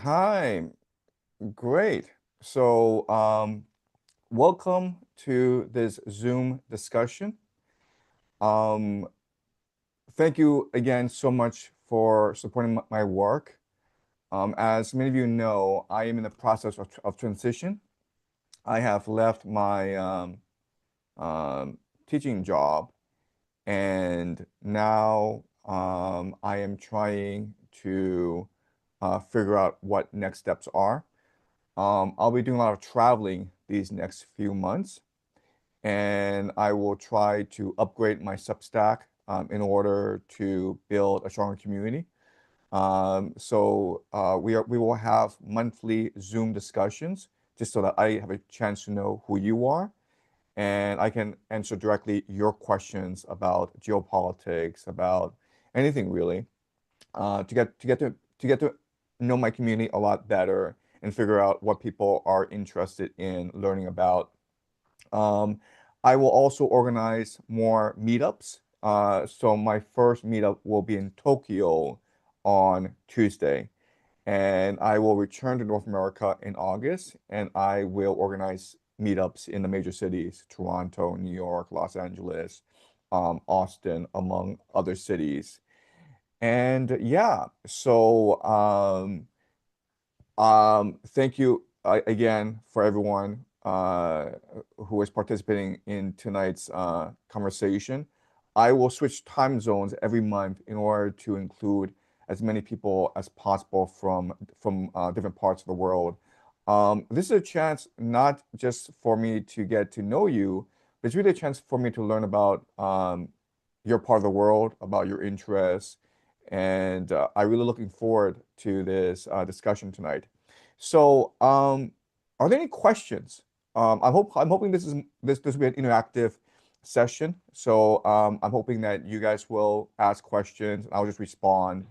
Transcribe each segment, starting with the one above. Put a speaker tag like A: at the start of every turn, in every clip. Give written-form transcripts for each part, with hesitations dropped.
A: Hi, great. So, welcome to this Zoom discussion. Um, Thank you again so much for supporting my work. As many of you know, I am in the process of transition. I have left my teaching job, and now I am trying to figure out what next steps are. I'll be doing a lot of traveling these next few months, and I will try to upgrade my Substack in order to build a stronger community. We will have monthly Zoom discussions just so that I have a chance to know who you are and I can answer directly your questions about geopolitics, about anything really, to get to know my community a lot better and figure out what people are interested in learning about. Um, I will also organize more meetups. So my first meetup will be in Tokyo on Tuesday, and I will return to North America in August, and I will organize meetups in the major cities, Toronto, New York, Los Angeles, Austin, among other cities. And yeah, thank you again for everyone who is participating in tonight's conversation. I will switch time zones every month in order to include as many people as possible from different parts of the world. This is a chance not just for me to get to know you, but it's really a chance for me to learn about your part of the world, about your interests, and I'm really looking forward to this discussion tonight. So, are there any questions? I'm hoping this will be an interactive session. So, I'm hoping that you guys will ask questions. I'll just respond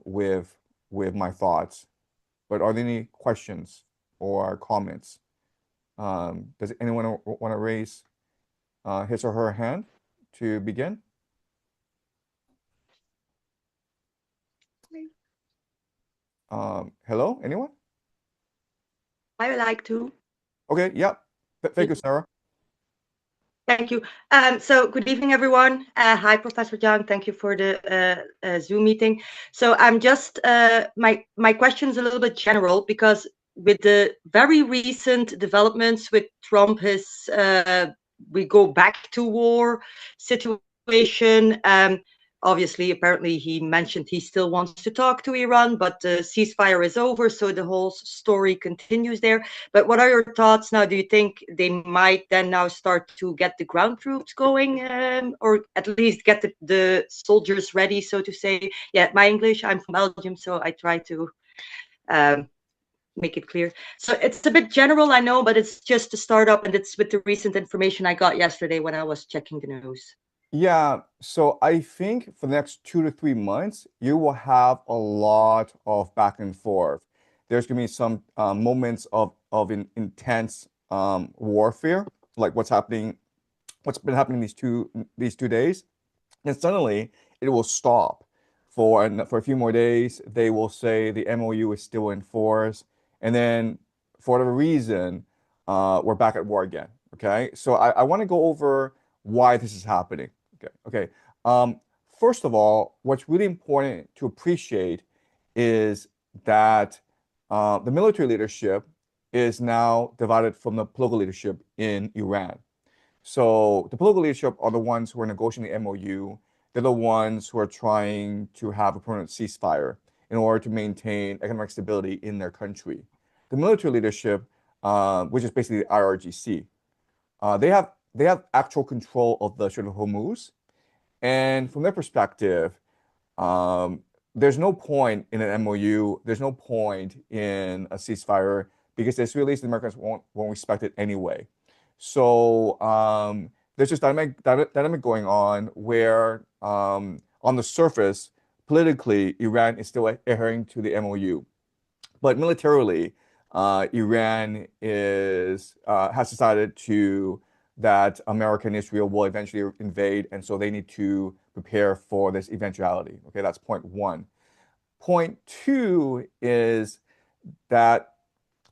A: with my thoughts. But are there any questions or comments? Does anyone want to raise his or her hand to begin? Hello, anyone?
B: I would like to.
A: Okay, yeah. Thank you, Sarah.
B: Thank you. So good evening, everyone. Hi, Professor Young. Thank you for the Zoom meeting. So I'm just my question is a little bit general because with the very recent developments with Trump, his we go back to war situation. Obviously, apparently, he mentioned he still wants to talk to Iran, but the ceasefire is over, so the whole story continues there. But what are your thoughts now? Do you think they might then now start to get the ground troops going, or at least get the soldiers ready, so to say? Yeah, my English, I'm from Belgium, so I try to um, make it clear. So it's a bit general, I know, but it's just a startup, and it's with the recent information I got yesterday when I was checking the news.
A: Yeah, so I think for the next 2 to 3 months, you will have a lot of back and forth. There's going to be some moments of intense warfare, like what's been happening these two days, and suddenly it will stop for a few more days. They will say the MOU is still in force, and then for whatever reason, we're back at war again. Okay, so I want to go over why this is happening. Okay. Um, First of all, what's really important to appreciate is that the military leadership is now divided from the political leadership in Iran. So the political leadership are the ones who are negotiating the MOU. They're the ones who are trying to have a permanent ceasefire in order to maintain economic stability in their country. The military leadership, which is basically the IRGC, they have actual control of the Strait of Hormuz, and from their perspective, um, there's no point in an MOU. There's no point in a ceasefire because it's really the Americans won't respect it anyway. So there's just dynamic going on where on the surface, politically, Iran is still adhering to the MOU, but militarily, Iran is has decided to that America and Israel will eventually invade, and so they need to prepare for this eventuality. Okay, that's point one. Point two is that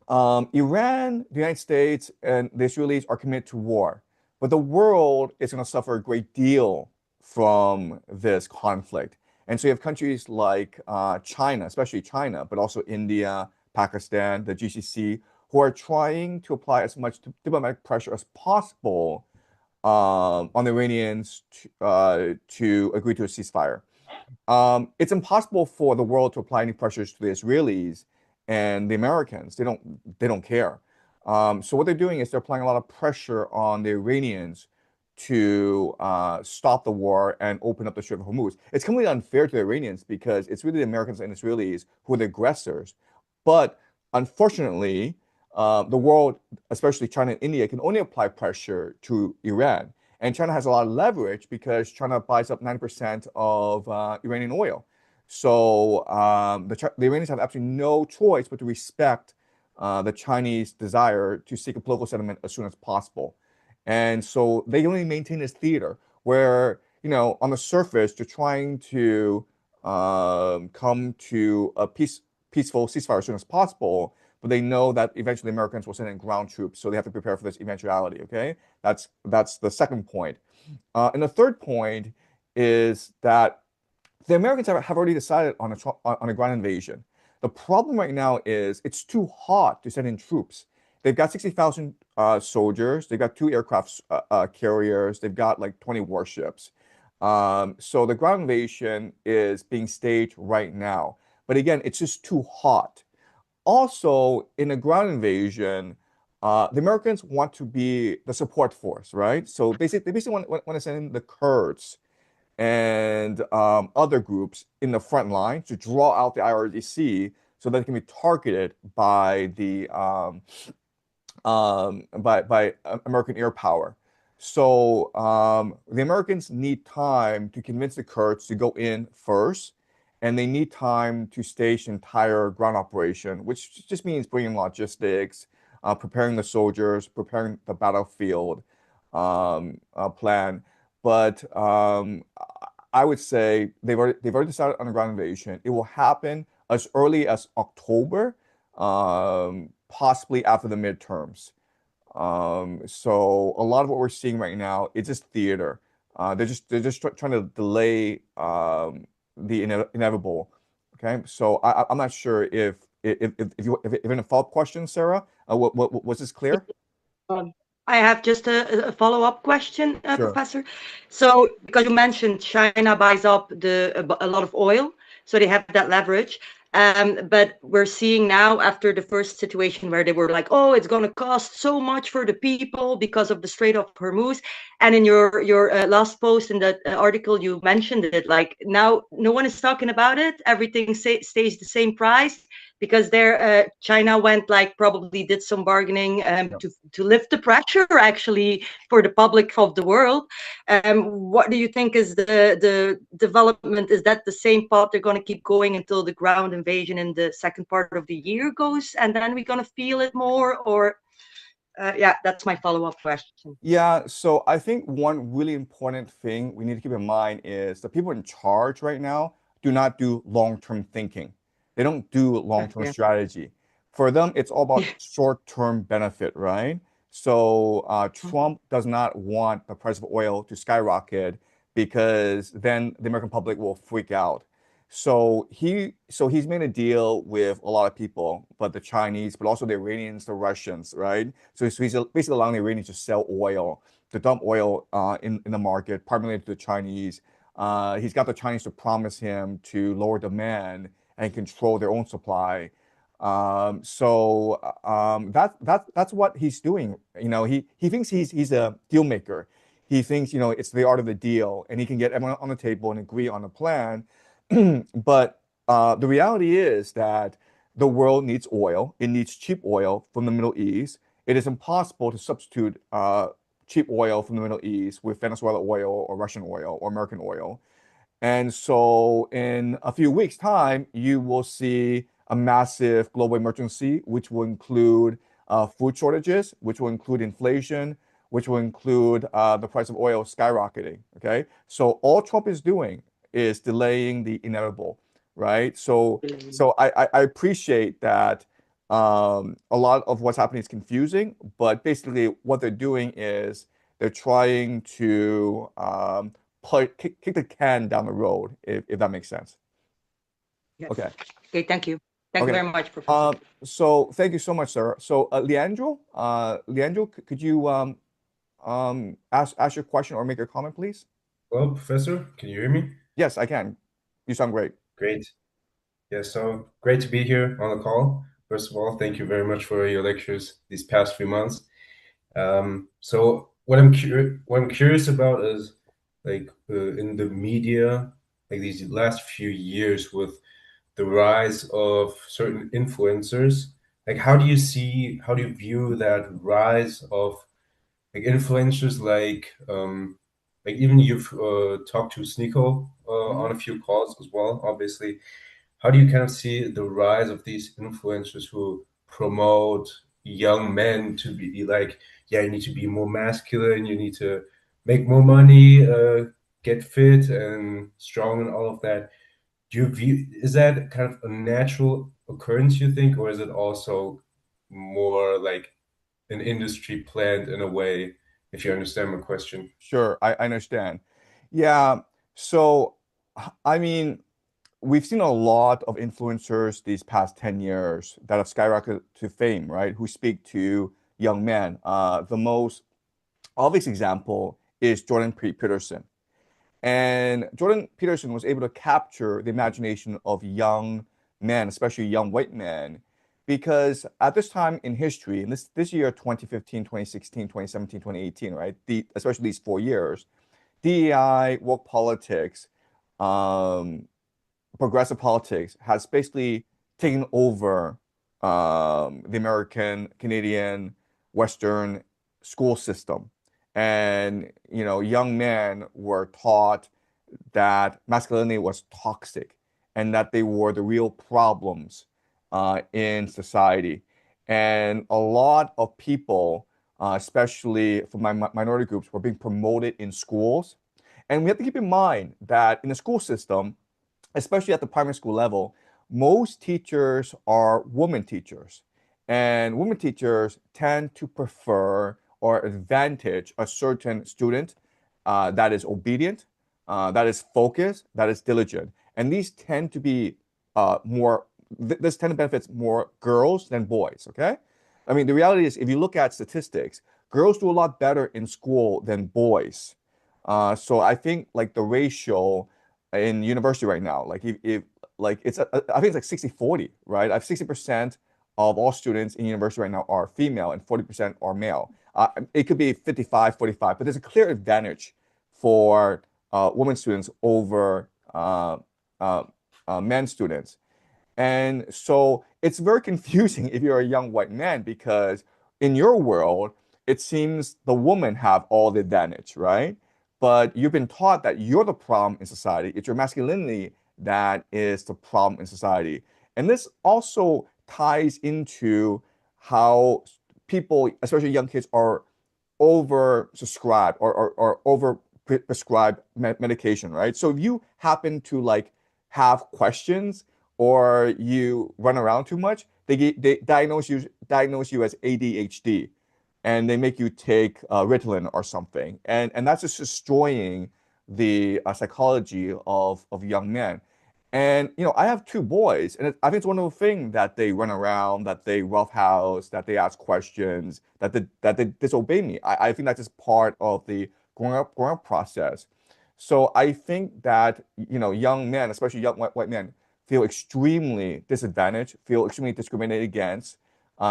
A: Iran, the United States, and the Israelis are committed to war, but the world is going to suffer a great deal from this conflict. And so you have countries like China, especially China, but also India, Pakistan, the GCC, who are trying to apply as much diplomatic pressure as possible on the Iranians to agree to a ceasefire. It's impossible for the world to apply any pressures to the Israelis and the Americans. They don't care. So what they're doing is they're applying a lot of pressure on the Iranians to stop the war and open up the Strait of Hormuz. It's completely unfair to the Iranians because it's really the Americans and Israelis who are the aggressors. But unfortunately, the world, especially China and India, can only apply pressure to Iran. And China has a lot of leverage because China buys up 90% of Iranian oil. So the Iranians have absolutely no choice but to respect the Chinese desire to seek a political settlement as soon as possible. And so they only maintain this theater where, on the surface, they're trying to come to a peaceful ceasefire as soon as possible, but they know that eventually Americans will send in ground troops, so they have to prepare for this eventuality. Okay, that's the second point. And the third point is that the Americans have already decided on a ground invasion. The problem right now is it's too hot to send in troops. They've got 60,000 soldiers. They've got two aircraft carriers. They've got like 20 warships. So the ground invasion is being staged right now. But again, it's just too hot. Also, in a ground invasion, the Americans want to be the support force, right? So they basically want to send in the Kurds and other groups in the front line to draw out the IRGC so that it can be targeted by the by American air power. So the Americans need time to convince the Kurds to go in first, and they need time to stage the entire ground operation, which just means bringing logistics, preparing the soldiers, preparing the battlefield plan. But I would say they've already decided on a ground invasion. It will happen as early as October, possibly after the midterms. So a lot of what we're seeing right now is just theater. They're just trying to delay the inevitable. Okay, so I'm not sure if in a follow-up question, Sarah, what was this clear?
B: Um, I have just a follow-up question,
A: Sure.
B: Professor. So, because you mentioned China buys up a lot of oil, so they have that leverage. But we're seeing now, after the first situation where they were like, "Oh, it's going to cost so much for the people because of the Strait of Hormuz," and in your last post in that article, you mentioned it. Like now, no one is talking about it. Everything stays the same price because there China went like probably did some bargaining
A: Yeah.
B: to lift the pressure actually for the public of the world. What do you think is the development? Is that the same path they're going to keep going until the ground invasion in the second part of the year goes, and then we're going to feel it more? Or yeah, that's my follow-up question.
A: Yeah, so I think one really important thing we need to keep in mind is the people in charge right now do not do long-term thinking. They don't do long-term
B: Yeah.
A: strategy. For them, it's all about short-term benefit, right? So Trump does not want the price of oil to skyrocket because then the American public will freak out. So he's made a deal with a lot of people, but the Chinese, but also the Iranians, the Russians, right? So he's basically allowing the Iranians to sell oil, to dump oil in the market, primarily to the Chinese. He's got the Chinese to promise him to lower demand and control their own supply. That's what he's doing. He thinks he's a deal maker. He thinks, it's the art of the deal, and he can get everyone on the table and agree on a plan. But the reality is that the world needs oil. It needs cheap oil from the Middle East. It is impossible to substitute cheap oil from the Middle East with Venezuela oil or Russian oil or American oil. And so in a few weeks' time, you will see a massive global emergency, which will include food shortages, which will include inflation, which will include the price of oil skyrocketing. Okay. So all Trump is doing is delaying the inevitable. right? So I appreciate that a lot of what's happening is confusing, but basically what they're doing is they're trying to kick the can down the road, if that makes sense.
B: Yes.
A: Okay.
B: Okay, thank you. Thank you
A: Okay.
B: very much, Professor.
A: So thank you so much, sir. So, Leandro, could you ask your question or make a comment, please?
C: Hello, Professor. Can you hear me?
A: Yes, I can. You sound great.
C: Great. Yeah, so great to be here on the call. First of all, thank you very much for your lectures these past few months. So what I'm curious about is like in the media, like these last few years with the rise of certain influencers, like how do you view that rise of like influencers like even you've talked to Sneeko
A: Hmm.
C: on a few calls as well, obviously. How do you kind of see the rise of these influencers who promote young men to be like, yeah, you need to be more masculine, you need to make more money, get fit and strong and all of that? Do you view, is that kind of a natural occurrence, you think, or is it also more like an industry planned in a way, if you understand my question?
A: Sure, I understand. Yeah, so I mean, we've seen a lot of influencers these past 10 years that have skyrocketed to fame, right? Who speak to young men. The most obvious example is Peterson. And Jordan Peterson was able to capture the imagination of young men, especially young white men, because at this time in history, in this year, 2015, 2016, 2017, 2018, right? Especially these 4 years, DEI, woke politics, um, progressive politics has basically taken over the American, Canadian, Western school system. And, young men were taught that masculinity was toxic and that they were the real problems in society. And a lot of people, especially from minority groups, were being promoted in schools. And we have to keep in mind that in the school system, especially at the primary school level, most teachers are women teachers. And women teachers tend to prefer or advantage a certain student that is obedient, that is focused, that is diligent. And these tend to be this tend to benefits more girls than boys, okay? I mean, the reality is, if you look at statistics, girls do a lot better in school than boys. So I think like the ratio in university right now. Like if like I think it's like 60-40, right? I have 60% of all students in university right now are female and 40% are male. It could be 55-45, but there's a clear advantage for women students over uh, men students. And so it's very confusing if you're a young white man because in your world, it seems the women have all the advantage, right? But you've been taught that you're the problem in society. It's your masculinity that is the problem in society. And this also ties into how people, especially young kids, are oversubscribed or over prescribed medication, right? So if you happen to like have questions or you run around too much, they diagnose you as ADHD, and they make you take Ritalin or something, and that's just destroying the psychology of young men. And I have two boys, and I think it's one of the things that they run around, that they roughhouse, that they ask questions, that they disobey me. I think that's just part of the growing up process. So I think that young men, especially young white men, feel extremely disadvantaged, feel extremely discriminated against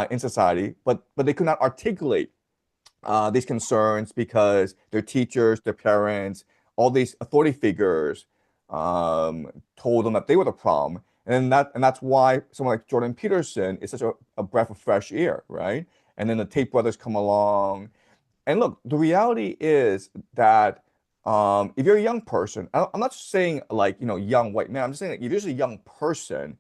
A: in society, but they could not articulate these concerns because their teachers, their parents, all these authority figures told them that they were the problem. And that's why someone like Jordan Peterson is such a breath of fresh air, right? And then the Tate brothers come along. And look, the reality is that if you're a young person, I'm not just saying like, young white man, I'm just saying like, if you're just a young person,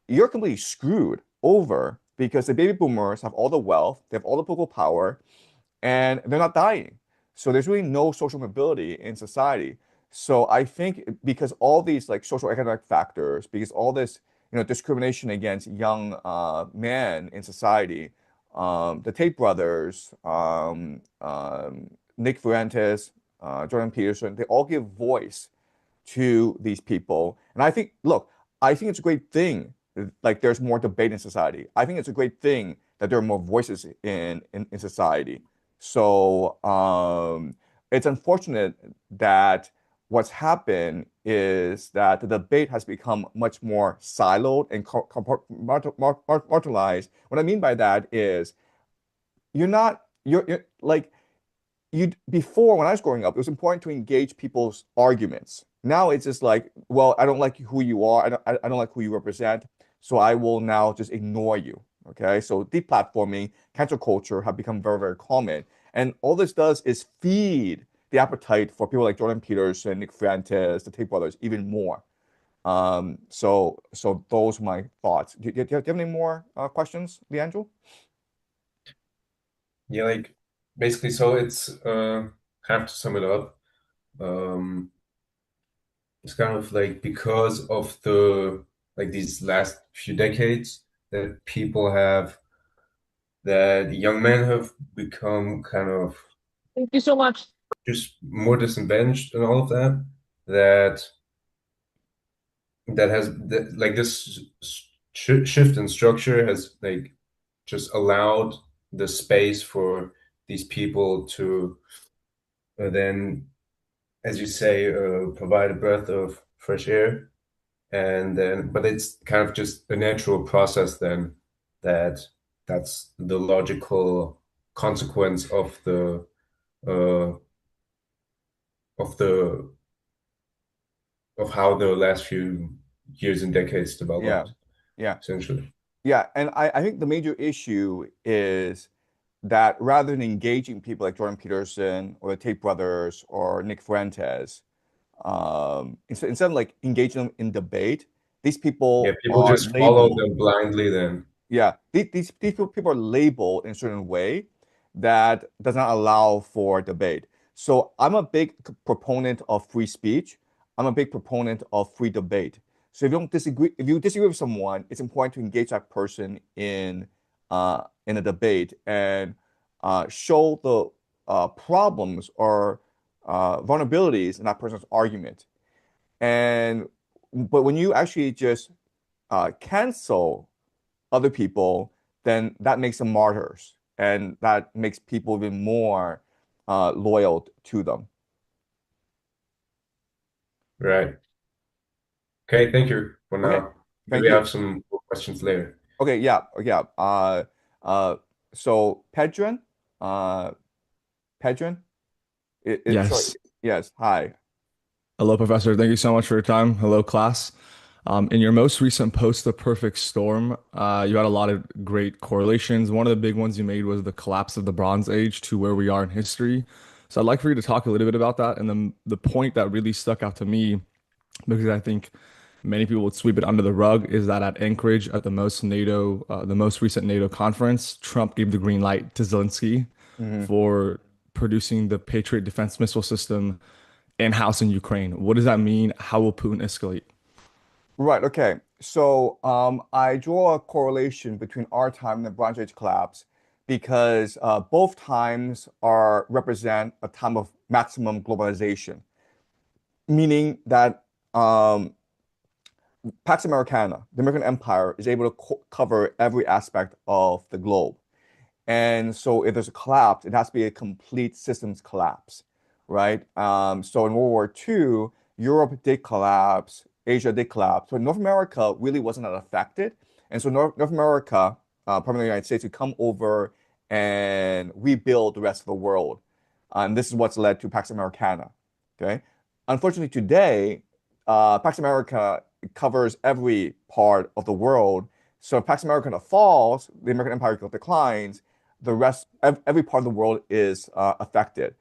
A: you're completely screwed over because the baby boomers have all the wealth, they have all the political power, and they're not dying. So there's really no social mobility in society. So I think because all these like social economic factors, because all this, discrimination against young men in society, the Tate brothers, Nick Fuentes, Jordan Peterson, they all give voice to these people. And I think, look, I think it's a great thing. Like there's more debate in society. I think it's a great thing that there are more voices in society. So it's unfortunate that what's happened is that the debate has become much more siloed and compartmentalized. What I mean by that is you're like you before when I was growing up, it was important to engage people's arguments. Now it's just like, well, I don't like who you are. I don't like who you represent. So I will now just ignore you. Okay. So deplatforming, cancel culture have become very, very common. And all this does is feed the appetite for people like Jordan Peterson, Nick Fuentes, the Tate brothers, even more. So those are my thoughts. Do you have any more questions, Leandro?
C: Yeah, like basically, so it's have to sum it up. Um, it's kind of like because of the like these last few decades that people have that young men have become kind of
D: Thank you so much.
C: just more disadvantaged and all of that that that has that, like this shift in structure has like just allowed the space for these people to then, as you say, provide a breath of fresh air. And then, but it's kind of just a natural process then that that's the logical consequence uh, of the of how the last few years and decades
A: Yeah.
C: developed,
A: Yeah.
C: essentially.
A: Yeah, and I think the major issue is that rather than engaging people like Jordan Peterson or the Tate brothers or Nick Fuentes, instead of like engaging them in debate, these
C: Yeah,
A: people
C: people
A: are
C: just follow
A: labeled.
C: them blindly then.
A: Yeah, these people are labeled in a certain way that does not allow for debate. So I'm a big proponent of free speech. I'm a big proponent of free debate. So if you disagree with someone, it's important to engage that person in a debate and show the problems or vulnerabilities in that person's argument. And but when you actually just cancel other people, then that makes them martyrs, and that makes people even more loyal to them.
C: Right. Okay, thank you for
A: Okay,
C: now.
A: thank
C: Maybe I
A: you.
C: have some more questions later.
A: Okay, yeah, yeah. Uh, so uh, Pedron, sorry,
E: Yes.
A: yes, hi.
E: Hello, Professor. Thank you so much for your time. Hello, class. In your most recent post, The Perfect Storm, you had a lot of great correlations. One of the big ones you made was the collapse of the Bronze Age to where we are in history. So I'd like for you to talk a little bit about that. And then the point that really stuck out to me, because I think many people would sweep it under the rug, is that at Anchorage at the most recent NATO conference, Trump gave the green light to Zelensky
A: Mhm.
E: for producing the Patriot defense missile system in-house in Ukraine. What does that mean? How will Putin escalate?
A: Right, okay. So I draw a correlation between our time and the Bronze Age collapse because both times are represent a time of maximum globalization, meaning that Pax Americana, the American Empire, is able to cover every aspect of the globe. And so if there's a collapse, it has to be a complete systems collapse, right? So in World War II, Europe did collapse, Asia did collapse, but North America really wasn't that affected. And so North America, primarily the United States, would come over and rebuild the rest of the world. And this is what's led to Pax Americana. Okay. Unfortunately, today, Pax America covers every part of the world. So if Pax Americana falls, the American Empire declines, the rest, every part of the world is affected.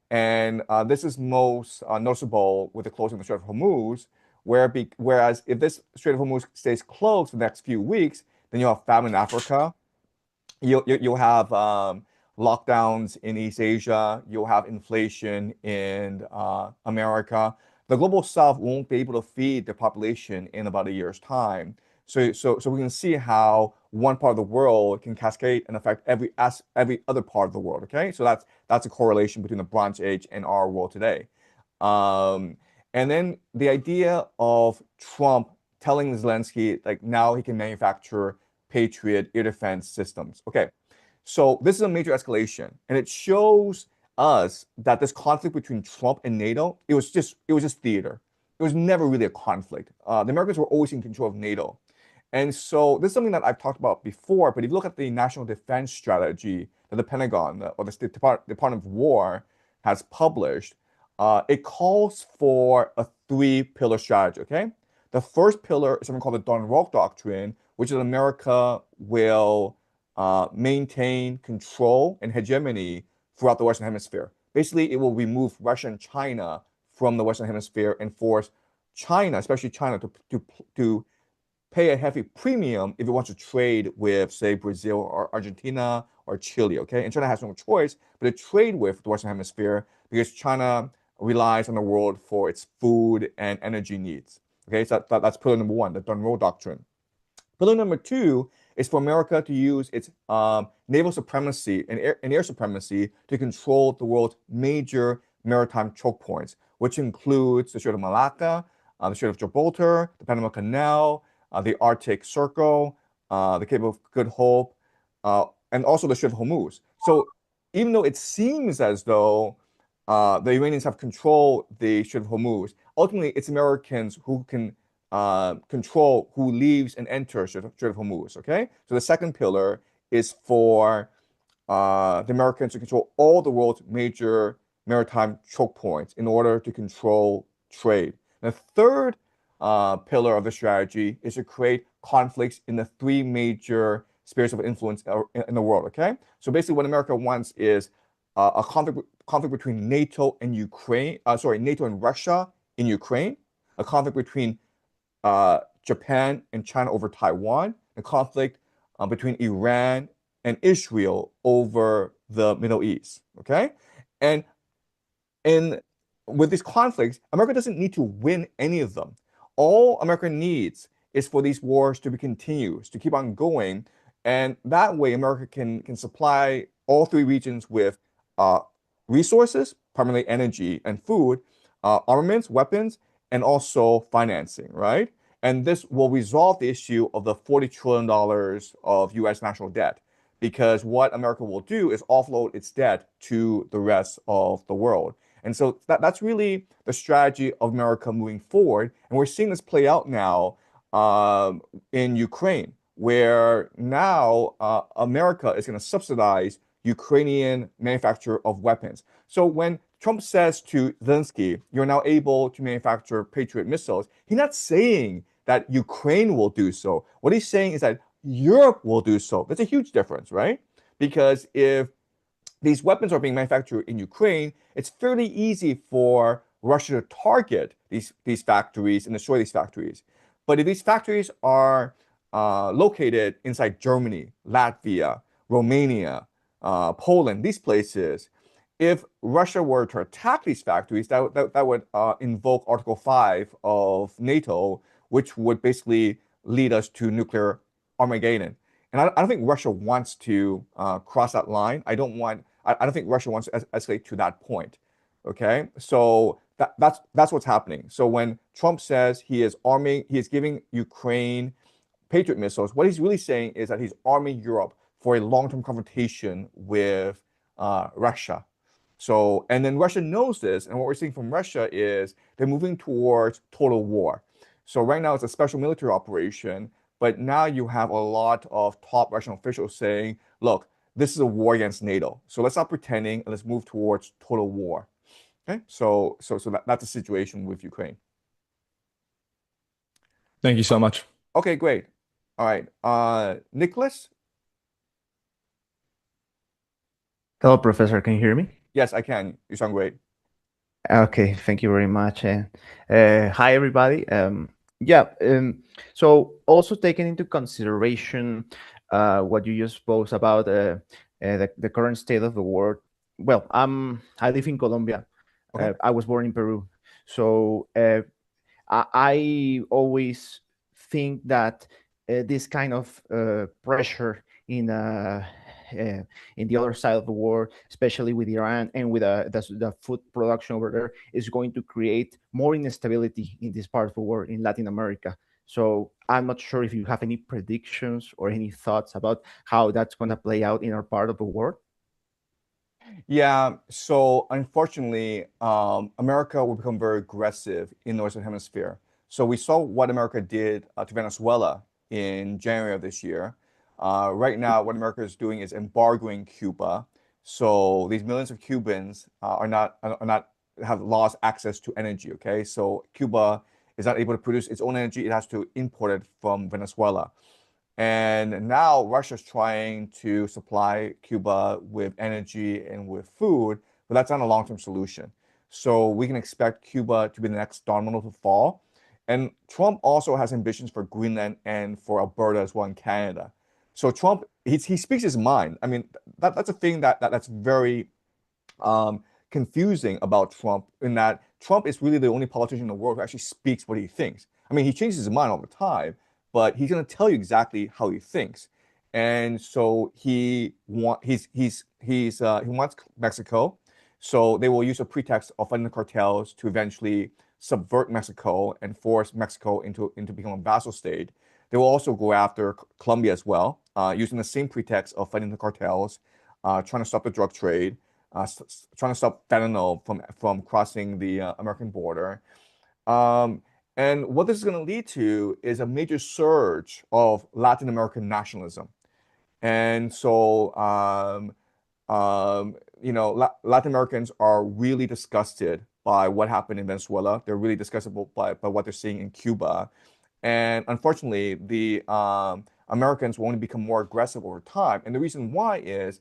A: And this is most noticeable with the closing of the Strait of Hormuz, whereas if this Strait of Hormuz stays closed for the next few weeks, then you'll have famine in Africa. You'll have lockdowns in East Asia. You'll have inflation in America. the global south won't be able to feed their population in about a year's time. So we can see how one part of the world can cascade and affect every other part of the world. Okay, so that's a correlation between the Bronze Age and our world today. Um, and then the idea of Trump telling Zelensky like now he can manufacture Patriot air defense systems. Okay, so this is a major escalation, and it shows us that this conflict between Trump and NATO, it was just theater. It was never really a conflict. The Americans were always in control of NATO. And so this is something that I've talked about before, but if you look at the national defense strategy that the Pentagon or the Department of War has published, it calls for a three-pillar strategy, okay? The first pillar is something called the Donald Doctrine, which is America will maintain control and hegemony throughout the Western Hemisphere. Basically, it will remove Russia and China from the Western Hemisphere and force China, especially China, to pay a heavy premium if it wants to trade with, say, Brazil or Argentina or Chile, okay? And China has no choice but to trade with the Western Hemisphere because China relies on the world for its food and energy needs. Okay, so that's pillar number one, the Monroe Doctrine. Pillar number two is for America to use its naval supremacy and air supremacy to control the world's major maritime choke points, which includes the Strait of Malacca, the Strait of Gibraltar, the Panama Canal, the Arctic Circle, the Cape of Good Hope, and also the Strait of Hormuz. So even though it seems as though the Iranians have controlled the Strait of Hormuz, ultimately it's Americans who can control who leaves and enters Strait of Hormuz. Okay, so the second pillar is for the Americans to control all the world's major maritime choke points in order to control trade. The third pillar of the strategy is to create conflicts in the three major spheres of influence in the world. Okay, so basically, what America wants is a conflict between NATO and Ukraine. NATO and Russia in Ukraine. A conflict between Japan and China over Taiwan. A conflict between Iran and Israel over the Middle East. Okay, and in with these conflicts, America doesn't need to win any of them. All America needs is for these wars to be continuous, to keep on going, and that way America can supply all three regions with uh, resources, primarily energy and food, armaments, weapons, and also financing, right? And this will resolve the issue of the $40 trillion of US national debt because what America will do is offload its debt to the rest of the world. And so that's really the strategy of America moving forward. And we're seeing this play out now in Ukraine, where now America is going to subsidize Ukrainian manufacture of weapons. So when Trump says to Zelensky, you're now able to manufacture Patriot missiles, he's not saying that Ukraine will do so. What he's saying is that Europe will do so. That's a huge difference, right? Because if these weapons are being manufactured in Ukraine, it's fairly easy for Russia to target these factories and destroy these factories. But if these factories are located inside Germany, Latvia, Romania, Poland, these places, if Russia were to attack these factories, that would invoke Article 5 of NATO, which would basically lead us to nuclear Armageddon. And I don't think Russia wants to cross that line. I don't think Russia wants to escalate to that point. Okay, so that's what's happening. So when Trump says he is giving Ukraine Patriot missiles, what he's really saying is that he's arming Europe for a long-term confrontation with Russia. So, and then Russia knows this, and what we're seeing from Russia is they're moving towards total war. So right now it's a special military operation, but now you have a lot of top Russian officials saying, look, this is a war against NATO. So let's stop pretending and let's move towards total war. Okay, so that's the situation with Ukraine.
E: Thank you so much.
A: Okay, great. All right. Nicholas?
D: Hello, Professor. Can you hear me?
A: Yes, I can. You sound great.
D: Okay, thank you very much. Hi, everybody. So also taking into consideration what you just posed about the current state of the world. Well, I live in Colombia.
A: Okay.
D: I was born in Peru. So I always think that this kind of pressure in the other side of the war, especially with Iran and with the food production over there, is going to create more instability in this part of the world in Latin America. So I'm not sure if you have any predictions or any thoughts about how that's going to play out in our part of the world.
A: Yeah, so unfortunately, America will become very aggressive in the Western Hemisphere. So we saw what America did to Venezuela in January of this year. Right now, what America is doing is embargoing Cuba. So these millions of Cubans are not have lost access to energy. Okay, so Cuba is not able to produce its own energy; it has to import it from Venezuela. And now Russia's trying to supply Cuba with energy and with food, but that's not a long-term solution. So we can expect Cuba to be the next domino to fall. And Trump also has ambitions for Greenland and for Alberta as well in Canada. So Trump, he speaks his mind. I mean, that's a thing that's very um, confusing about Trump in that Trump is really the only politician in the world who actually speaks what he thinks. I mean, he changes his mind all the time, but he's going to tell you exactly how he thinks. And so he wants Mexico. So they will use a pretext of funding the cartels to eventually subvert Mexico and force Mexico into becoming a vassal state. They will also go after Colombia as well, using the same pretext of fighting the cartels, trying to stop the drug trade, trying to stop fentanyl from crossing the American border. Um, and what this is going to lead to is a major surge of Latin American nationalism. And so, Latin Americans are really disgusted by what happened in Venezuela. They're really disgusted by what they're seeing in Cuba. And unfortunately, the Americans will only become more aggressive over time. And the reason why is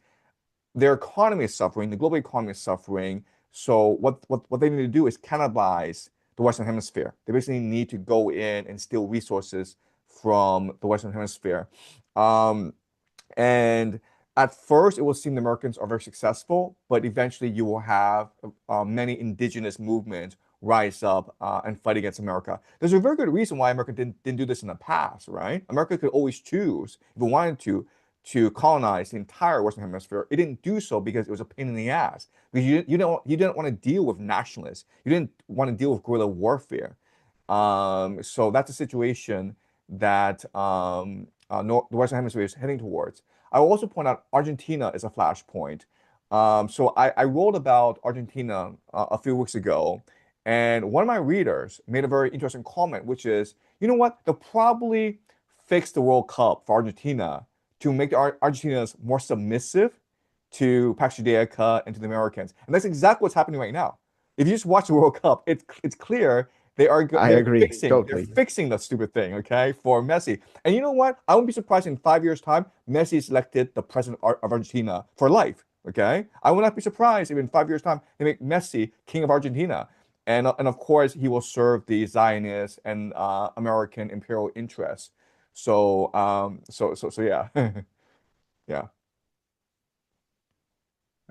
A: their economy is suffering, the global economy is suffering. So what they need to do is cannibalize the Western Hemisphere. They basically need to go in and steal resources from the Western Hemisphere. Um, and at first, it will seem the Americans are very successful, but eventually you will have many indigenous movements rise up and fight against America. There's a very good reason why America didn't do this in the past, right? America could always choose, if it wanted to colonize the entire Western Hemisphere. It didn't do so because it was a pain in the ass. Because you didn't want to deal with nationalists. You didn't want to deal with guerrilla warfare. So that's a situation that the Western Hemisphere is heading towards. I will also point out Argentina is a flashpoint. So I wrote about Argentina a few weeks ago, and one of my readers made a very interesting comment, which is, you know what? They'll probably fix the World Cup for Argentina to make the Argentinians more submissive to Pax Judaica and to the Americans. And that's exactly what's happening right now. If you just watch the World Cup, it's clear
D: I
A: they're
D: agree
A: fixing they're
D: totally.
A: fixing the stupid thing, okay, for Messi. And you know what? I wouldn't be surprised in 5 years' time, Messi is elected the president of Argentina for life. Okay, I would not be surprised if in 5 years' time they make Messi king of Argentina, and of course he will serve the Zionist and American imperial interests. So yeah, yeah.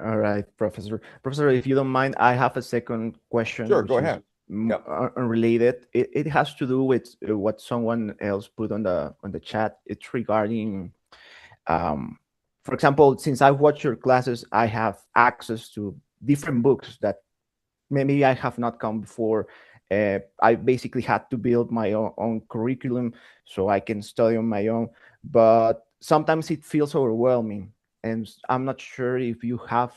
D: All right, Professor. Professor, if you don't mind, I have a second question,
A: Sure, go
D: which is
A: ahead. Yep.
D: unrelated. It has to do with what someone else put on the chat. It's regarding, um, for example, since I've watched your classes, I have access to different books that maybe I have not come before. I basically had to build my own curriculum so I can study on my own. But sometimes it feels overwhelming, and I'm not sure if you have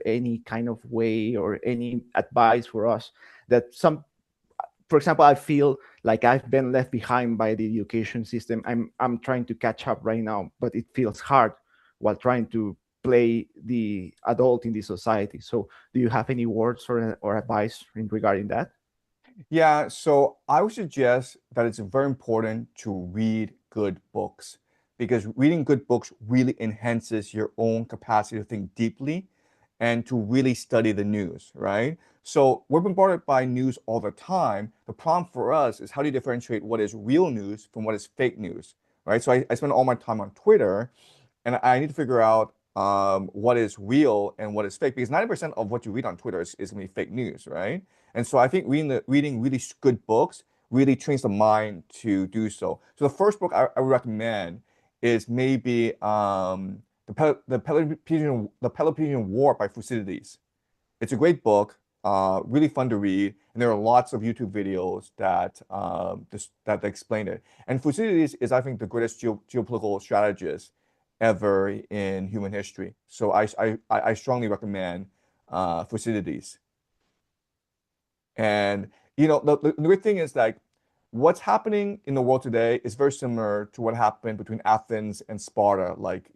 D: any kind of way or any advice for us that for example, I feel like I've been left behind by the education system. I'm trying to catch up right now, but it feels hard while trying to play the adult in the society. So, do you have any words or advice in regarding that?
A: Yeah, so I would suggest that it's very important to read good books because reading good books really enhances your own capacity to think deeply and to really study the news, right? So we're bombarded by news all the time. The problem for us is how do you differentiate what is real news from what is fake news, right? So I spend all my time on Twitter and I need to figure out what is real and what is fake because 90% of what you read on Twitter is going to be fake news, right? And so I think reading really good books really trains the mind to do so. So the first book I would recommend is maybe the Peloponnesian War by Thucydides. It's a great book, really fun to read, and there are lots of YouTube videos that explain it. And Thucydides is, I think, the greatest geopolitical strategist ever in human history. So I strongly recommend Thucydides. And the great thing is like what's happening in the world today is very similar to what happened between Athens and Sparta, like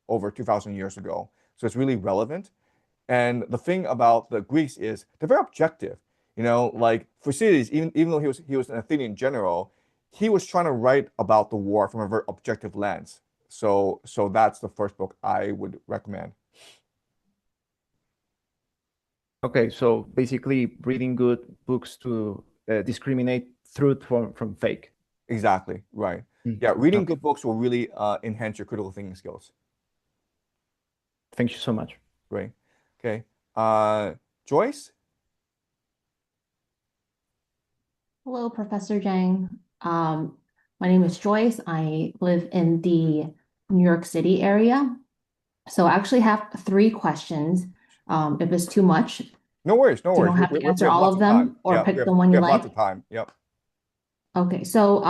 A: over 2,000 years ago. So it's really relevant. And the thing about the Greeks is they're very objective. Like Thucydides, even though he was an Athenian general, he was trying to write about the war from a very objective lens. So that's the first book I would recommend.
D: Okay, so basically reading good books to discriminate truth from fake.
A: Exactly, right. Yeah, reading
D: Okay.
A: good books will really enhance your critical thinking skills.
D: Thank you so much.
A: Great. Okay. Joyce?
F: Hello, Professor Zhang. My name is Joyce. I live in the New York City area. So I actually have 3 questions. If it's too much,
A: No worries, no
F: you
A: worries.
F: don't have to
A: We
F: answer
A: have
F: all
A: lots
F: of
A: of time.
F: them or
A: Yeah,
F: pick the one
A: we
F: you
A: have lots
F: like.
A: of time. Yep.
F: Okay, so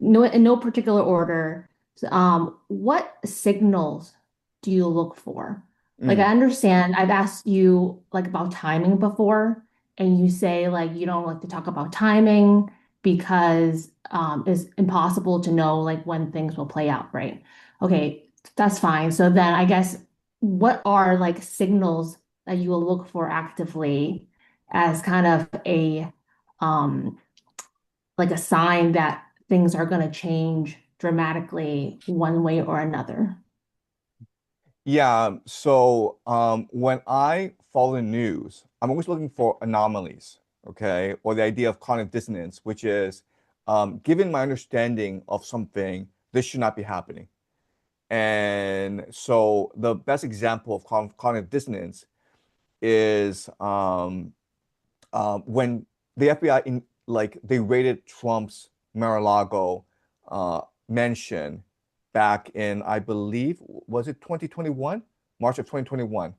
F: in no particular order, what signals do you look for? Like I understand I've asked you like about timing before, and you say like you don't like to talk about timing because it's impossible to know like when things will play out, right? Okay, that's fine. So then I guess what are like signals that you will look for actively as kind of a um like a sign that things are going to change dramatically one way or another.
A: Yeah, so when I follow the news, I'm always looking for anomalies, okay, or the idea of cognitive dissonance, which is given my understanding of something, this should not be happening. And so the best example of cognitive dissonance is when the FBI they raided Trump's Mar-a-Lago mansion back in, I believe, was it 2021? March of 2021.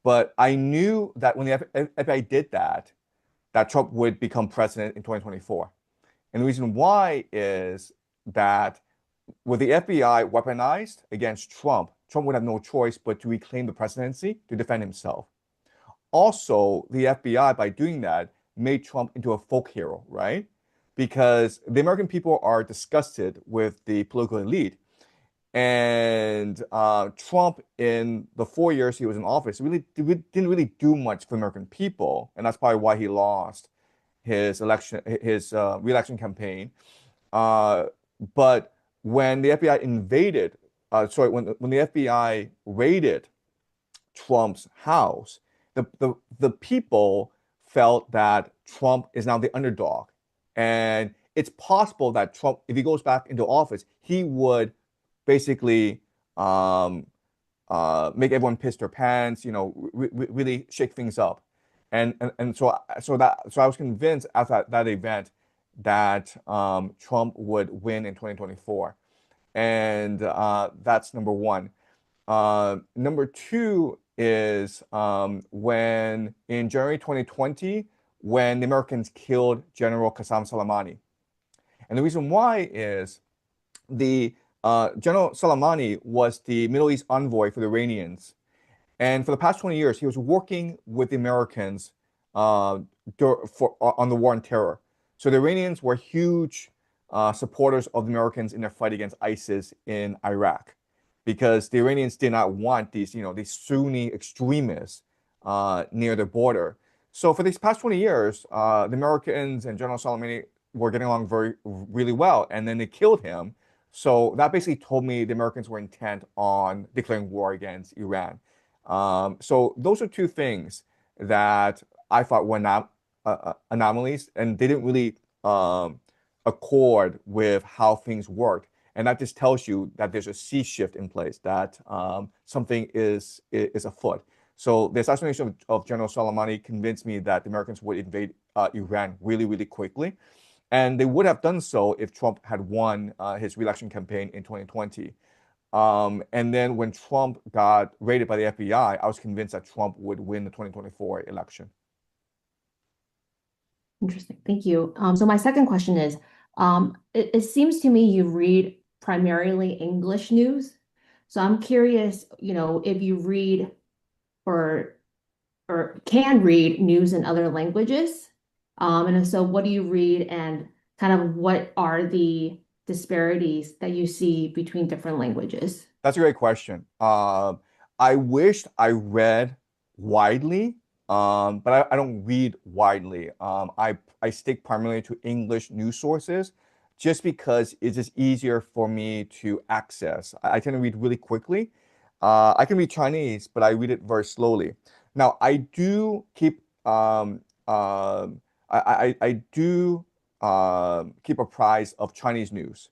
A: But I knew that when the FBI did that, that Trump would become president in 2024. And the reason why is that with the FBI weaponized against Trump, Trump would have no choice but to reclaim the presidency to defend himself. Also, the FBI, by doing that, made Trump into a folk hero, right? Because the American people are disgusted with the political elite. And Trump, in the 4 years he was in office, didn't really do much for the American people. And that's probably why he lost his re-election campaign. But when the FBI when the FBI raided Trump's house, the people felt that Trump is now the underdog. And it's possible that Trump, if he goes back into office, he would basically make everyone piss their pants, really shake things up. So I was convinced after that event that Trump would win in 2024. And that's number one. Number two is when in January 2020, when the Americans killed General Qasem Soleimani. And the reason why is the General Soleimani was the Middle East envoy for the Iranians. And for the past 20 years, he was working with the Americans on the war on terror. So the Iranians were huge supporters of the Americans in their fight against ISIS in Iraq, because the Iranians did not want these Sunni extremists near their border. So for these past 20 years, the Americans and General Soleimani were getting along really well, and then they killed him. So that basically told me the Americans were intent on declaring war against Iran. So those are two things that I thought were not anomalies, and they didn't really accord with how things worked. And that just tells you that there's a sea shift in place, that something is afoot. So the assassination of General Soleimani convinced me that the Americans would invade Iran really, really quickly. And they would have done so if Trump had won his reelection campaign in 2020. And then when Trump got raided by the FBI, I was convinced that Trump would win the 2024 election.
F: Interesting. Thank you. So my second question is, it seems to me you read primarily English news. So I'm curious, if you read or can read news in other languages. And so what do you read and kind of what are the disparities that you see between different languages?
A: That's a great question. I wished I read widely, but I don't read widely. I stick primarily to English news sources just because it's just easier for me to access. I tend to read really quickly. I can read Chinese, but I read it very slowly. Now, I do keep I do keep apprised of Chinese news.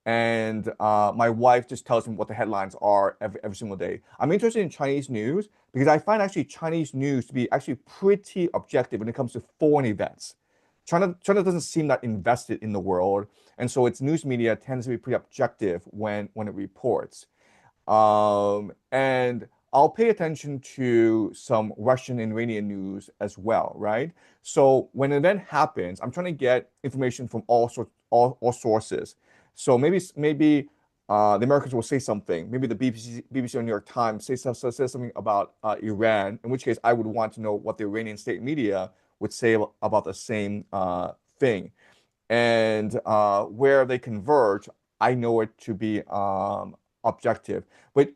A: And my wife just tells me what the headlines are every single day. I'm interested in Chinese news because I find actually Chinese news to be actually pretty objective when it comes to foreign events. China doesn't seem that invested in the world, and so its news media tends to be pretty objective when it reports. And I'll pay attention to some Russian and Iranian news as well, right? So when an event happens, I'm trying to get information from all sources. So maybe the Americans will say something. Maybe the BBC or New York Times says something about Iran. In which case, I would want to know what the Iranian state media would say about the same thing. And where they converge, I know it to be objective.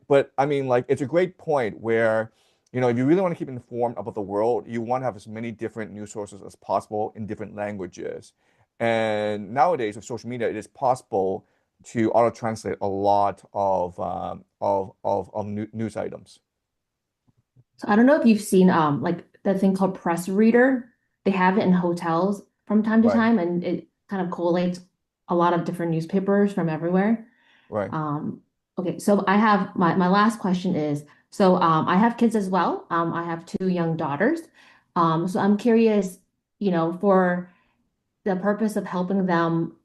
A: But I mean, like, it's a great point where, if you really want to keep informed about the world, you want to have as many different news sources as possible in different languages. And nowadays with social media, it is possible to auto translate a lot of news items.
F: So I don't know if you've seen like that thing called Press Reader. They have it in hotels from time to
A: Right,
F: time, and it kind of collates a lot of different newspapers from everywhere.
A: right.
F: Okay, so I have my last question is, so I have kids as well. I have two young daughters. So I'm curious, for the purpose of helping them,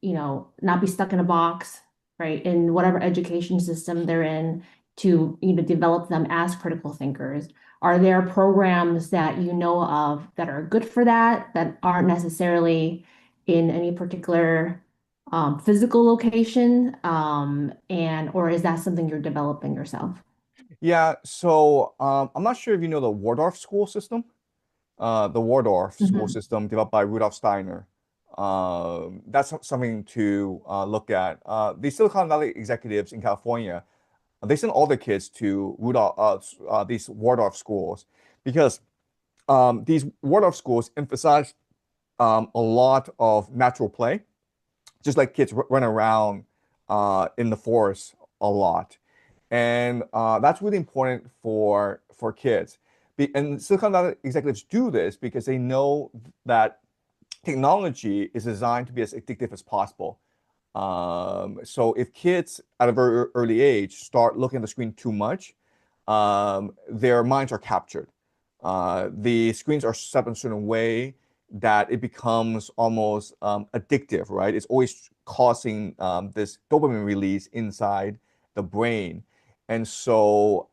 F: not be stuck in a box, right, in whatever education system they're in, to, develop them as critical thinkers. Are there programs that you know of that are good for that, that aren't necessarily in any particular physical location? Or is that something you're developing yourself?
A: Yeah, so I'm not sure if you know the Waldorf school system. The Waldorf school
F: Mhm.
A: system developed by Rudolf Steiner. That's something to look at. The Silicon Valley executives in California, they send all their kids to these Waldorf schools because these Waldorf schools emphasize a lot of natural play, just like kids run around in the forest a lot, and that's really important for kids. And Silicon Valley executives do this because they know that technology is designed to be as addictive as possible. So if kids at a very early age start looking at the screen too much, their minds are captured. The screens are set in a certain way that it becomes almost addictive, right? It's always causing this dopamine release inside the brain. And so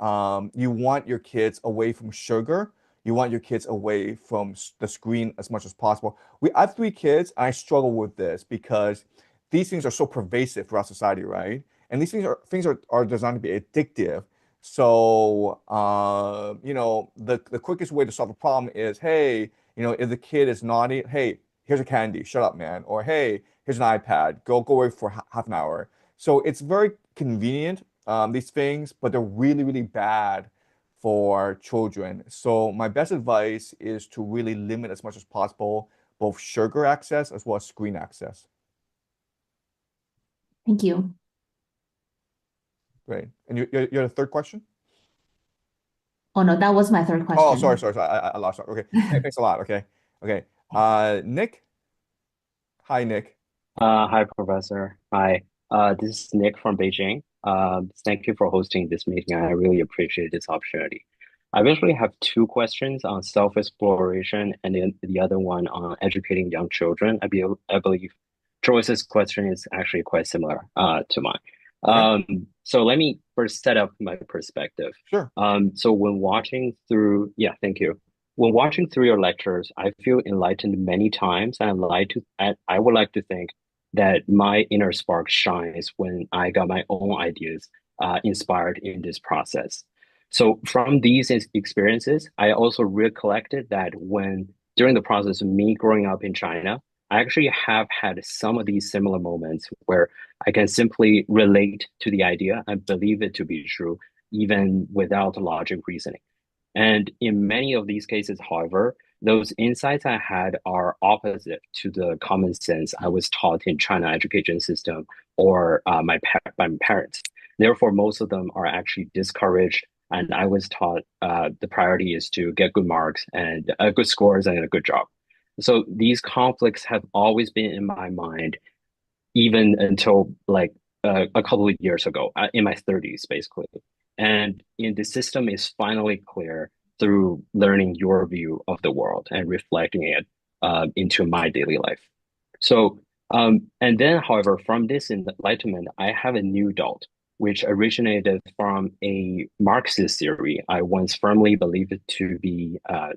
A: you want your kids away from sugar. You want your kids away from the screen as much as possible. I have three kids, and I struggle with this because these things are so pervasive throughout society, right? And these things are designed to be addictive. So, the quickest way to solve a problem is, hey, if the kid is naughty, hey, here's a candy, shut up, man. Or hey, here's an iPad, go away for half an hour. So it's very convenient, these things, but they're really, really bad for children. So my best advice is to really limit as much as possible both sugar access as well as screen access.
F: Thank you.
A: Great. And you had a third question?
F: Oh no, that was my third
A: Oh, sorry,
F: question.
A: sorry, sorry. I lost it. Okay. Thanks a lot. Okay. Okay. Nick. Hi, Nick.
G: Hi, Professor. Hi, this is Nick from Beijing. Thank you for hosting this meeting. I really appreciate this opportunity. I basically have two questions on self-exploration and then the other one on educating young children. I believe Joyce's question is actually quite similar to mine.
A: Okay,
G: So let me first set up my perspective.
A: sure.
G: So when watching through, yeah, thank you. When watching through your lectures, I feel enlightened many times, and I would like to think that my inner spark shines when I got my own ideas inspired in this process. So from these experiences, I also recollected that when during the process of me growing up in China, I actually have had some of these similar moments where I can simply relate to the idea and believe it to be true, even without logic reasoning. And in many of these cases, however, those insights I had are opposite to the common sense I was taught in China education system or my parents. Therefore, most of them are actually discouraged. And I was taught the priority is to get good marks and good scores and a good job. So these conflicts have always been in my mind, even until like a couple of years ago, in my 30s, basically. And in the system is finally clear through learning your view of the world and reflecting it into my daily life. So, and then, however, from this enlightenment, I have a new doubt, which originated from a Marxist theory I once firmly believed to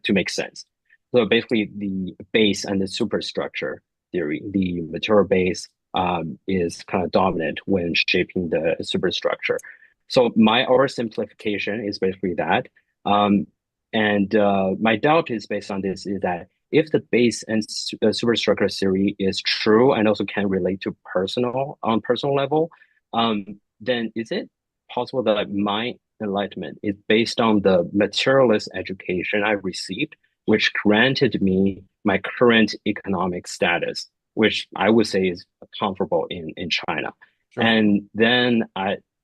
G: make sense. So basically, the base and the superstructure theory, the material base is kind of dominant when shaping the superstructure. So my oversimplification is basically that. Um, and my doubt is based on this is that if the base and superstructure theory is true and also can relate to personal level, then is it possible that my enlightenment is based on the materialist education I received, which granted me my current economic status, which I would say is comfortable in China.
A: Sure.
G: And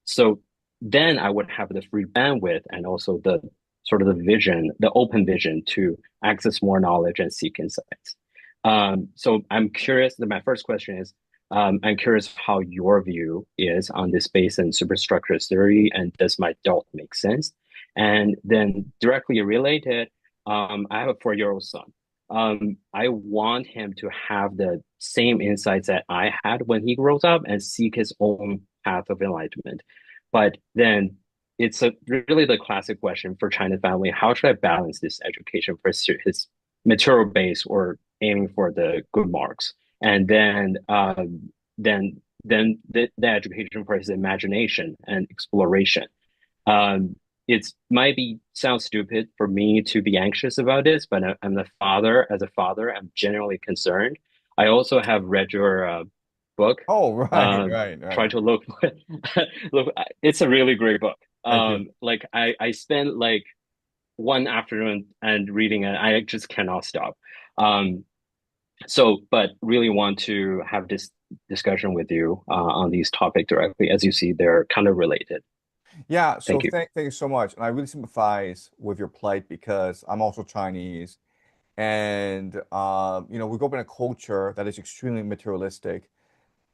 G: so then I would have the free bandwidth and also the sort of the vision, the open vision to access more knowledge and seek insights. So I'm curious, my first question is, I'm curious how your view is on this base and superstructure theory, and does my doubt make sense? And then directly related, I have a 4-year-old son. I want him to have the same insights that I had when he grows up and seek his own path of enlightenment. But then really the classic question for China family: how should I balance this education for his material base or aiming for the good marks, and then the education for his imagination and exploration. It might be sound stupid for me to be anxious about this, but I'm the father. As a father, I'm genuinely concerned. I also have read your book.
A: Oh, right, right,
G: Try
A: right.
G: to look. Look, it's a really great book.
A: Thank you.
G: Like I spent like one afternoon and reading it. I just cannot stop. Um, but really want to have this discussion with you on these topics directly. As you see, they're kind of related.
A: Yeah, so
G: Thank you.
A: thank you so much. And I really sympathize with your plight because I'm also Chinese. And we grew up in a culture that is extremely materialistic.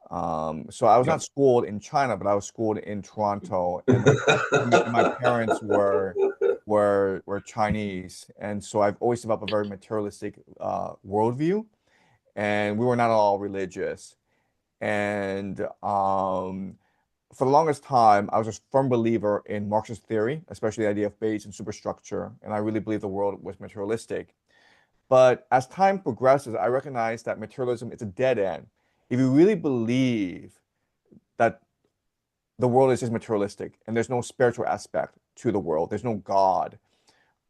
A: So I was
C: Yeah.
A: not schooled in China, but I was schooled in Toronto, and my parents were Chinese, and so I've always developed a very materialistic worldview, and we were not all religious. And for the longest time, I was a firm believer in Marxist theory, especially the idea of base and superstructure, and I really believe the world was materialistic. But as time progresses, I recognize that materialism is a dead end. If you really believe that the world is just materialistic and there's no spiritual aspect to the world, there's no God,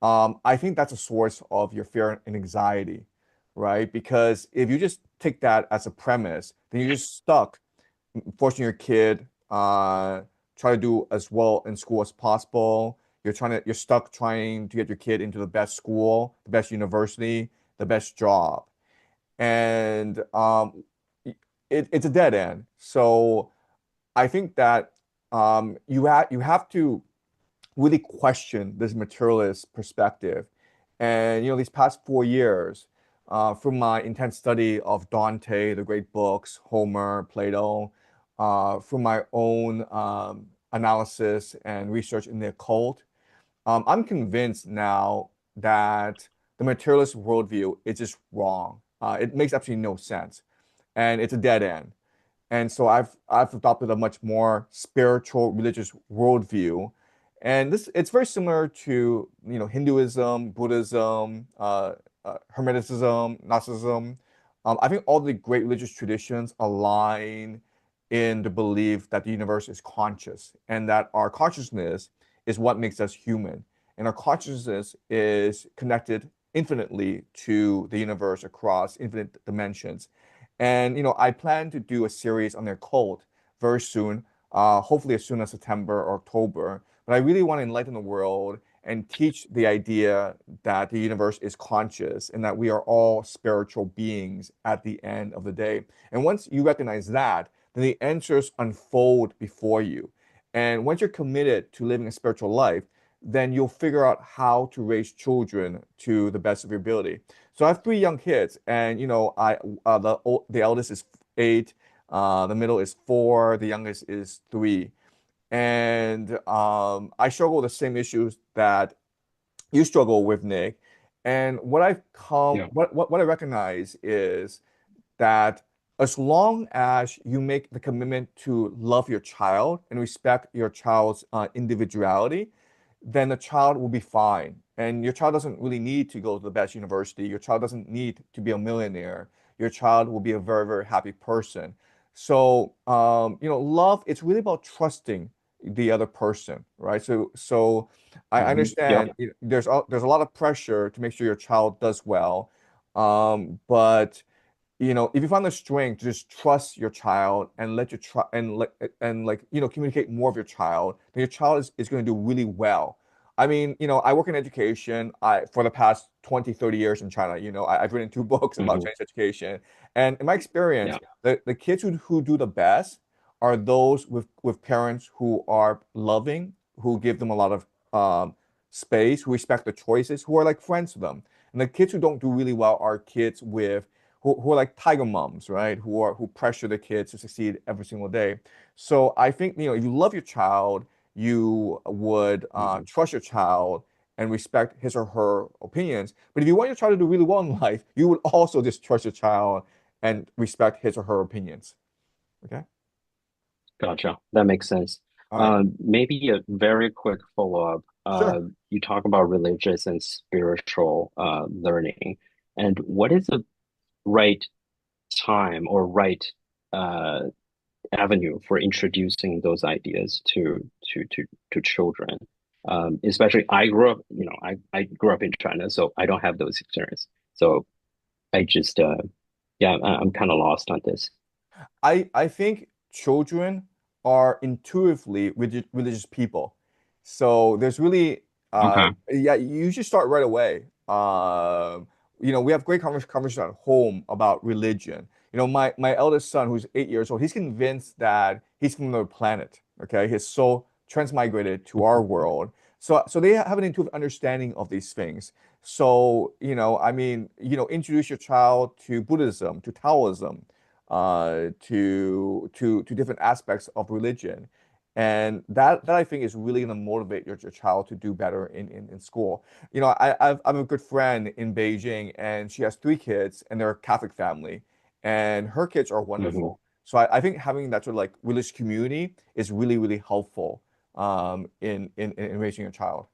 A: I think that's a source of your fear and anxiety, right? Because if you just take that as a premise, then you're just stuck forcing your kid try to do as well in school as possible. You're stuck trying to get your kid into the best school, the best university, the best job, and it's a dead end. So I think that you have to really question this materialist perspective. And these past 4 years, from my intense study of Dante, the great books, Homer, Plato, from my own analysis and research in the occult, I'm convinced now that the materialist worldview is just wrong. It makes absolutely no sense, and it's a dead end. And so I've adopted a much more spiritual, religious worldview. And this it's very similar to, Hinduism, Buddhism, Hermeticism, Gnosticism. I think all the great religious traditions align in the belief that the universe is conscious and that our consciousness is what makes us human. And our consciousness is connected infinitely to the universe across infinite dimensions. And I plan to do a series on their cult very soon, hopefully as soon as September or October. But I really want to enlighten the world and teach the idea that the universe is conscious and that we are all spiritual beings at the end of the day. And once you recognize that, then the answers unfold before you. And once you're committed to living a spiritual life, then you'll figure out how to raise children to the best of your ability. So I have three young kids, and the eldest is 8, the middle is 4, the youngest is 3, and I struggle with the same issues that you struggle with, Nick. And
G: Yeah.
A: what I recognize is that as long as you make the commitment to love your child and respect your child's individuality, then the child will be fine. And your child doesn't really need to go to the best university. Your child doesn't need to be a millionaire. Your child will be a very, very happy person. So, love, it's really about trusting the other person, right? So I
G: Yeah.
A: understand there's a lot of pressure to make sure your child does well. But if you find the strength to just trust your child and let your try and like communicate more with your child, then your child is going to do really well. I mean, I work in education. I for the past 20, 30 years in China, I've written 2 books about
G: Hmm.
A: Chinese education. And in my experience,
G: Yeah.
A: the kids who do the best are those with parents who are loving, who give them a lot of space, who respect the choices, who are like friends to them. And the kids who don't do really well are kids who are like tiger moms, right? Who pressure the kids to succeed every single day. So I think if you love your child, you would
G: Hmm.
A: trust your child and respect his or her opinions. But if you want your child to do really well in life, you would also just trust your child and respect his or her opinions. Okay.
G: Gotcha. That makes sense.
A: All right.
G: Maybe a very quick follow-up.
A: Sure.
G: You talk about religious and spiritual learning, and what is the right time or right uh, avenue for introducing those ideas to children? Especially, I grew up in China, so I don't have those experience. So I just, yeah, I'm kind of lost on this.
A: I think children are intuitively religious people. So there's really
G: Okay.
A: yeah, you should start right away. We have great conversations at home about religion. My eldest son, who's 8 years old, he's convinced that he's from another planet. Okay, his soul transmigrated to our world. So they have an intuitive understanding of these things. So, I mean, introduce your child to Buddhism, to Taoism, to different aspects of religion. And that I think is really going to motivate your child to do better in school. I have a good friend in Beijing, and she has 3 kids, and they're a Catholic family, and her kids are
G: Hmm.
A: wonderful. So I think having that sort of like religious community is really, really helpful in raising your child.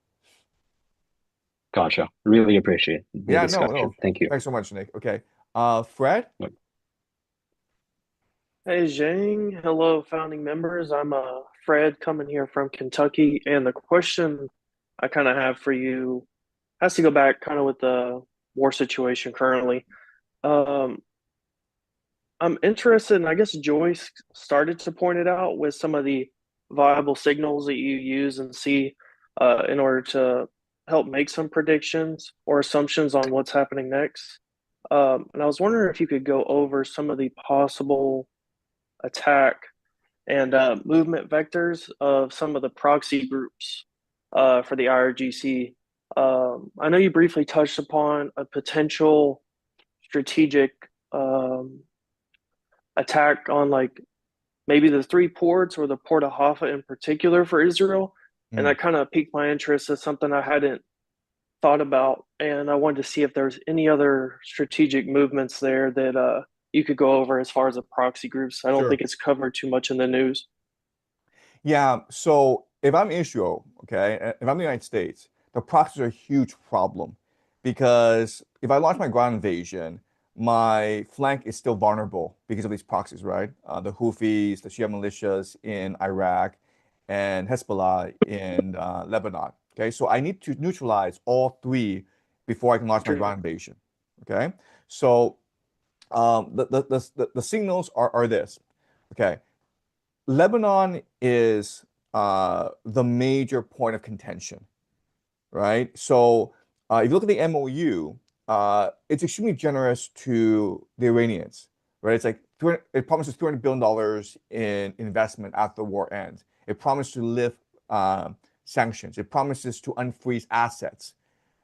G: Gotcha. Really appreciate the
A: Yeah, no,
G: discussion.
A: no.
G: Thank you.
A: Thanks so much, Nick. Okay. Fred?
H: Hey Zhang, hello founding members. I'm Fred coming here from Kentucky, and the question I kind of have for you has to go back kind of with the war situation currently. Um, I'm interested, and I guess Joyce started to point it out with some of the viable signals that you use and see in order to help make some predictions or assumptions on what's happening next. And I was wondering if you could go over some of the possible attack and movement vectors of some of the proxy groups for the IRGC. I know you briefly touched upon a potential strategic um, attack on like maybe the 3 ports or the Port of Haifa in particular for Israel. and that kind of piqued my interest as something I hadn't thought about, and I wanted to see if there's any other strategic movements there that you could go over as far as the proxy groups. I don't
A: Sure.
H: think it's covered too much in the news.
A: Yeah, so if I'm Israel, okay, if I'm the United States, the proxies are a huge problem because if I launch my ground invasion, my flank is still vulnerable because of these proxies, right? The Houthis, the Shia militias in Iraq, and Hezbollah in Lebanon. Okay, so I need to neutralize all three before I can launch my
H: Sure.
A: ground invasion. Okay, so the signals are this. Okay, Lebanon is the major point of contention, right? So if you look at the MOU, it's extremely generous to the Iranians, right? It's like it promises $200 billion in investment after the war ends. It promises to lift sanctions. It promises to unfreeze assets.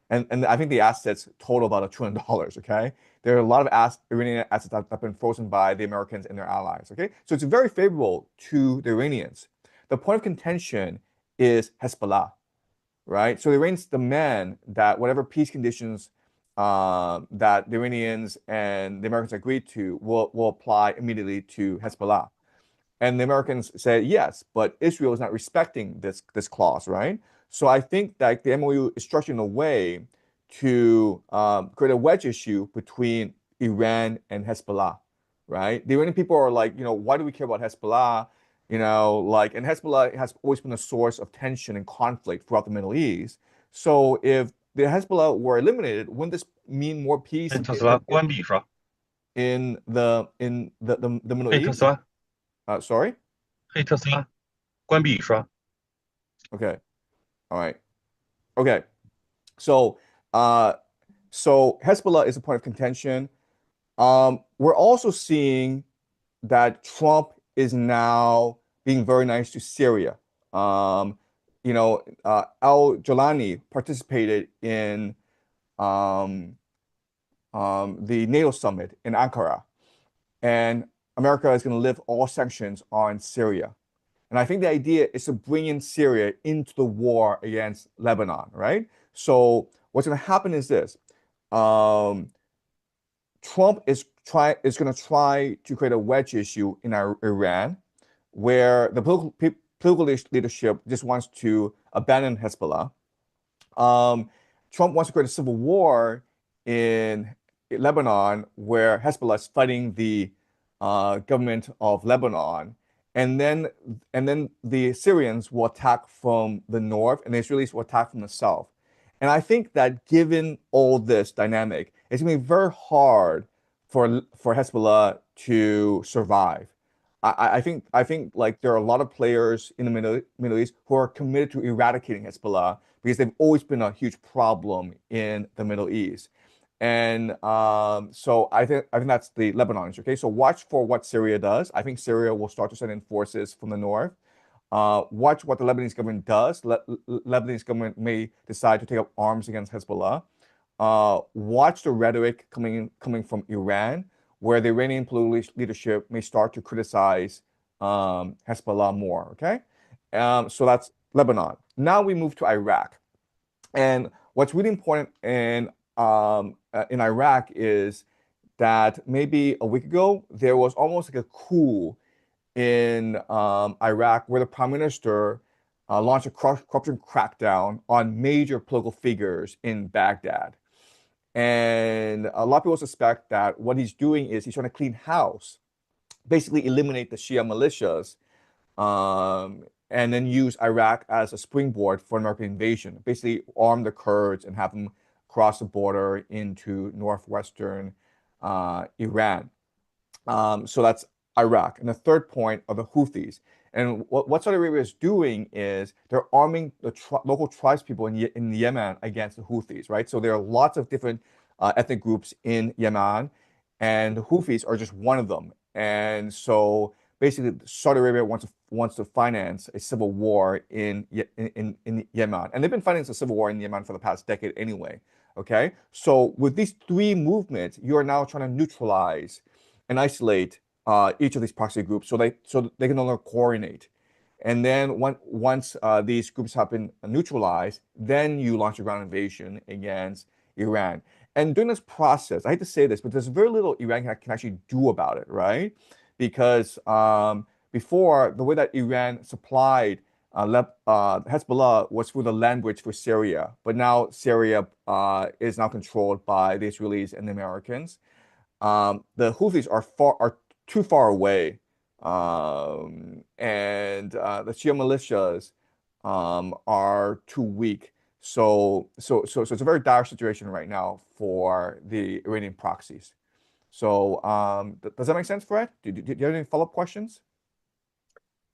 A: And I think the assets total about $1 trillion, okay? There are a lot of Iranian assets that have been frozen by the Americans and their allies, okay? So it's very favorable to the Iranians. The point of contention is Hezbollah, right? So the Iranians demand that whatever peace conditions that the Iranians and the Americans agreed to will apply immediately to Hezbollah. And the Americans said yes, but Israel is not respecting this clause, right? So I think that the MOU is structured in a way to create a wedge issue between Iran and Hezbollah, right? The Iranian people are like, why do we care about Hezbollah? And Hezbollah has always been a source of tension and conflict throughout the Middle East. So if the Hezbollah were eliminated, wouldn't this mean more peace
I: 特斯拉关闭是吧？
A: in the Middle
I: 嘿，特
A: East?
I: 斯拉，
A: Sorry?
I: 嘿，特斯拉，关闭是吧？
A: Okay. All right. Okay. So so Hezbollah is a point of contention. We're also seeing that Trump is now being very nice to Syria. Al Jolani participated in the NATO summit in Ankara, and America is going to lift all sanctions on Syria. And I think the idea is to bring in Syria into the war against Lebanon, right? So what's going to happen is this. Trump is going to try to create a wedge issue in Iran, where the political leadership just wants to abandon Hezbollah. Trump wants to create a civil war in Lebanon, where Hezbollah is fighting the government of Lebanon, and then the Syrians will attack from the north, and the Israelis will attack from the south. And I think that given all this dynamic, it's going to be very hard for Hezbollah to survive. I think like there are a lot of players in the Middle East who are committed to eradicating Hezbollah because they've always been a huge problem in the Middle East. And so I think that's the Lebanon issue. Okay, so watch for what Syria does. I think Syria will start to send in forces from the north. Watch what the Lebanese government does. Lebanese government may decide to take up arms against Hezbollah. Watch the rhetoric coming from Iran, where the Iranian political leadership may start to criticize Hezbollah more. Okay, so that's Lebanon. Now we move to Iraq, and what's really important in Iraq is that maybe a week ago there was almost like a coup in Iraq where the prime minister launched a corruption crackdown on major political figures in Baghdad. And a lot of people suspect that what he's doing is he's trying to clean house, basically eliminate the Shia militias, and then use Iraq as a springboard for an American invasion. Basically arm the Kurds and have them cross the border into northwestern Iran. So that's Iraq. And the third point are the Houthis. And what Saudi Arabia is doing is they're arming the local tribes people in Yemen against the Houthis, right? So there are lots of different ethnic groups in Yemen, and the Houthis are just one of them. And so basically, Saudi Arabia wants to finance a civil war in Yemen, and they've been financing a civil war in Yemen for the past decade anyway. Okay, so with these three movements, you are now trying to neutralize and isolate each of these proxy groups so they can no longer coordinate. And then once these groups have been neutralized, then you launch a ground invasion against Iran. And during this process, I hate to say this, but there's very little Iran can actually do about it, right? Because before, the way that Iran supplied Hezbollah was through the land bridge for Syria, but now Syria is now controlled by the Israelis and the Americans. The Houthis are too far away, and the Shia militias are too weak. So it's a very dire situation right now for the Iranian proxies. So does that make sense, Fred? Do you have any follow-up questions?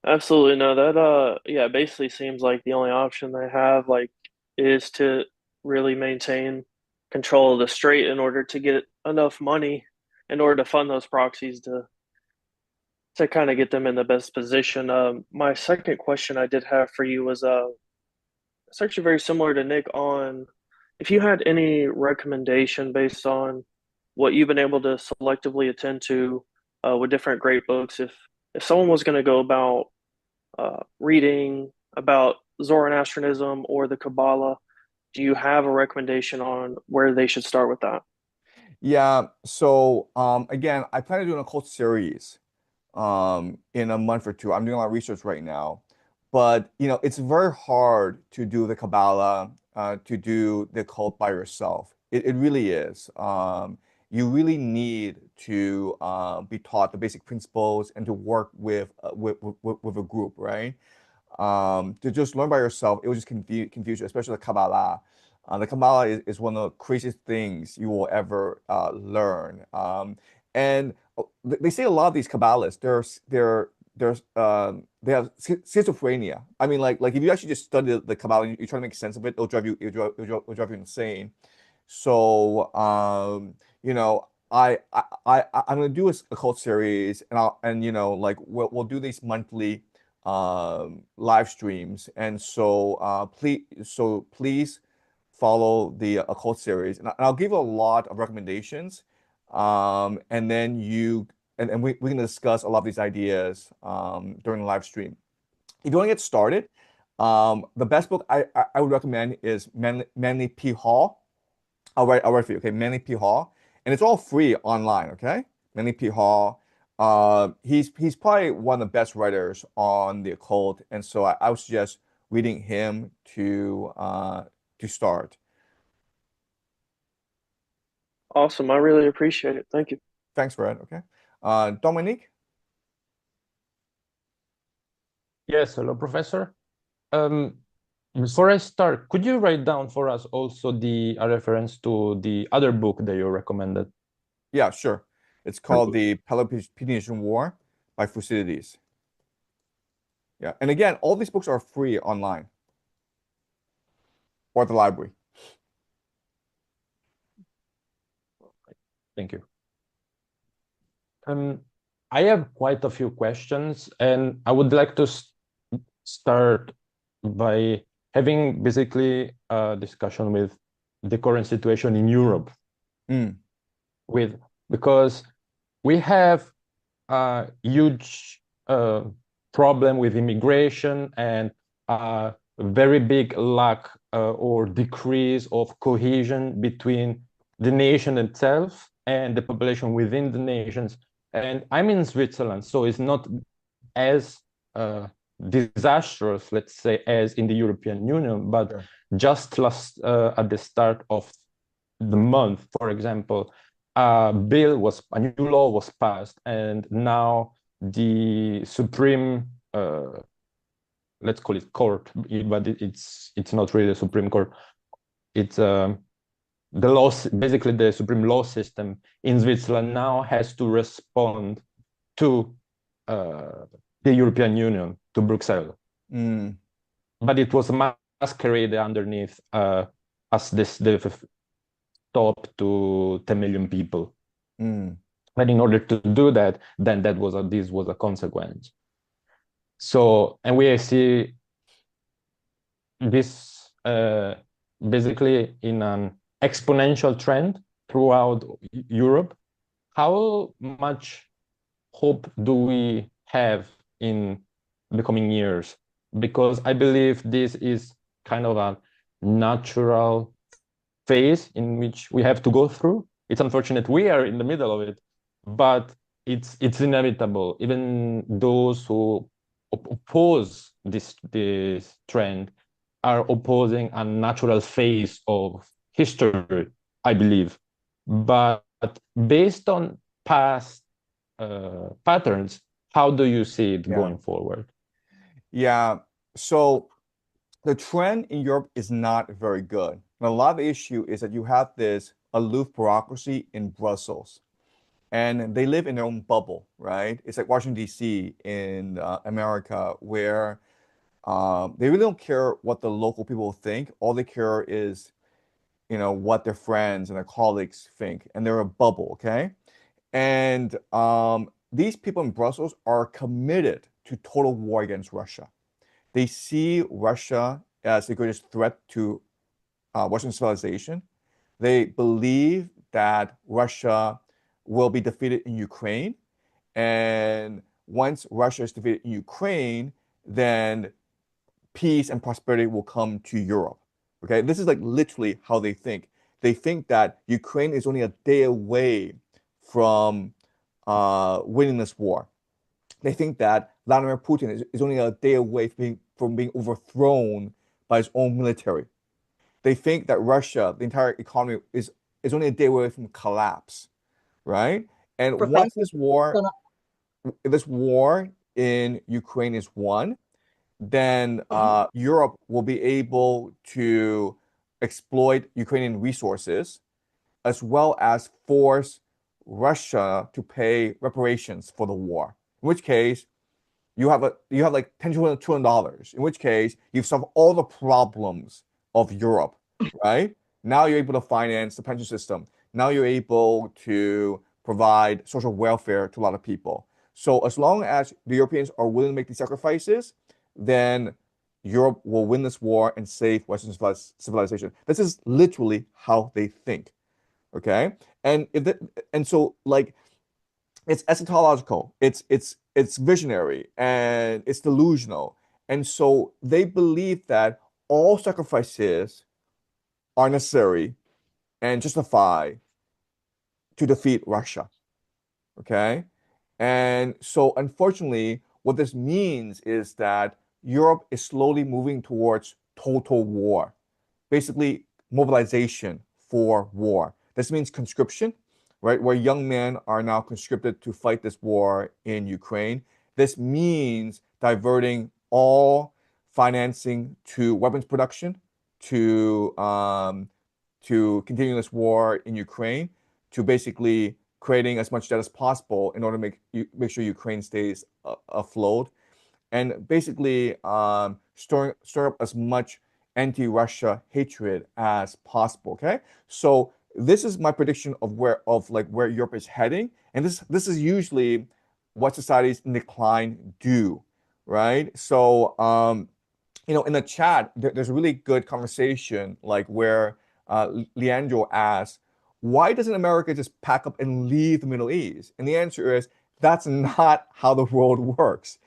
H: Absolutely no. That yeah, basically seems like the only option they have like is to really maintain control of the strait in order to get enough money in order to fund those proxies to kind of get them in the best position. My second question I did have for you was it's actually very similar to Nick on if you had any recommendation based on what you've been able to selectively attend to with different great books. If someone was going to go about reading about Zoroastrianism or the Kabbalah, do you have a recommendation on where they should start with that?
A: Yeah. So again, I plan to do an occult series in a month or two. I'm doing a lot of research right now, but it's very hard to do the Kabbalah, to do the cult by yourself. It really is. You really need to be taught the basic principles and to work with a group, right? To just learn by yourself, it will just confuse you, especially the Kabbalah. The Kabbalah is one of the craziest things you will ever learn. And they say a lot of these Kabbalists, they have schizophrenia. I mean, like if you actually just study the Kabbalah and you try to make sense of it, it'll drive you insane. So, I'm gonna do a cult series, and we'll do these monthly live streams, and please follow the occult series, and I'll give you a lot of recommendations, and then we can discuss a lot of these ideas during the live stream. If you want to get started, the best book I would recommend is Manly P. Hall. I'll write for you, okay? Manly P. Hall, and it's all free online, okay? Manly P. Hall. He's probably one of the best writers on the occult, and so I would suggest reading him to start.
H: Awesome. I really appreciate it. Thank you.
A: Thanks, Fred. Okay. Dominique?
J: Yes, hello, Professor. Before I start, could you write down for us also a reference to the other book that you recommended?
A: Yeah, sure. It's called The Peloponnesian War by Thucydides. Yeah, and again, all these books are free online or at the library.
J: Thank you. I have quite a few questions, and I would like to start by having basically a discussion with the current situation in Europe. Because we have a huge problem with immigration and a very big lack or decrease of cohesion between the nation itself and the population within the nations. And I'm in Switzerland, so it's not as disastrous, let's say, as in the European Union, but
A: Sure.
J: just at the start of the month, for example, a new law was passed, and now the Supreme, let's call it court, but it's not really the Supreme Court. It's the law, basically the Supreme Law System in Switzerland now has to respond to the European Union, to Brussels. But it was masqueraded underneath as the stop to 10 million people. But in order to do that, then this was a consequence. So, and we see this basically in an exponential trend throughout Europe. How much hope do we have in the coming years, because I believe this is kind of a natural phase in which we have to go through. It's unfortunate we are in the middle of it, but it's inevitable. Even those who oppose this trend are opposing a natural phase of history, I believe. But based on past patterns, how do you see it going forward?
A: Yeah. So the trend in Europe is not very good. And a lot of the issue is that you have this aloof bureaucracy in Brussels, and they live in their own bubble, right? It's like Washington, D.C. in America, where they really don't care what the local people think. All they care is, what their friends and their colleagues think, and they're a bubble, okay? And these people in Brussels are committed to total war against Russia. They see Russia as the greatest threat to Western civilization. They believe that Russia will be defeated in Ukraine. And once Russia is defeated in Ukraine, then peace and prosperity will come to Europe. Okay, this is like literally how they think. They think that Ukraine is only a day away from winning this war. They think that Vladimir Putin is only a day away from being overthrown by his own military. They think that Russia, the entire economy, is only a day away from collapse, right? And once this war in Ukraine is won, then Europe will be able to exploit Ukrainian resources as well as force Russia to pay reparations for the war. In which case, you have like $10 trillion, in which case you've solved all the problems of Europe, right? Now you're able to finance the pension system. Now you're able to provide social welfare to a lot of people. So as long as the Europeans are willing to make these sacrifices, then Europe will win this war and save Western civilization. This is literally how they think. Okay, and so like it's eschatological, it's visionary, and it's delusional, and so they believe that all sacrifices are necessary and justified to defeat Russia. Okay, and so unfortunately, what this means is that Europe is slowly moving towards total war, basically mobilization for war. This means conscription, right? Where young men are now conscripted to fight this war in Ukraine. This means diverting all financing to weapons production, to continue this war in Ukraine, to basically creating as much debt as possible in order to make sure Ukraine stays afloat, and basically stir up as much anti-Russia hatred as possible. Okay, so this is my prediction of where Europe is heading, and this is usually what societies in decline do, right? So in the chat, there's a really good conversation like where Leandro asks, why doesn't America just pack up and leave the Middle East? And the answer is that's not how the world works.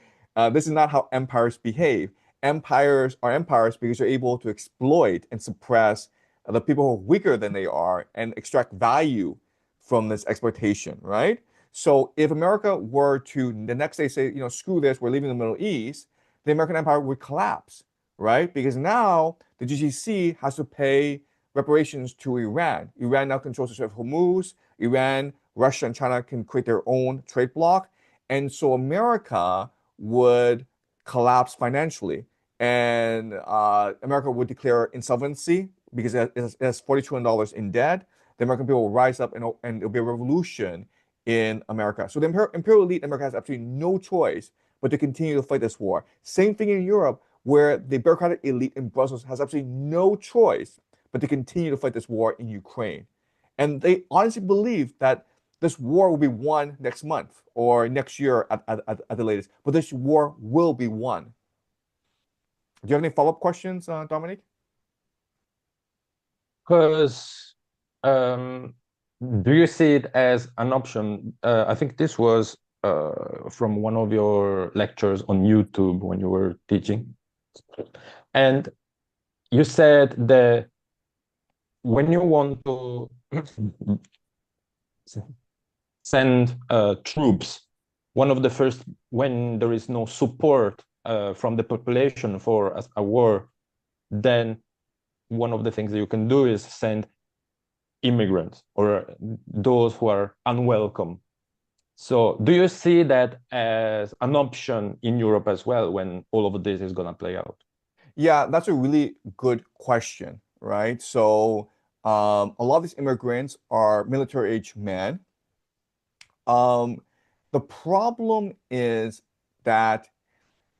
A: This is not how empires behave. Empires are empires because they're able to exploit and suppress the people who are weaker than they are and extract value from this exploitation, right? So if America were to the next day say, screw this, we're leaving the Middle East, the American empire would collapse, right? Because now the GCC has to pay reparations to Iran. Iran now controls the Strait of Hormuz. Iran, Russia, and China can create their own trade bloc. And so America would collapse financially. And America would declare insolvency because it has $40 trillion in debt. The American people will rise up and it'll be a revolution in America. So the imperial elite in America has absolutely no choice but to continue to fight this war. Same thing in Europe, where the bureaucratic elite in Brussels has absolutely no choice but to continue to fight this war in Ukraine. And they honestly believe that this war will be won next month or next year at the latest, but this war will be won. Do you have any follow-up questions, Dominic?
J: Because do you see it as an option? I think this was from one of your lectures on YouTube when you were teaching. And you said that when you want to send troops, one of the first, when there is no support from the population for a war, then one of the things that you can do is send immigrants or those who are unwelcome. So do you see that as an option in Europe as well when all of this is going to play out?
A: Yeah, that's a really good question, right? So a lot of these immigrants are military-age men. The problem is that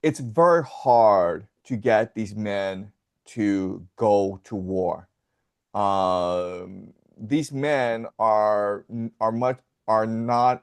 A: it's very hard to get these men to go to war. These men are not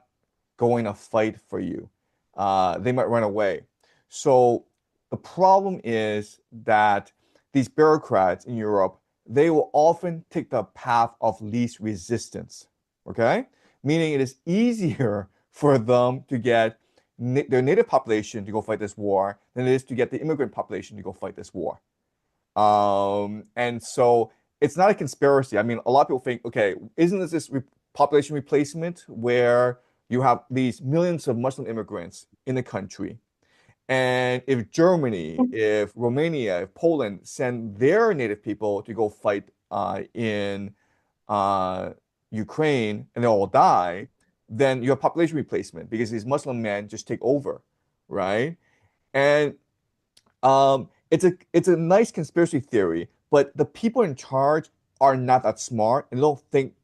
A: going to fight for you. They might run away. So the problem is that these bureaucrats in Europe, they will often take the path of least resistance. Okay? Meaning it is easier for them to get their native population to go fight this war than it is to get the immigrant population to go fight this war. And so it's not a conspiracy. I mean, a lot of people think, okay, isn't this population replacement where you have these millions of Muslim immigrants in the country? And if Germany, if Romania, if Poland send their native people to go fight in Ukraine and they all die, then you have population replacement because these Muslim men just take over, right? And it's a nice conspiracy theory, but the people in charge are not that smart and don't think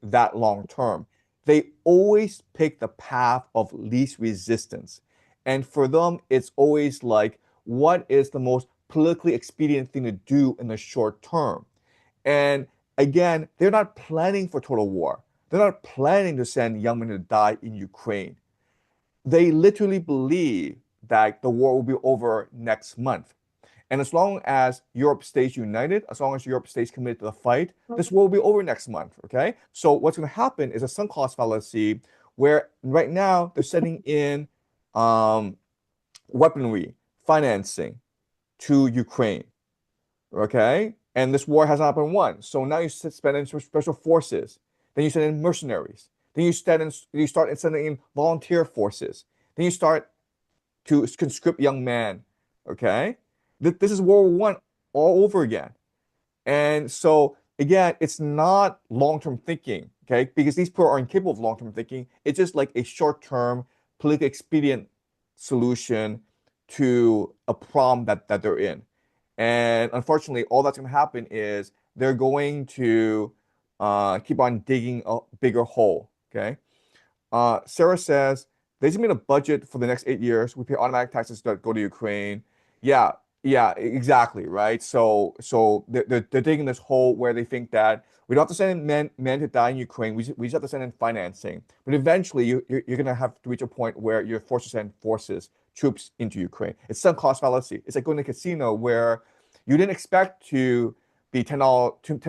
A: that long term. They always pick the path of least resistance. And for them, it's always like, what is the most politically expedient thing to do in the short term? And again, they're not planning for total war. They're not planning to send young men to die in Ukraine. They literally believe that the war will be over next month. And as long as Europe stays united, as long as Europe stays committed to the fight, this war will be over next month. Okay. So what's going to happen is a sunk cost fallacy where right now they're sending in weaponry, financing to Ukraine. Okay. And this war has not been won. So now you spend in special forces. Then you send in mercenaries. Then you start sending in volunteer forces. Then you start to conscript young men. Okay. This is World War I all over again. And so again, it's not long-term thinking, okay? Because these people are incapable of long-term thinking. It's just like a short-term, politically expedient solution to a problem that they're in. And unfortunately, all that's going to happen is they're going to keep on digging a bigger hole, okay? Sarah says, there's gonna be a budget for the next 8 years. We pay automatic taxes that go to Ukraine. Yeah, yeah, exactly, right? So they're digging this hole where they think that we don't have to send in men to die in Ukraine. We just have to send in financing. But eventually, you're gonna have to reach a point where you're forced to send troops into Ukraine. It's some cost fallacy. It's like going to a casino where you didn't expect to be $10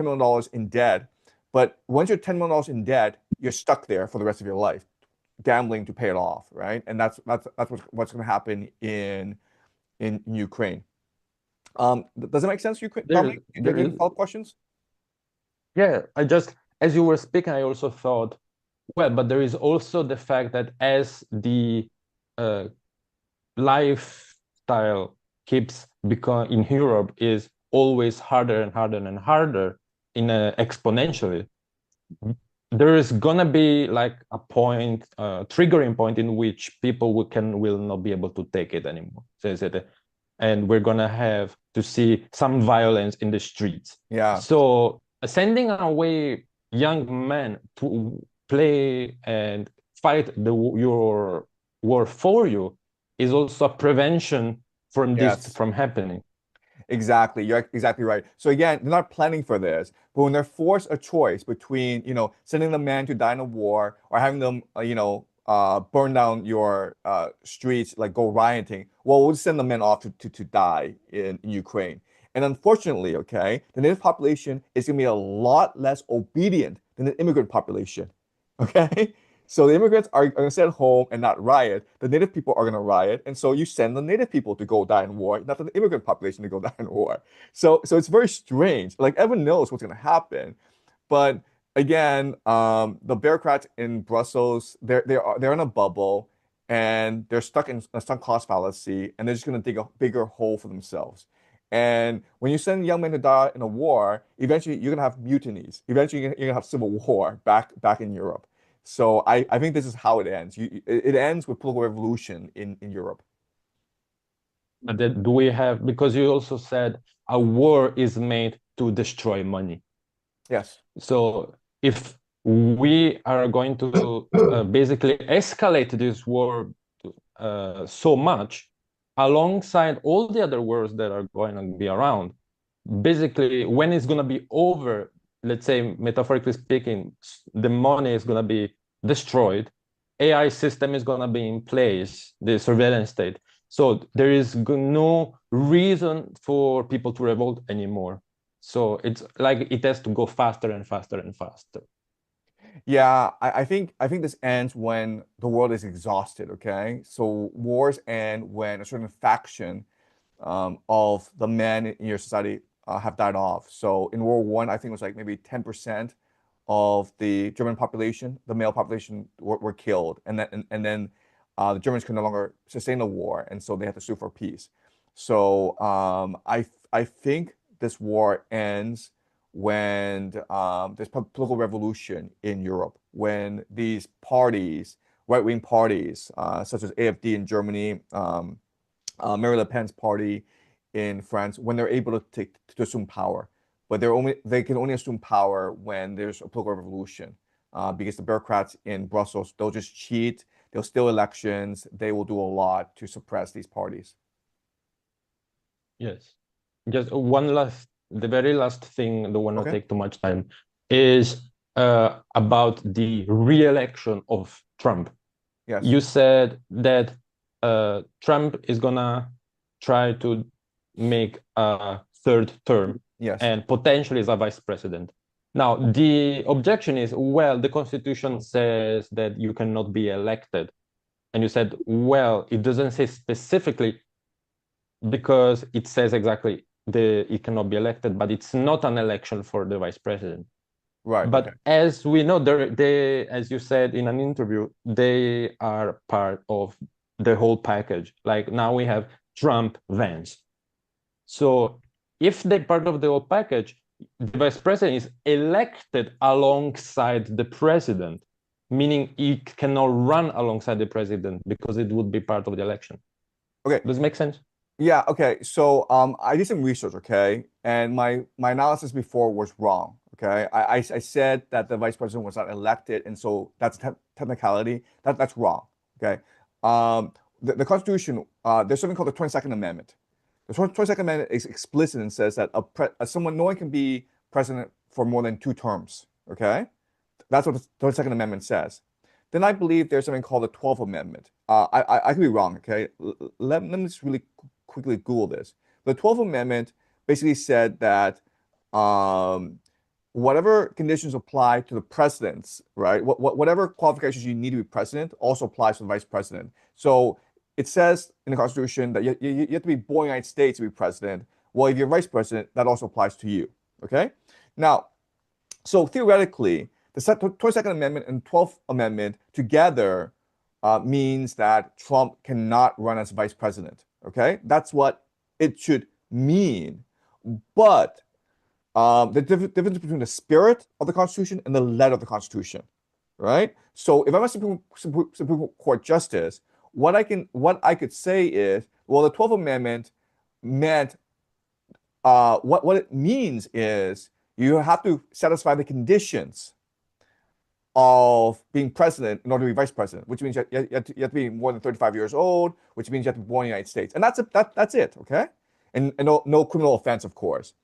A: million in debt, but once you're $10 million in debt, you're stuck there for the rest of your life, gambling to pay it off, right? And that's what's going to happen in Ukraine. Does it make sense, Ukraine? Dominic, do you have any follow-up questions?
J: Yeah, as you were speaking, I also thought, well, but there is also the fact that as the lifestyle keeps becoming in Europe is always harder and harder and harder in exponentially, there is gonna be like a point, triggering point in which people will not be able to take it anymore. And we're gonna have to see some violence in the streets.
A: Yeah.
J: So sending away young men to play and fight your war for you is also a prevention from this from happening.
A: Exactly. You're exactly right. So again, they're not planning for this, but when they're forced a choice between, sending the man to die in a war or having them, burn down your streets, like go rioting, well, we'll send the men off to die in Ukraine. And unfortunately, okay, the native population is going to be a lot less obedient than the immigrant population. Okay? So the immigrants are going to stay at home and not riot. The native people are going to riot, and so you send the native people to go die in war, not the immigrant population to go die in war. So it's very strange. Like everyone knows what's going to happen, but again, the bureaucrats in Brussels, they're in a bubble, and they're stuck in a sunk cost fallacy, and they're just going to dig a bigger hole for themselves. And when you send young men to die in a war, eventually you're going to have mutinies. Eventually you're going to have civil war back in Europe. So I think this is how it ends. It ends with political revolution in Europe.
J: And then do we have, because you also said a war is made to destroy money.
A: Yes.
J: So if we are going to basically escalate this war so much, alongside all the other wars that are going to be around, basically when it's going to be over, let's say metaphorically speaking, the money is going to be destroyed, AI system is going to be in place, the surveillance state. So there is no reason for people to revolt anymore. So it's like it has to go faster and faster and faster.
A: Yeah, I think this ends when the world is exhausted, okay? So wars end when a certain faction of the men in your society have died off. So in World War I, I think it was like maybe 10% of the German population, the male population, were killed, and then the Germans could no longer sustain the war, and so they had to sue for peace. So I think this war ends when there's political revolution in Europe, when these parties, right-wing parties, such as AfD in Germany, Marine Le Pen's party in France, when they're able to assume power, but they can only assume power when there's a political revolution, because the bureaucrats in Brussels, they'll just cheat, they'll steal elections, they will do a lot to suppress these parties.
J: Yes. Just the very last thing, don't want to
A: Okay.
J: take too much time, is about the re-election of Trump.
A: Yes.
J: You said that Trump is gonna try to make a third term,
A: Yes.
J: and potentially is a vice president. Now, the objection is, well, the Constitution says that you cannot be elected. And you said, well, it doesn't say specifically, because it says exactly it cannot be elected, but it's not an election for the vice president.
A: Right.
J: But
A: Okay.
J: as we know, as you said in an interview, they are part of the whole package. Like now we have Trump, Vance. So if they're part of the whole package, the vice president is elected alongside the president, meaning he cannot run alongside the president because it would be part of the election.
A: Okay.
J: Does it make sense?
A: Yeah, okay. So I did some research, okay, and my analysis before was wrong. Okay, I said that the vice president was not elected, and so that's technicality. That's wrong. Okay, the Constitution, there's something called the 22nd Amendment. The 22nd Amendment is explicit and says that no one can be president for more than 2 terms. Okay, that's what the 22nd Amendment says. Then I believe there's something called the 12th Amendment. I could be wrong. Okay, let me just really quickly Google this. The 12th Amendment basically said that whatever conditions apply to the presidents, right? Whatever qualifications you need to be president also applies to the vice president. So it says in the Constitution that you have to be born in the United States to be president. Well, if you're vice president, that also applies to you. Okay? Now, so theoretically, the 22nd Amendment and 12th Amendment together means that Trump cannot run as vice president. Okay? That's what it should mean. But the difference between the spirit of the Constitution and the letter of the Constitution, right? So if I'm a Supreme Court justice, what I could say is, well, the 12th Amendment meant what it means is you have to satisfy the conditions of being president in order to be vice president, which means you have to be more than 35 years old, which means you have to be born in the United States, and that's it, okay? And no criminal offense, of course.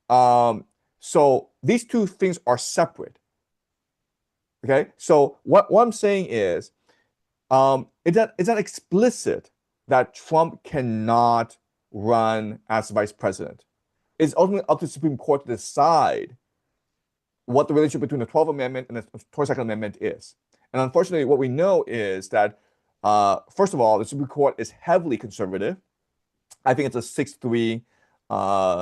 A: So these two things are separate. Okay, so what I'm saying is, it's not explicit that Trump cannot run as vice president. It's ultimately up to the Supreme Court to decide what the relationship between the 12th Amendment and the 22nd Amendment is. And unfortunately, what we know is that, first of all, the Supreme Court is heavily conservative. I think it's a 6-3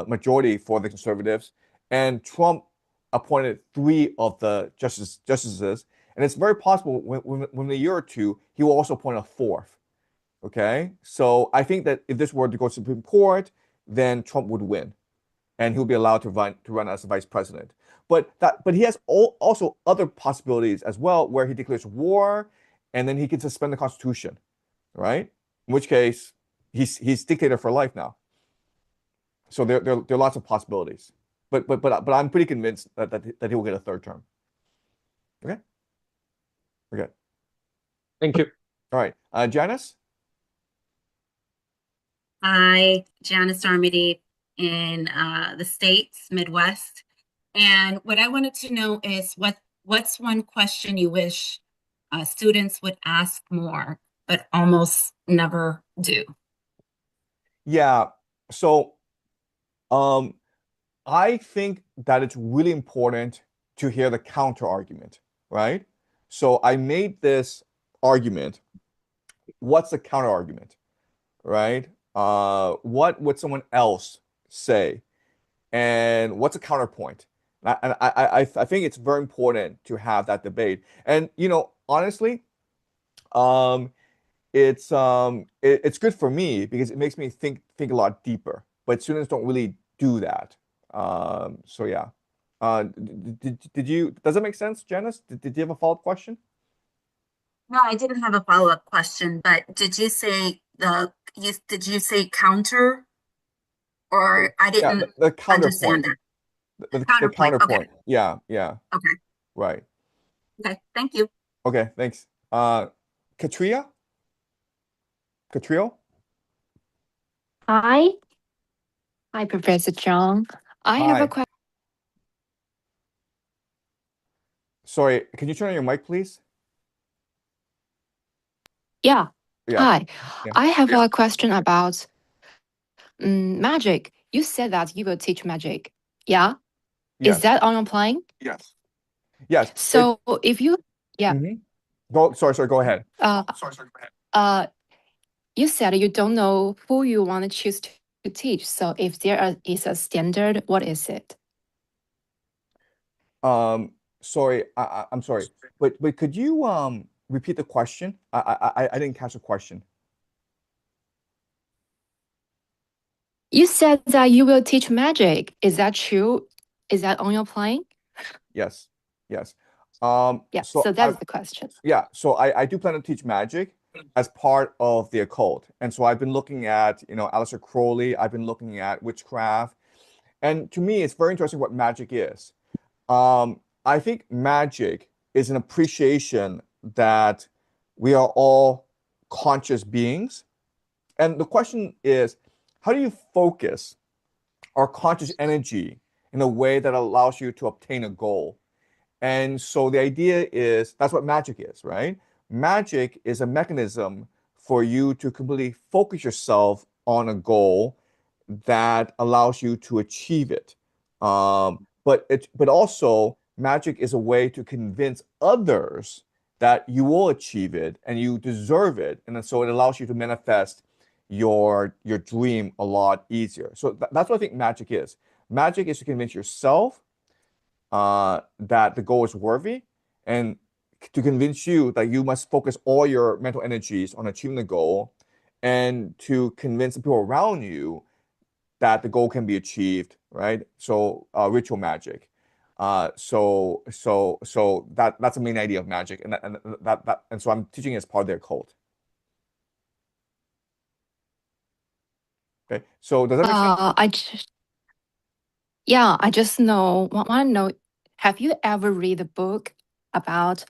A: majority for the conservatives. And Trump appointed 3 of the justices. And it's very possible within a year or two, he will also appoint a 4th. Okay. So I think that if this were to go to the Supreme Court, then Trump would win and he'll be allowed to run as the vice president. But he has also other possibilities as well, where he declares war and then he can suspend the Constitution, right? In which case, he's dictator for life now. So there are lots of possibilities. But I'm pretty convinced that he will get a 3rd term. Okay. Okay.
J: Thank you.
A: All right. Janice.
K: Hi, Janice Armity in the States, Midwest. And what I wanted to know is what's one question you wish students would ask more, but almost never do?
A: Yeah. So I think that it's really important to hear the counter argument, right? So I made this argument. What's the counter argument, right? What would someone else say? And what's a counterpoint? And I think it's very important to have that debate. And honestly, it's good for me because it makes me think a lot deeper. But students don't really do that. So yeah. Does that make sense, Janice? Did you have a follow-up question?
K: No, I didn't have a follow-up question, but did you say counter, or I
A: Yeah,
K: didn't
A: the
K: understand
A: counterpoint.
K: that?
A: The
K: Counterpoint. Okay.
A: counterpoint. Yeah.
K: Okay.
A: Right.
K: Okay. Thank you.
A: Okay, thanks. Katria? Catriel?
L: Hi. Hi, Professor Zhang. I have a
A: Hi.
L: question.
A: Sorry, can you turn on your mic, please?
L: Yeah.
A: Yeah.
L: Hi.
A: Yeah.
L: I have a question about magic. You said that you will teach magic. Yeah? Is
A: Yes.
L: that on your plan?
A: Yes. Yes.
L: So if you, yeah,
A: Sorry, go ahead.
L: You said you don't know who you want to choose to teach. So if is a standard, what is it?
A: Sorry, I'm sorry, but could you repeat the question? I didn't catch the question.
L: You said that you will teach magic. Is that true? Is that on your plan?
A: Yes. Yes.
L: Yeah, so that's the question.
A: Yeah, so I do plan to teach magic as part of the occult. And so I've been looking at, Aleister Crowley, I've been looking at witchcraft. And to me, it's very interesting what magic is. I think magic is an appreciation that we are all conscious beings. And the question is, how do you focus our conscious energy in a way that allows you to obtain a goal? And so the idea is that's what magic is, right? Magic is a mechanism for you to completely focus yourself on a goal that allows you to achieve it. But also magic is a way to convince others that you will achieve it and you deserve it. And so it allows you to manifest your dream a lot easier. So that's what I think magic is. Magic is to convince yourself that the goal is worthy and to convince you that you must focus all your mental energies on achieving the goal and to convince the people around you that the goal can be achieved, right? So ritual magic. So that's the main idea of magic, and so I'm teaching it as part of their cult. Okay, so does that make sense?
L: I just want to know, have you ever read a book about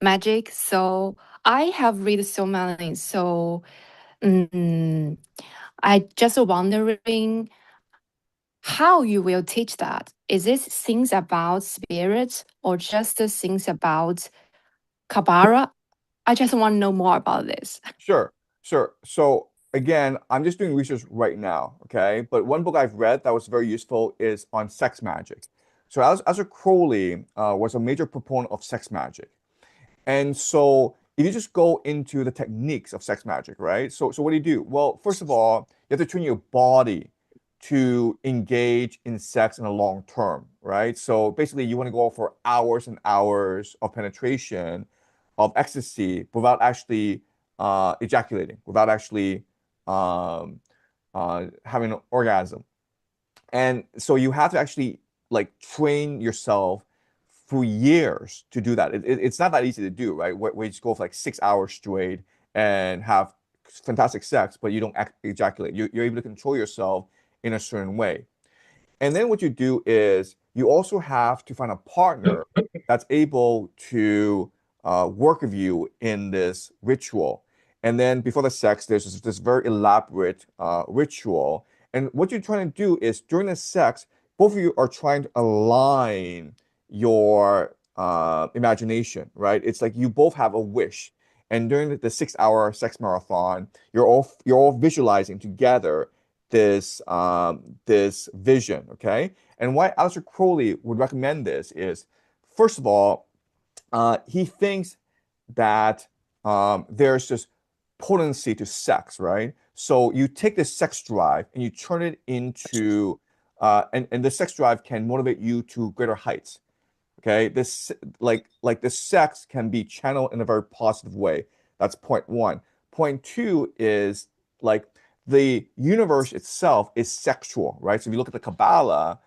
L: magic? So I have read so many. So I just wondering how you will teach that. Is it things about spirits or just things about Kabbalah? I just want to know more about this.
A: Sure. So again, I'm just doing research right now, okay? But one book I've read that was very useful is on sex magic. So Aleister Crowley was a major proponent of sex magic. And so if you just go into the techniques of sex magic, right? So what do you do? Well, first of all, you have to train your body to engage in sex in a long term, right? So basically, you want to go for hours and hours of penetration, of ecstasy, without actually ejaculating, without actually um, having an orgasm. And so you have to actually like train yourself for years to do that. It's not that easy to do, right? Where you just go for like 6 hours straight and have fantastic sex, but you don't ejaculate. You're able to control yourself in a certain way. And then what you do is you also have to find a partner that's able to work with you in this ritual. And then before the sex, there's this very elaborate ritual. And what you're trying to do is during the sex, both of you are trying to align your imagination, right? It's like you both have a wish. And during the 6 hour sex marathon, you're all visualizing together this vision, okay? And why Aleister Crowley would recommend this is, first of all, he thinks that there's this potency to sex, right? So you take this sex drive and you turn it into, and the sex drive can motivate you to greater heights. Okay, this like the sex can be channeled in a very positive way. That's point one. Point two is like the universe itself is sexual, right? So if you look at the Kabbalah,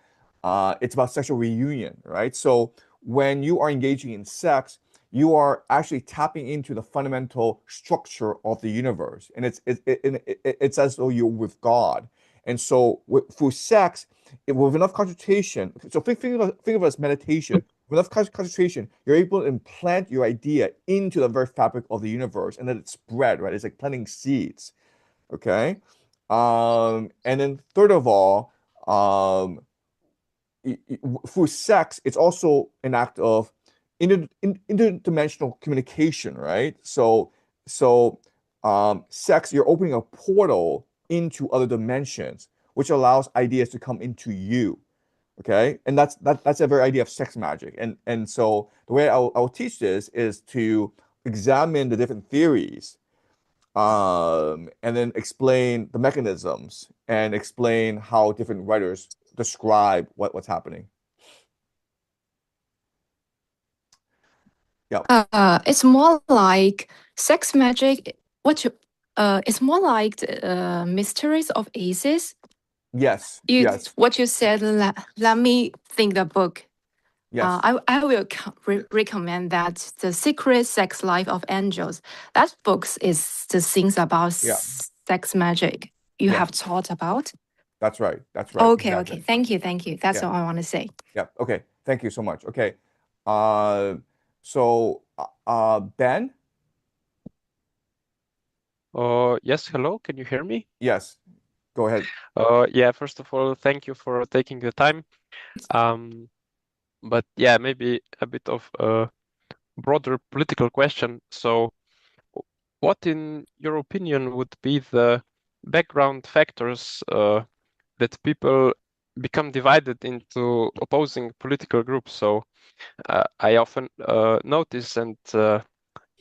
A: it's about sexual reunion, right? So when you are engaging in sex, you are actually tapping into the fundamental structure of the universe, and it's as though you're with God. And so through sex, with enough concentration, so think of it as meditation. With enough concentration, you're able to implant your idea into the very fabric of the universe, and then it's spread, right? It's like planting seeds. Okay. And then third of all, through sex, it's also an act of interdimensional communication, right? So sex, you're opening a portal into other dimensions, which allows ideas to come into you. Okay, and that's a very idea of sex magic. And so the way I'll teach this is to examine the different theories, and then explain the mechanisms and explain how different writers describe what's happening. Yeah.
L: It's more like sex magic. It's more like Mysteries of Aces.
A: Yes. Yes.
L: What you said. Let me think the book.
A: Yes.
L: I will recommend that The Secret Sex Life of Angels. That book is the things about
A: Yeah.
L: sex magic you
A: Yes.
L: have thought about.
A: That's right. That's right.
L: Okay,
A: Exactly.
L: okay. Thank you. That's
A: Yeah.
L: all I want to say.
A: Yeah. Okay. Thank you so much. Okay. So Ben?
M: Yes, hello, can you hear me?
A: Yes. Go ahead.
M: Yeah, first of all, thank you for taking the time. But yeah, maybe a bit of a broader political question. So, what, in your opinion, would be the background factors that people become divided into opposing political groups? So, I often notice and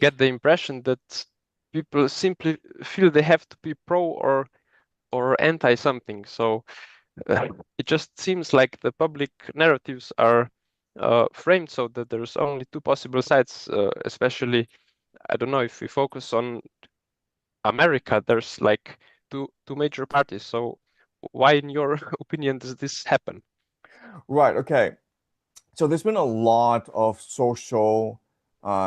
M: get the impression that people simply feel they have to be pro or anti something. So it just seems like the public narratives are framed so that there's only two possible sides. Especially, I don't know, if we focus on America, there's like two major parties. So why, in your opinion, does this happen?
A: Right. Okay. So there's been a lot of social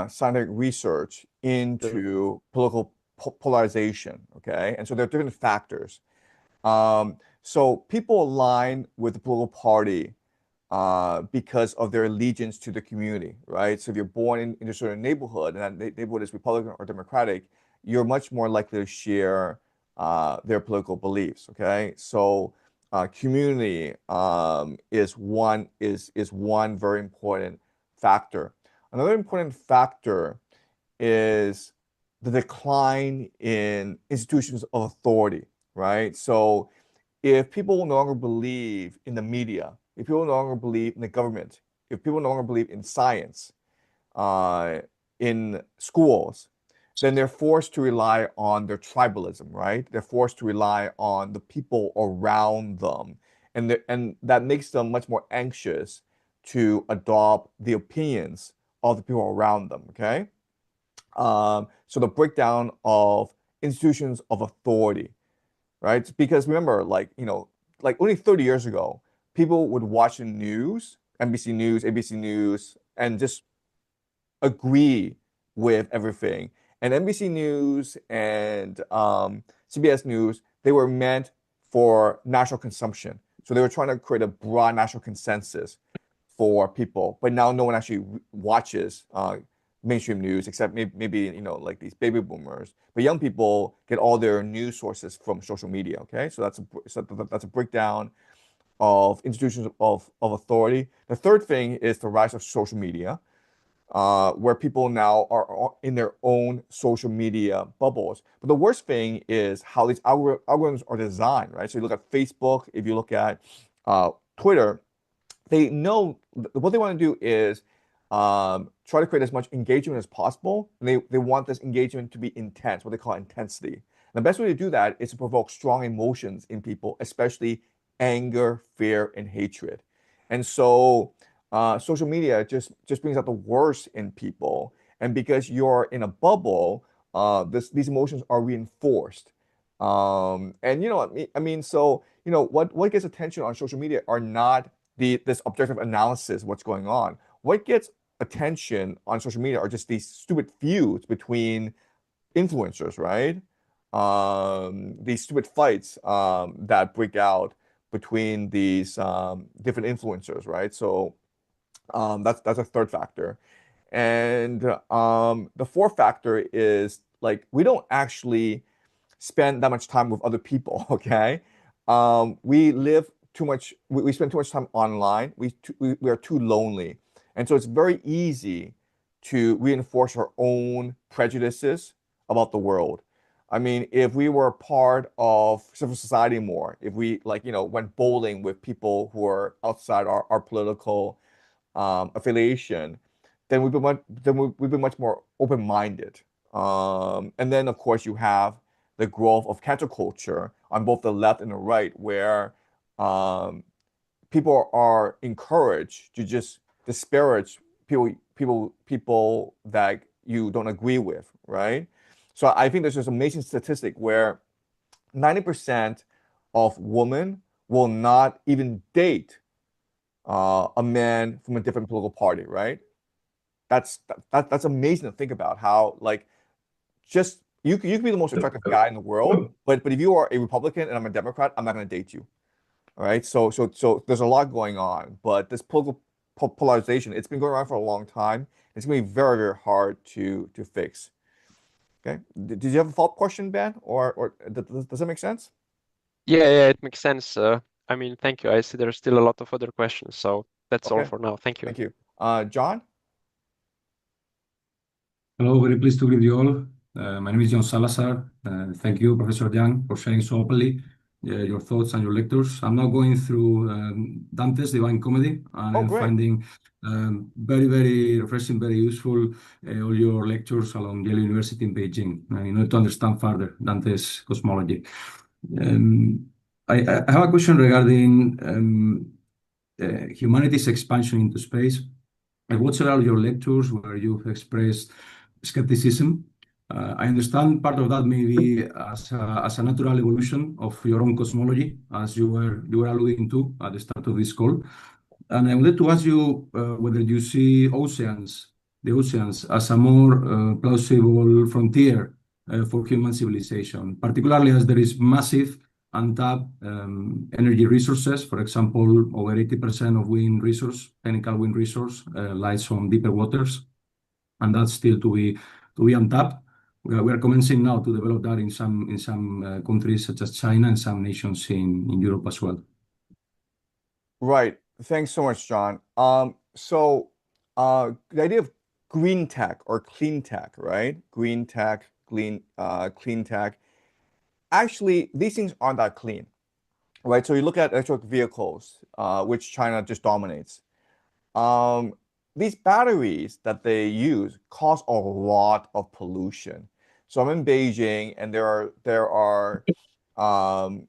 A: scientific research into political polarization. Okay. And so there are different factors. So people align with the political party because of their allegiance to the community, right? So if you're born in a certain neighborhood and that neighborhood is Republican or Democratic, you're much more likely to share their political beliefs. Okay, so community is one very important factor. Another important factor is the decline in institutions of authority, right? So if people no longer believe in the media, if people no longer believe in the government, if people no longer believe in science, uh, in schools, then they're forced to rely on their tribalism, right? They're forced to rely on the people around them. And that makes them much more anxious to adopt the opinions of the people around them, okay? So the breakdown of institutions of authority, right? Because remember, like only 30 years ago, people would watch the news, NBC News, ABC News, and just agree with everything. And NBC News and CBS News, they were meant for national consumption. So they were trying to create a broad national consensus for people. But now no one actually watches mainstream news except maybe like these baby boomers. But young people get all their news sources from social media. Okay, so that's a breakdown of institutions of authority. The third thing is the rise of social media, where people now are in their own social media bubbles. But the worst thing is how these algorithms are designed, right? So you look at Facebook, if you look at Twitter, they know what they want to do is try to create as much engagement as possible. And they want this engagement to be intense, what they call intensity. And the best way to do that is to provoke strong emotions in people, especially anger, fear, and hatred. And so social media just brings out the worst in people. And because you're in a bubble, these emotions are reinforced. And I mean, so what gets attention on social media are not this objective analysis of what's going on. What gets attention on social media are just these stupid feuds between influencers, right? These stupid fights that break out between these different influencers, right? So that's a third factor. And the fourth factor is like we don't actually spend that much time with other people, okay? We live too much, we spend too much time online. We are too lonely. And so it's very easy to reinforce our own prejudices about the world. I mean, if we were part of civil society more, if we went bowling with people who are outside our political affiliation, then we've been much more open-minded. And then of course you have the growth of cancel culture on both the left and the right, where um, people are encouraged to just disparage people that you don't agree with, right? So I think there's this amazing statistic where 90% of women will not even date a man from a different political party, right? That's amazing to think about how just you can be the most attractive guy in the world, but if you are a Republican and I'm a Democrat, I'm not going to date you. All right. So there's a lot going on, but this political polarization, it's been going on for a long time. It's going to be very, very hard to fix. Okay. Did you have a follow-up question, Ben, or does that make sense?
M: Yeah, it makes sense. I mean, thank you. I see there's still a lot of other questions, so that's all
A: Okay.
M: for now. Thank you.
A: Thank you. John?
N: Hello, very pleased to greet you all. My name is John Salazar. Thank you, Professor Yang, for sharing so openly your thoughts and your lectures. I'm now going through Dante's Divine Comedy, and I'm
A: great.
N: finding very, very refreshing, very useful all your lectures along Yale University in Beijing, in order to understand further Dante's cosmology. I have a question regarding humanity's expansion into space. I watched several of your lectures where you've expressed skepticism. I understand part of that may be as a natural evolution of your own cosmology, as you were alluding to at the start of this call. And I wanted to ask you whether you see the oceans, as a more plausible frontier for human civilization, particularly as there is massive untapped energy resources. For example, over 80% of wind resource, technical wind resource, lies on deeper waters, and that's still to be untapped. We are commencing now to develop that in some countries such as China and some nations in Europe as well.
A: Right. Thanks so much, John. So the idea of green tech or clean tech, right? Green tech, clean tech. Actually, these things aren't that clean, right? So you look at electric vehicles, which China just dominates. these batteries that they use cause a lot of pollution. So I'm in Beijing, and there are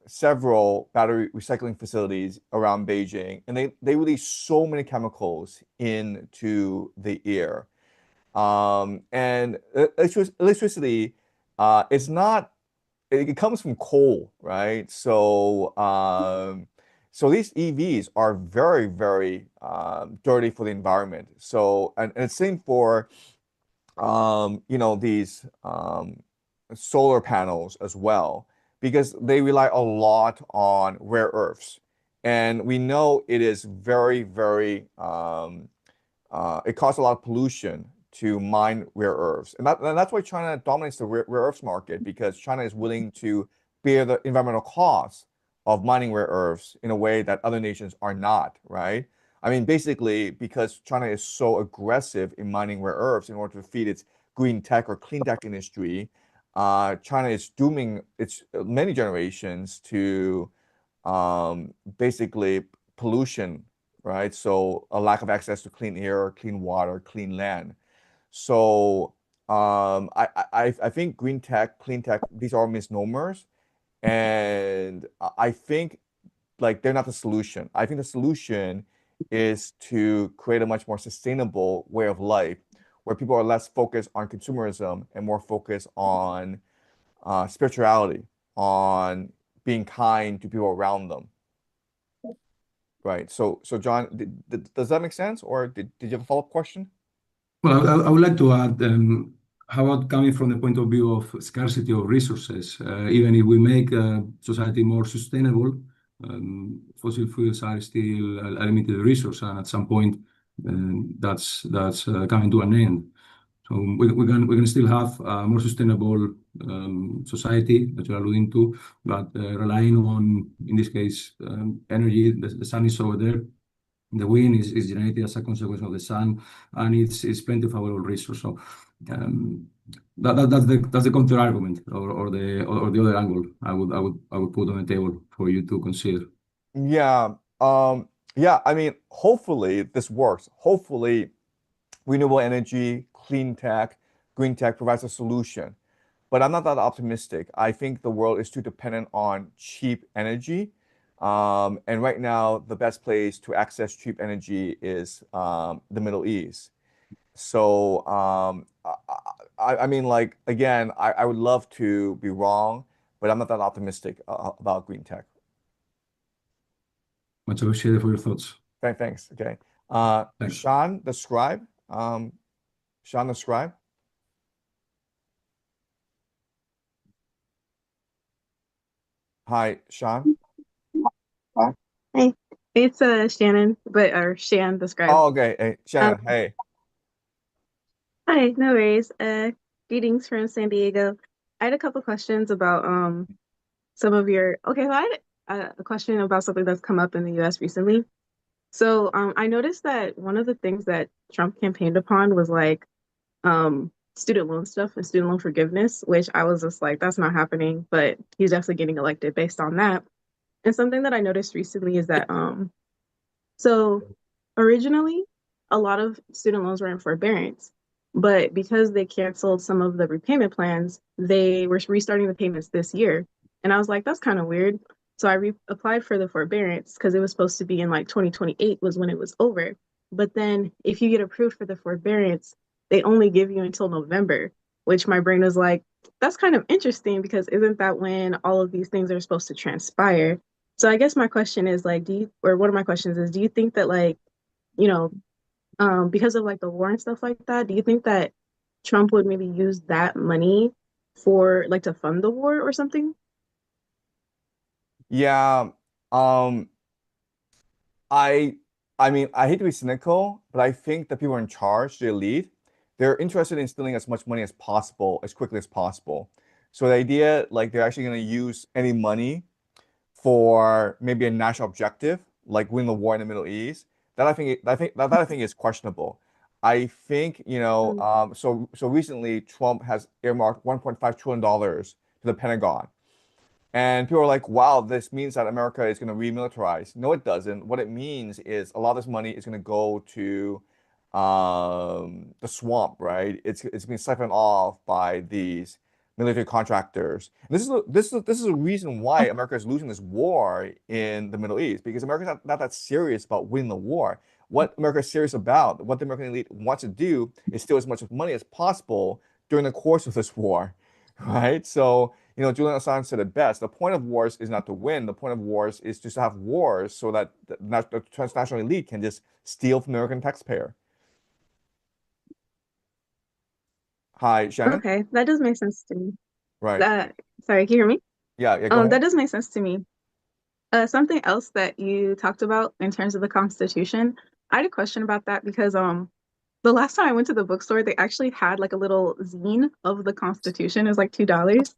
A: several battery recycling facilities around Beijing, and they release so many chemicals into the air. And electricity, it's not, it comes from coal, right? So these EVs are very, very dirty for the environment. So, and it's same for these solar panels as well, because they rely a lot on rare earths. And we know it is very, very it causes a lot of pollution to mine rare earths. And that's why China dominates the rare earths market, because China is willing to bear the environmental costs of mining rare earths in a way that other nations are not, right? I mean, basically, because China is so aggressive in mining rare earths in order to feed its green tech or clean tech industry, China is dooming its many generations to basically pollution, right? So a lack of access to clean air, clean water, clean land. So I think green tech, clean tech, these are misnomers, and I think like they're not the solution. I think the solution is to create a much more sustainable way of life, where people are less focused on consumerism and more focused on spirituality, on being kind to people around them. Right. So John, does that make sense, or did you have a follow-up question?
N: Well, I would like to add, how about coming from the point of view of scarcity of resources? Even if we make society more sustainable, fossil fuels are still a limited resource, and at some point, that's coming to an end. So we can still have a more sustainable society that you're alluding to, but relying on, in this case, energy. The sun is over there. The wind is generated as a consequence of the sun, and it's plenty of available resource. So that's the counter argument, or the other angle I would put on the table for you to consider.
A: Yeah. Yeah, I mean, hopefully this works. Hopefully renewable energy, clean tech, green tech provides a solution. But I'm not that optimistic. I think the world is too dependent on cheap energy. And right now, the best place to access cheap energy is the Middle East. So, I mean, like, again, I would love to be wrong, but I'm not that optimistic about green tech.
N: Much appreciated for your thoughts.
A: Thanks. Okay.
N: Thanks.
A: Sean, the scribe. Sean, the scribe. Hi, Sean.
O: Hey, it's Shannon, or Shan the scribe.
A: Oh, okay. Hey, Shannon. Hey.
O: Hi, no worries. Greetings from San Diego. I had a couple questions about some of your. Okay, so I had a question about something that's come up in the U.S. recently. So I noticed that one of the things that Trump campaigned upon was like student loan stuff and student loan forgiveness, which I was just like, that's not happening, but he's definitely getting elected based on that. And something that I noticed recently is that so originally a lot of student loans were in forbearance, but because they canceled some of the repayment plans, they were restarting the payments this year. And I was like, that's kind of weird. So I applied for the forbearance because it was supposed to be in like 2028 was when it was over. But then if you get approved for the forbearance, they only give you until November, which my brain was like, that's kind of interesting because isn't that when all of these things are supposed to transpire? So I guess my question is like, one of my questions is, do you think that like, you know, because of like the war and stuff like that, do you think that Trump would maybe use that money for like to fund the war or something?
A: Yeah. Um, I I mean, I hate to be cynical, but I think the people in charge, the elite, they're interested in stealing as much money as possible, as quickly as possible. So the idea, like they're actually going to use any money for maybe a national objective, like win the war in the Middle East, that I think is questionable. I think, so recently Trump has earmarked $1.5 trillion to the Pentagon. And people are like, wow, this means that America is going to remilitarize. No, it doesn't. What it means is a lot of this money is going to go to the swamp, right? It's being siphoned off by these military contractors. And this is a reason why America is losing this war in the Middle East, because America's not that serious about winning the war. What America is serious about, what the American elite wants to do, is steal as much money as possible during the course of this war, right? So, Julian Assange said it best. The point of wars is not to win. The point of wars is just to have wars so that the transnational elite can just steal from the American taxpayer. Hi, Shannon.
O: Okay, that does make sense to me.
A: Right.
O: Sorry, can you hear me?
A: Yeah, go
O: That
A: ahead.
O: does make sense to me. Something else that you talked about in terms of the Constitution, I had a question about that because the last time I went to the bookstore, they actually had like a little zine of the Constitution. It was like $2.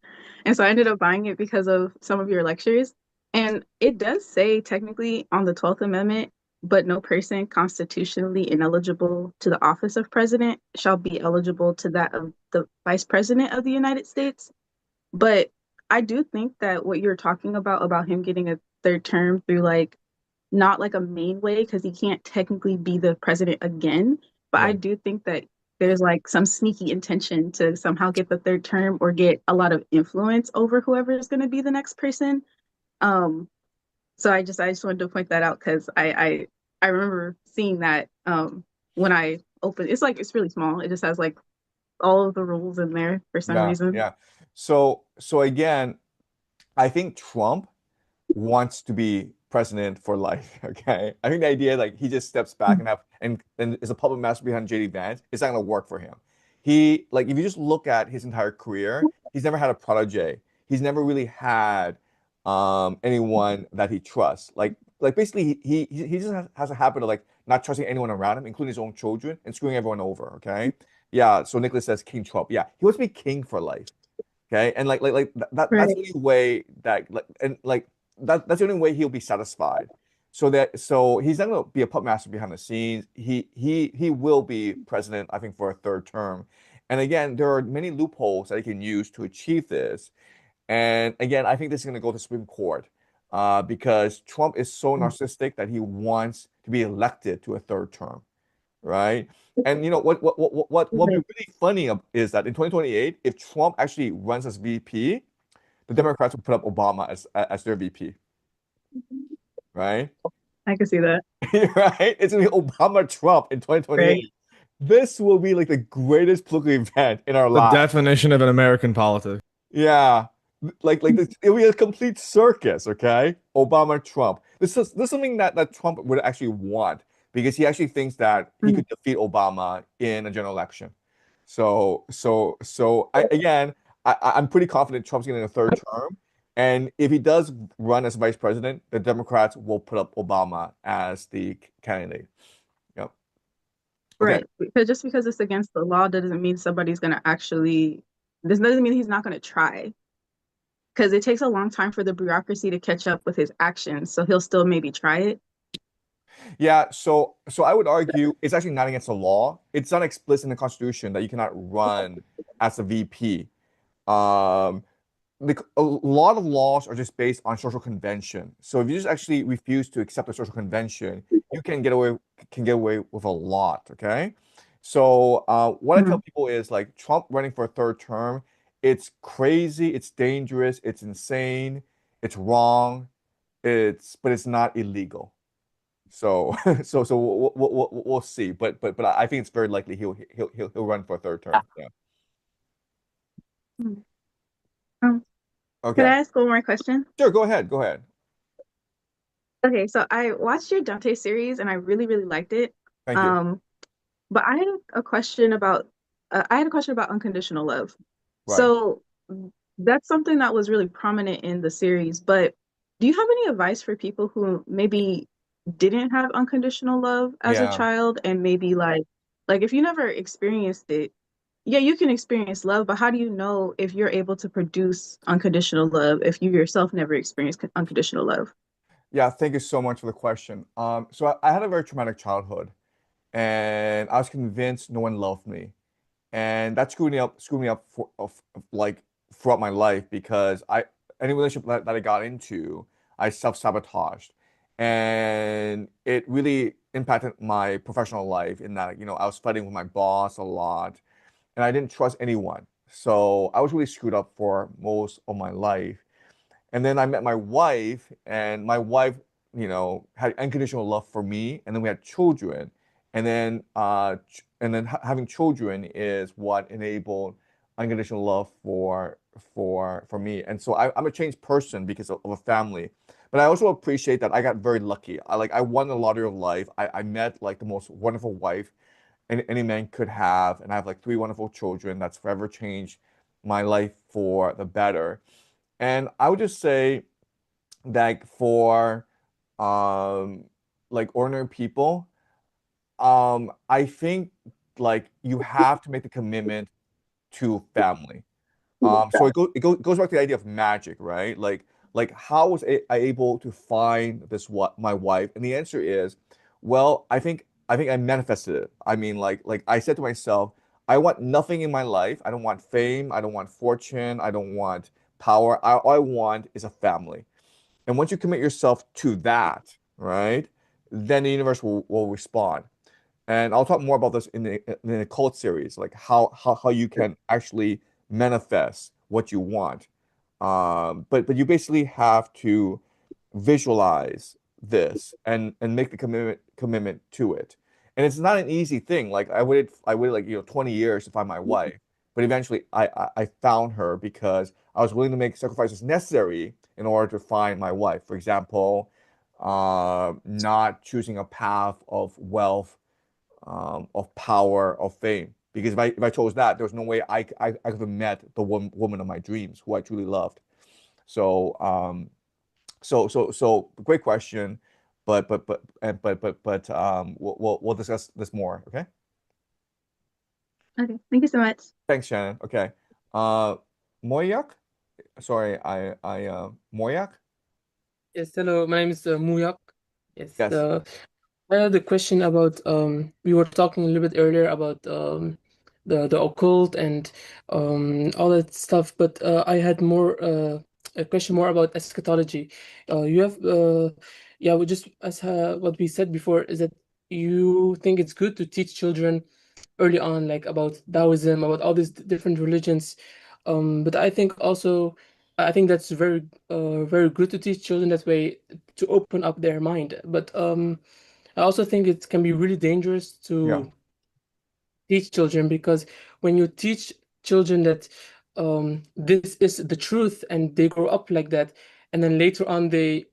O: And so I ended up buying it because of some of your lectures. And it does say technically on the 12th Amendment, but no person constitutionally ineligible to the office of president shall be eligible to that of the vice president of the United States. But I do think that what you're talking about him getting a third term through like not like a main way, because he can't technically be the president again. But I
A: Yeah.
O: do think that there's like some sneaky intention to somehow get the third term or get a lot of influence over whoever is going to be the next person. Um, so I just wanted to point that out because I remember seeing that when I opened. It's really small. It just has like all of the rules in there for some
A: Yeah,
O: reason.
A: yeah. So again, I think Trump wants to be president for life. Okay, I think the idea like he just steps back and is a puppet master behind JD Vance, it's not gonna work for him. He like if you just look at his entire career, he's never had a protege. He's never really had anyone that he trusts. Like basically he just has a habit of like not trusting anyone around him, including his own children, and screwing everyone over. Okay, yeah. So Nicholas says King Trump. Yeah, he wants to be king for life. Okay, and that's
O: Right.
A: the only way that that's the only way he'll be satisfied. So he's not gonna be a puppet master behind the scenes. He will be president, I think, for a third term. And again, there are many loopholes that he can use to achieve this. And again, I think this is gonna go to Supreme Court, because Trump is so narcissistic that he wants to be elected to a third term, right? And what would be really funny is that in 2028, if Trump actually runs as VP, the Democrats will put up Obama as their VP, right?
O: I can see that.
A: Right? It's gonna be Obama Trump in
O: Right.
A: 2028. This will be like the greatest political event in our
E: The
A: lives.
E: definition of an American politics.
A: Yeah. It'll be a complete circus, okay? Obama Trump. This is something that Trump would actually want, because he actually thinks that he could defeat Obama in a general election. I'm pretty confident Trump's getting a third term. And if he does run as vice president, the Democrats will put up Obama as the candidate. Yep. Okay.
O: Right. Because just because it's against the law doesn't mean somebody's gonna actually, this doesn't mean he's not gonna try. Because it takes a long time for the bureaucracy to catch up with his actions. So he'll still maybe try it.
A: Yeah, so I would argue it's actually not against the law. It's not explicit in the Constitution that you cannot run as a VP. Um, a lot of laws are just based on social convention. So if you just actually refuse to accept the social convention, you can get away with a lot. Okay. So what I tell people is like Trump running for a third term, it's crazy, it's dangerous, it's insane, it's wrong, but it's not illegal. So so we'll see. But I think it's very likely he'll run for a third term. Yeah.
O: Hmm. Um, Could
A: Okay.
O: I ask one more question?
A: Sure, go ahead. Go ahead.
O: Okay, so I watched your Dante series and I really, really liked it.
A: Thank you.
O: Um, but I had a question about unconditional love.
A: Right.
O: So that's something that was really prominent in the series. But do you have any advice for people who maybe didn't have unconditional love as a
A: Yeah.
O: child and maybe like if you never experienced it, yeah, you can experience love, but how do you know if you're able to produce unconditional love if you yourself never experienced unconditional love?
A: Yeah, thank you so much for the question. So I had a very traumatic childhood, and I was convinced no one loved me. And that screwed me up like throughout my life, because any relationship that I got into, I self-sabotaged. And it really, impacted my professional life in that, I was fighting with my boss a lot and I didn't trust anyone. So I was really screwed up for most of my life. And then I met my wife, and my wife, had unconditional love for me, and then we had children. And then having children is what enabled unconditional love for me. And so I'm a changed person because of a family. But I also appreciate that I got very lucky. I won the lottery of life. I met like the most wonderful wife any man could have, and I have like three wonderful children that's forever changed my life for the better. And I would just say that for um like ordinary people, I think like you have to make the commitment to family. So it goes back to the idea of magic, right? Like how was I able to find this what my wife? And the answer is, well, I think I manifested it. I mean, like I said to myself, I want nothing in my life. I don't want fame. I don't want fortune. I don't want power. All I want is a family. And once you commit yourself to that, right, then the universe will respond. And I'll talk more about this in the cult series, like how you can actually manifest what you want. But you basically have to visualize this and make the commitment to it. And it's not an easy thing. Like I waited like 20 years to find my wife, but eventually I found her because I was willing to make sacrifices necessary in order to find my wife. For example, not choosing a path of wealth, of power, of fame. Because if I chose that, there was no way I could have met the woman of my dreams, who I truly loved. So great question, but we'll discuss this more. Okay.
O: Okay, thank you so much.
A: Thanks, Shannon. Okay. Moyak. Sorry, Moyak.
P: Yes, hello. My name is Muyak. Yes,
A: Yes.
P: I had a question about we were talking a little bit earlier about the occult and all that stuff, but I had more a question more about eschatology. You have yeah, we just as what we said before is that you think it's good to teach children early on, like about Taoism, about all these different religions. But I think also, I think that's very good to teach children that way to open up their mind. But I also think it can be really dangerous
A: Yeah.
P: to teach children because when you teach children that this is the truth and they grow up like that, and then later on they,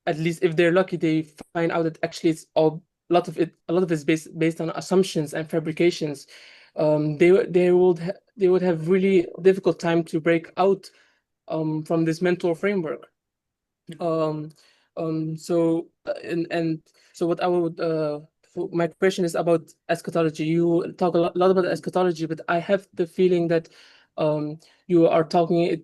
P: at least if they're lucky, they find out that actually it's all a lot of it's based on assumptions and fabrications. They would have really difficult time to break out from this mental framework. Um, and so what I would my question is about eschatology. You talk a lot about eschatology, but I have the feeling that um, you are talking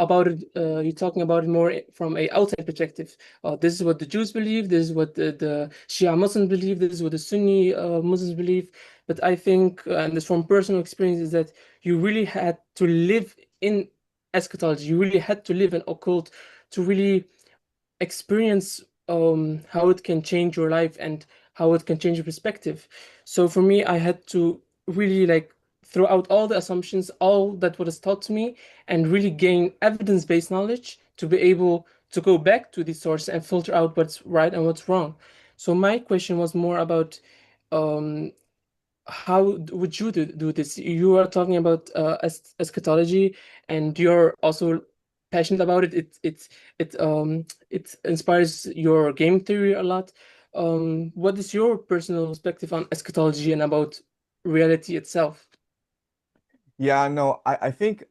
P: about it. You're talking about it more from a outside perspective. This is what the Jews believe. This is what the Shia Muslims believe. This is what the Sunni Muslims believe. But I think, and this from personal experience, is that you really had to live in eschatology. You really had to live in occult to really experience how it can change your life and how it can change your perspective. So for me, I had to really like throw out all the assumptions, all that was taught to me, and really gain evidence-based knowledge to be able to go back to the source and filter out what's right and what's wrong. So my question was more about um, how would you do this? You are talking about eschatology, and you're also passionate about it. It inspires your game theory a lot. What is your personal perspective on eschatology and about reality itself?
A: Yeah, no, I think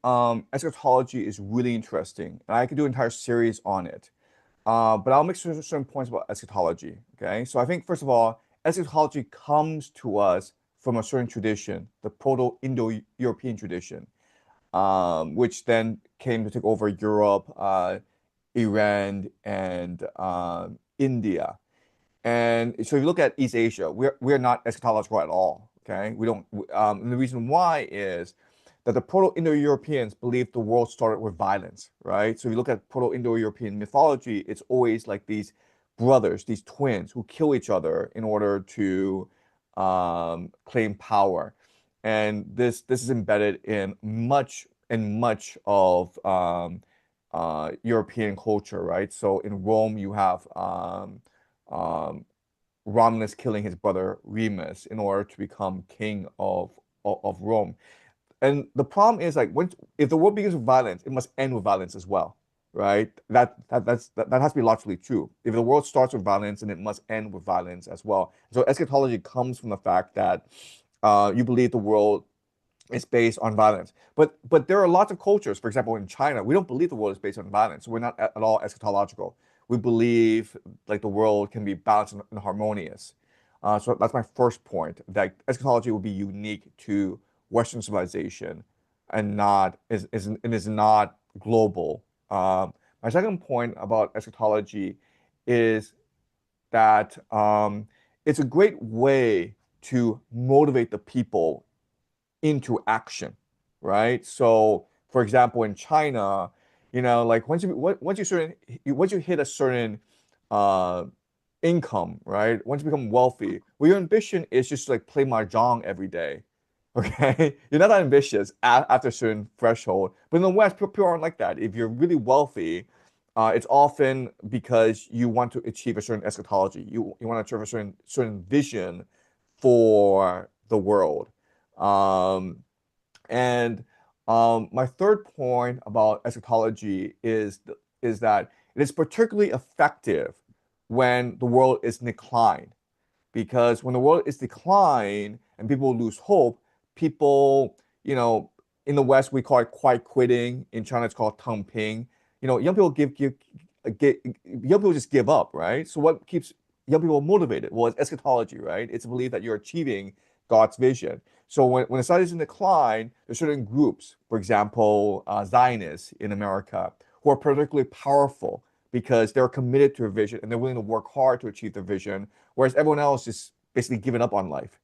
A: eschatology is really interesting, and I could do an entire series on it. But I'll make certain points about eschatology. Okay, so I think first of all, eschatology comes to us from a certain tradition, the Proto-Indo-European tradition, which then came to take over Europe, Iran, and India. And so if you look at East Asia, we're not eschatological at all. Okay, we don't. And the reason why is that the Proto-Indo-Europeans believed the world started with violence, right? So if you look at Proto-Indo-European mythology, it's always like these brothers, these twins who kill each other in order to claim power. And this is embedded in much of European culture, right? So in Rome, you have um, Romulus killing his brother Remus in order to become king of Rome. And the problem is like if the world begins with violence, it must end with violence as well, right? That has to be logically true. If the world starts with violence, then it must end with violence as well. So eschatology comes from the fact that you believe the world is based on violence. But there are lots of cultures, for example, in China, we don't believe the world is based on violence. So we're not at all eschatological. We believe like the world can be balanced and harmonious. So that's my first point, that eschatology will be unique to Western civilization and is not global. My second point about eschatology is that it's a great way to motivate the people into action, right? So, for example, in China, like once you hit a certain uh, income, right? Once you become wealthy, well, your ambition is just to, like play mahjong every day. Okay, you're not that ambitious after a certain threshold. But in the West, people aren't like that. If you're really wealthy, it's often because you want to achieve a certain eschatology. You want to achieve a certain vision for the world. Um, and my third point about eschatology is that it is particularly effective when the world is in decline. Because when the world is decline and people lose hope, people, in the West we call it quiet quitting. In China it's called tangping. Young people young people just give up, right? So what keeps young people motivated? Well, it's eschatology, right? It's a belief that you're achieving God's vision. So when a society is in decline, there's certain groups, for example, Zionists in America, who are particularly powerful because they're committed to a vision and they're willing to work hard to achieve their vision, whereas everyone else is basically giving up on life.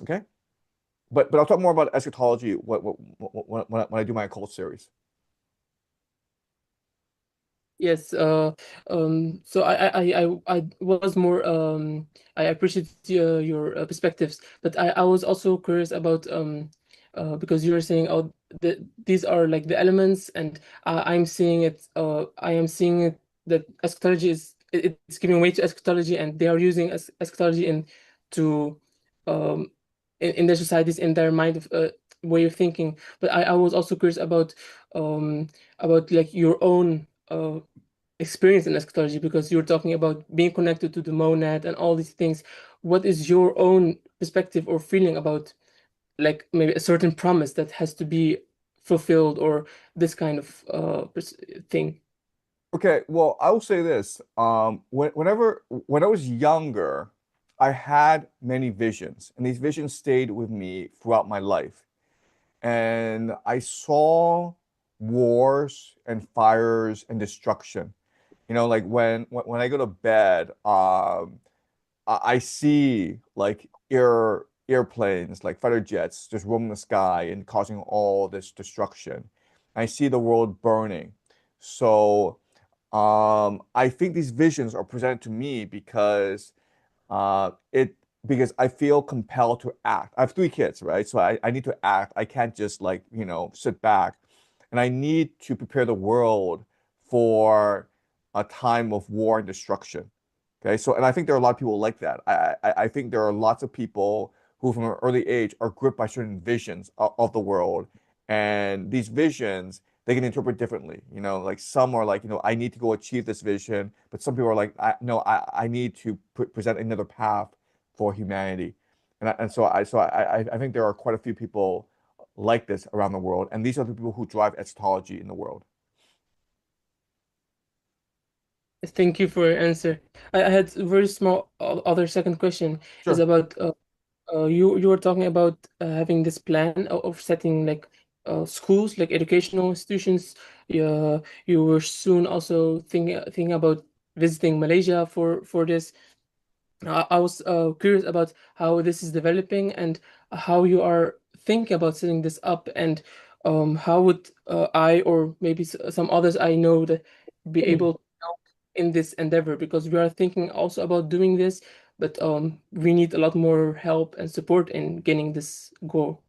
A: Okay, but I'll talk more about eschatology when I do my occult series.
P: Yes, so I was more I appreciate your perspectives, but I was also curious about because you were saying, oh, these are like the elements, and I am seeing it that eschatology it's giving way to eschatology, and they are using eschatology to um in their societies, in their mind of way of thinking. But I was also curious about like your own experience in eschatology, because you're talking about being connected to the monad and all these things. What is your own perspective or feeling about like maybe a certain promise that has to be fulfilled, or this kind of thing?
A: Okay, well, I will say this. When I was younger, I had many visions, and these visions stayed with me throughout my life. And I saw wars and fires and destruction. Like when I go to bed, I see like airplanes, like fighter jets, just roaming the sky and causing all this destruction. I see the world burning. So I think these visions are presented to me it because I feel compelled to act. I have three kids, right? So I need to act. I can't just like, sit back. And I need to prepare the world for a time of war and destruction. Okay, so and I think there are a lot of people like that. I think there are lots of people who from an early age are gripped by certain visions of the world. And these visions they can interpret differently. Like some are like, I need to go achieve this vision, but some people are like, no, I need to present another path for humanity. And so I think there are quite a few people like this around the world, and these are the people who drive eschatology in the world.
P: Thank you for your answer. I had a very small other second question. Is
A: Sure.
P: about you were talking about having this plan of setting like schools, like educational institutions. You were soon also thinking about visiting Malaysia for this. I was curious about how this is developing, and how you are thinking about setting this up, and how would I, or maybe some others I know, that be able to help in this endeavor? Because we are thinking also about doing this, but we need a lot more help and support in getting this goal.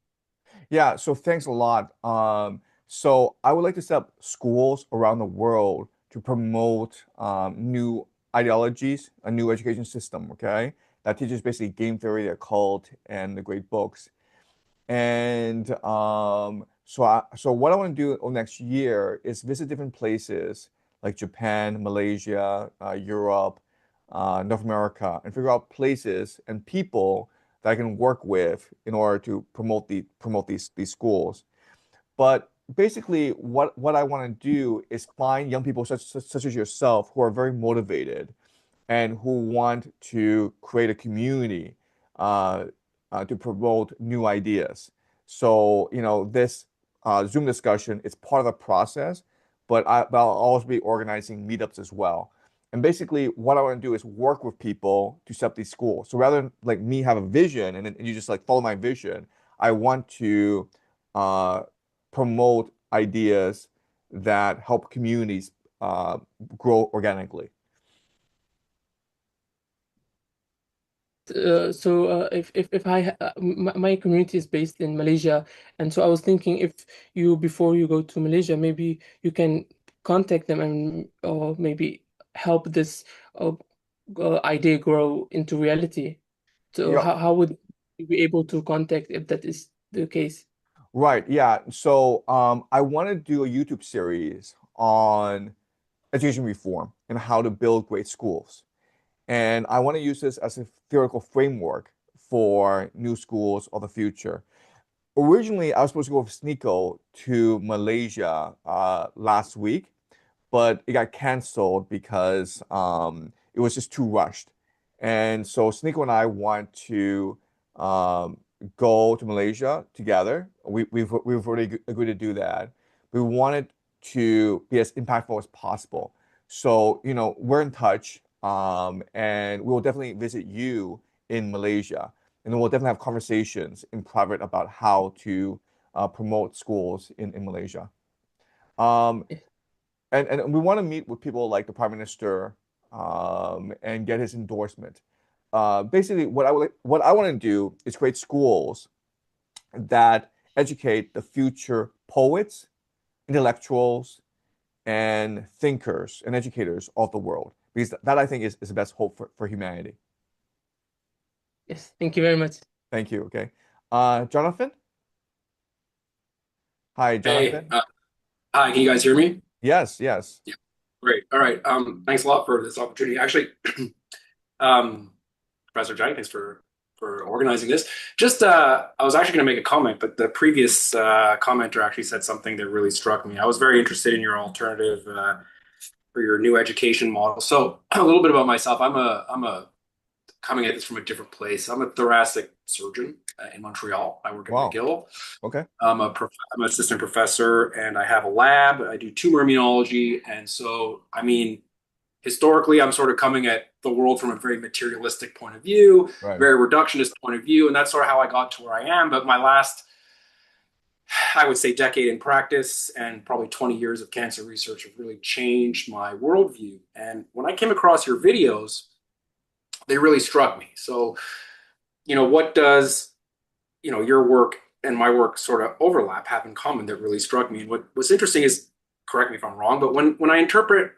A: Yeah, so thanks a lot. So I would like to set up schools around the world to promote new ideologies, a new education system, okay? That teaches basically game theory, the occult, and the great books. And so what I want to do over next year is visit different places like Japan, Malaysia, Europe, North America, and figure out places and people that I can work with in order to promote these schools. But basically, what I want to do is find young people such as yourself who are very motivated and who want to create a community uh, to promote new ideas. So, this Zoom discussion is part of the process, but I'll also be organizing meetups as well. And basically, what I want to do is work with people to set up these schools. So rather than like me have a vision and you just like follow my vision, I want to uh, promote ideas that help communities grow organically.
P: If my community is based in Malaysia, and so I was thinking if you before you go to Malaysia, maybe you can contact them and or maybe help this idea grow into reality. So
A: Yeah,
P: how would you be able to contact if that is the case?
A: right. Yeah. So I want to do a YouTube series on education reform and how to build great schools. And I want to use this as a theoretical framework for new schools of the future. Originally, I was supposed to go with Sneeko to Malaysia last week, but it got canceled because it was just too rushed. And so Sneeko and I want to um, go to Malaysia together. We've already agreed to do that. We wanted to be as impactful as possible. So, we're in touch, and we will definitely visit you in Malaysia. And then we'll definitely have conversations in private about how to promote schools in Malaysia. Um, and we want to meet with people like the Prime Minister and get his endorsement. Basically, what I want to do is create schools that educate the future poets, intellectuals, and thinkers and educators of the world. Because that I think is the best hope for humanity.
P: Yes, thank you very much.
A: Thank you. Okay. Jonathan? Hi,
Q: Hey,
A: Jonathan.
Q: hi, can you guys hear me?
A: Yes, yes.
Q: Yeah, great. All right. Thanks a lot for this opportunity. Actually, um, Professor Jang, thanks for organizing this. Just, I was actually going to make a comment, but the previous commenter actually said something that really struck me. I was very interested in your alternative for your new education model. So a little bit about myself. I'm a coming at this from a different place. I'm a thoracic surgeon in Montreal. I work at
A: Wow.
Q: McGill.
A: Okay.
Q: I'm I'm an assistant professor and I have a lab. I do tumor immunology. And so, I mean, historically, I'm sort of coming at the world from a very materialistic point of view,
A: Right.
Q: very reductionist point of view. And that's sort of how I got to where I am. But my last, I would say, decade in practice and probably 20 years of cancer research have really changed my worldview. And when I came across your videos, they really struck me. So, what does, your work and my work sort of overlap, have in common that really struck me? And what's interesting is, correct me if I'm wrong, but when I interpret,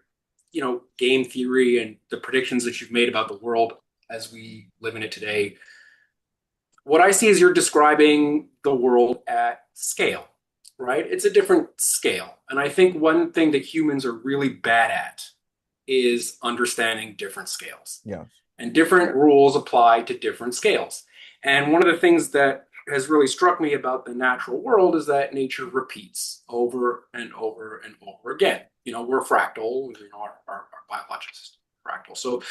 Q: game theory and the predictions that you've made about the world as we live in it today, what I see is you're describing the world at scale, right? It's a different scale. And I think one thing that humans are really bad at is understanding different scales.
A: Yes.
Q: And different rules apply to different scales. And one of the things that has really struck me about the natural world is that nature repeats over and over and over again. We're fractal, our biological system is fractal. So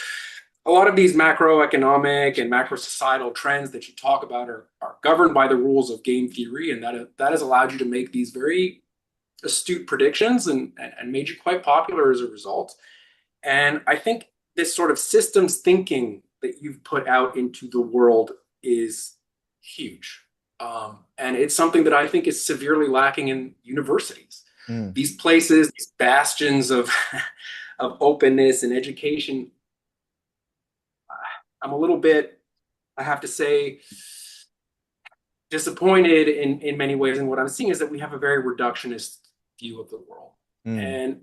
Q: a lot of these macroeconomic and macro societal trends that you talk about are governed by the rules of game theory, and that has allowed you to make these very astute predictions and made you quite popular as a result. And I think this sort of systems thinking that you've put out into the world is huge. And it's something that I think is severely lacking in universities.
A: Mm.
Q: These places, these bastions of of openness and education, I'm a little bit, I have to say, disappointed in many ways. And what I'm seeing is that we have a very reductionist view of the world. And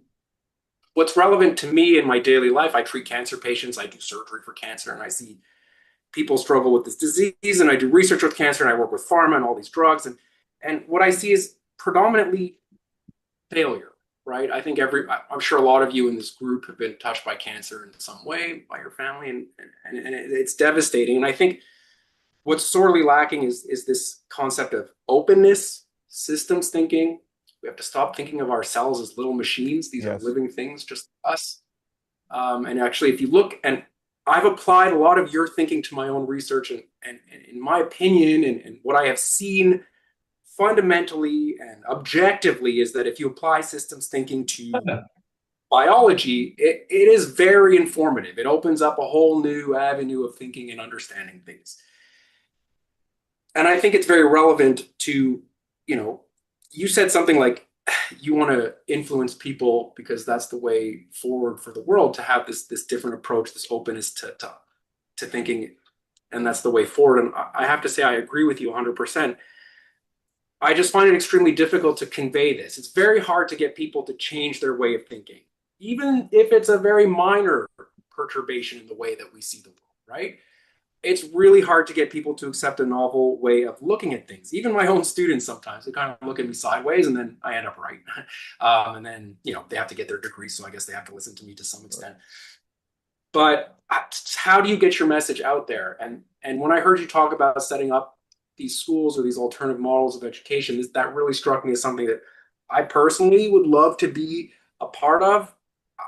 Q: what's relevant to me in my daily life, I treat cancer patients, I do surgery for cancer, and I see people struggle with this disease, and I do research with cancer, and I work with pharma and all these drugs. And what I see is predominantly failure, right? I think I'm sure a lot of you in this group have been touched by cancer in some way, by your family, and it's devastating. And I think what's sorely lacking is this concept of openness, systems thinking. We have to stop thinking of ourselves as little machines. These are living things, just us. And actually, if you look, and I've applied a lot of your thinking to my own research, and in my opinion, and what I have seen fundamentally and objectively is that if you apply systems thinking to biology, it is very informative. It opens up a whole new avenue of thinking and understanding things. And I think it's very relevant to, you said something like you want to influence people because that's the way forward for the world, to have this different approach, this openness to thinking, and that's the way forward. And I have to say, I agree with you 100%. I just find it extremely difficult to convey this. It's very hard to get people to change their way of thinking, even if it's a very minor perturbation in the way that we see the world, right? It's really hard to get people to accept a novel way of looking at things. Even my own students, sometimes they kind of look at me sideways, and then I end up right. And then, they have to get their degree, so I guess they have to listen to me to some extent. But how do you get your message out there? And when I heard you talk about setting up these schools or these alternative models of education, that really struck me as something that I personally would love to be a part of.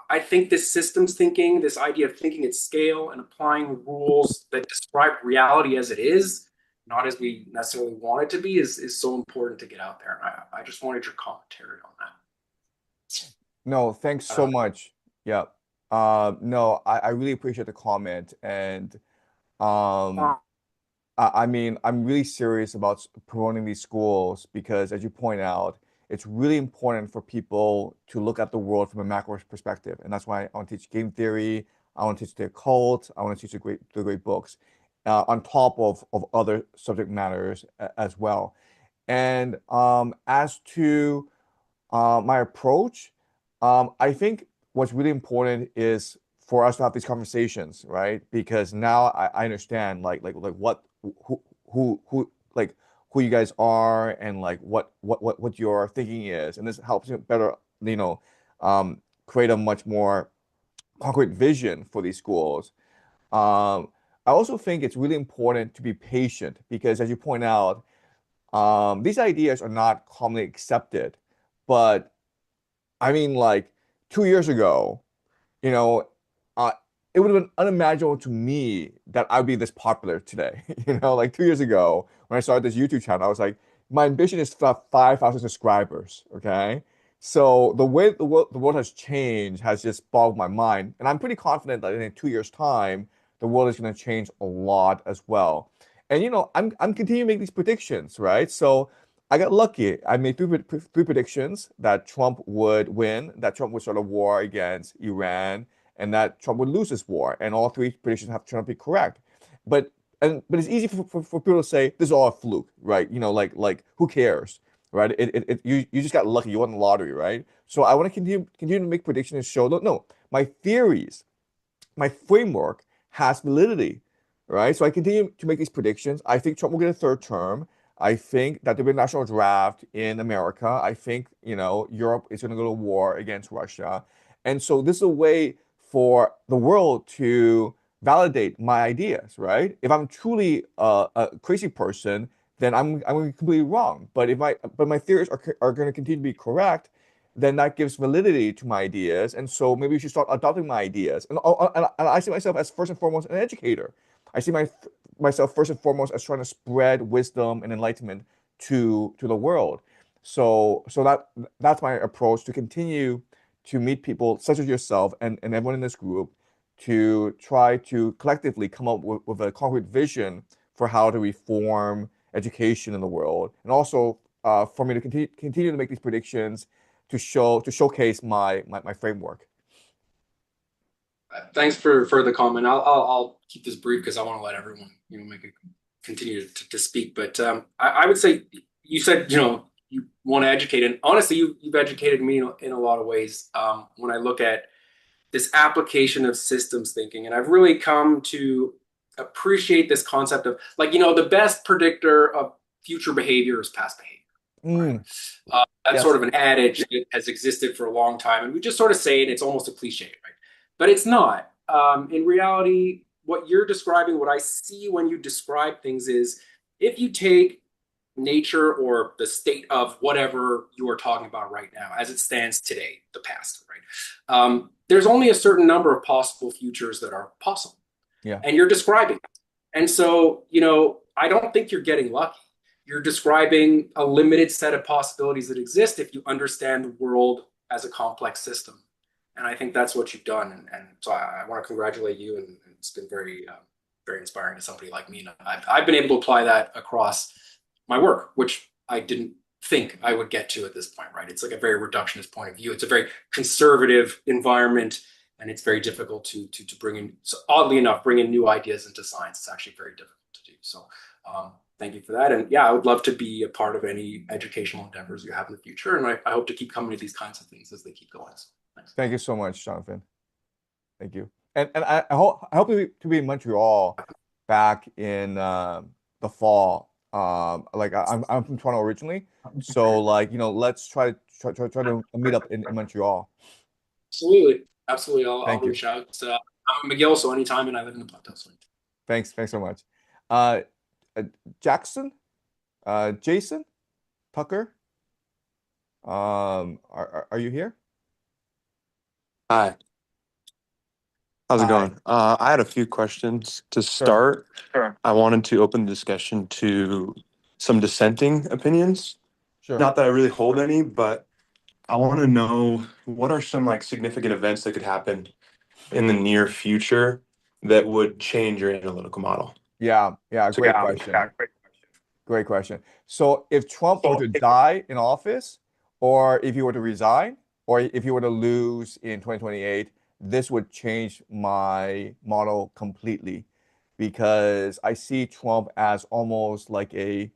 Q: I think this systems thinking, this idea of thinking at scale and applying rules that describe reality as it is, not as we necessarily want it to be, is so important to get out there. And I just wanted your commentary on that.
A: No, thanks so much. Yeah. No, I really appreciate the comment. And I mean, I'm really serious about promoting these schools because, as you point out, it's really important for people to look at the world from a macro perspective. And that's why I want to teach game theory. I want to teach the occult. I want to teach the great books, on top of other subject matters as well. And as to my approach, I think what's really important is for us to have these conversations, right? Because now I understand like what who like who you guys are, and like what your thinking is, and this helps you better, create a much more concrete vision for these schools. I also think it's really important to be patient because, as you point out, these ideas are not commonly accepted. But I mean, like 2 years ago, you know, uh, it would have been unimaginable to me that I'd be this popular today. Like 2 years ago when I started this YouTube channel, I was like, my ambition is to have 5,000 subscribers. Okay. So the way the world has changed has just bogged my mind. And I'm pretty confident that in 2 years' time, the world is going to change a lot as well. And, I'm continuing to make these predictions, right? So I got lucky. I made three predictions that Trump would win, that Trump would start a war against Iran, and that Trump would lose this war. And all three predictions have turned out to be correct. But it's easy for people to say this is all a fluke, right? Like who cares, right? You just got lucky. You won the lottery, right? So I want to continue to make predictions and show, no, my theories, my framework has validity, right? So I continue to make these predictions. I think Trump will get a third term. I think that there'll be a national draft in America. I think, Europe is going to go to war against Russia. And so this is a way for the world to validate my ideas, right? If I'm truly a crazy person, then I'm going to be completely wrong. But my theories are going to continue to be correct, then that gives validity to my ideas. And so maybe you should start adopting my ideas. And I see myself as first and foremost an educator. I see myself first and foremost as trying to spread wisdom and enlightenment to the world. So that's my approach, to continue to meet people such as yourself and everyone in this group, to try to collectively come up with a concrete vision for how to reform education in the world, and also for me to continue to make these predictions to showcase my framework.
Q: Thanks for the comment. I'll keep this brief because I want to let everyone continue to speak. But I would say you said you want to educate, and honestly, you've educated me in a lot of ways. When I look at this application of systems thinking, and I've really come to appreciate this concept of the best predictor of future behavior is past behavior. That's sort of an adage that has existed for a long time, and we just sort of say it. It's almost a cliche, right? But it's not. In reality, what you're describing, what I see when you describe things is if you take nature or the state of whatever you are talking about right now, as it stands today, the past, right? There's only a certain number of possible futures that are possible.
A: Yeah.
Q: And you're describing it. And so, I don't think you're getting lucky. You're describing a limited set of possibilities that exist if you understand the world as a complex system. And I think that's what you've done. And so I want to congratulate you. And it's been very, very inspiring to somebody like me. And I've been able to apply that across my work, which I didn't think I would get to at this point, right? It's like a very reductionist point of view. It's a very conservative environment, and it's very difficult to bring in, so oddly enough, bring in new ideas into science. It's actually very difficult to do. So thank you for that. And yeah, I would love to be a part of any educational endeavors you have in the future. And I hope to keep coming to these kinds of things as they keep going. So, thanks.
A: Thank you so much, Jonathan. Thank you. And I hope to be in Montreal back in the fall. Like I'm from Toronto originally, so let's try to meet up in Montreal.
Q: Absolutely. I'll reach out. I'm in McGill, so anytime, and I live in the Plateau. So.
A: Thanks so much. Jackson, Jason, Tucker, are you here?
R: Hi. How's it going? I had a few questions to start.
A: Sure.
R: I wanted to open the discussion to some dissenting opinions.
A: Sure.
R: Not that I really hold any, but I want to know what are some significant events that could happen in the near future that would change your analytical model?
A: Yeah, great question. Great question. So if Trump were to die in office, or if he were to resign, or if he were to lose in 2028, this would change my model completely, because I see Trump as almost like a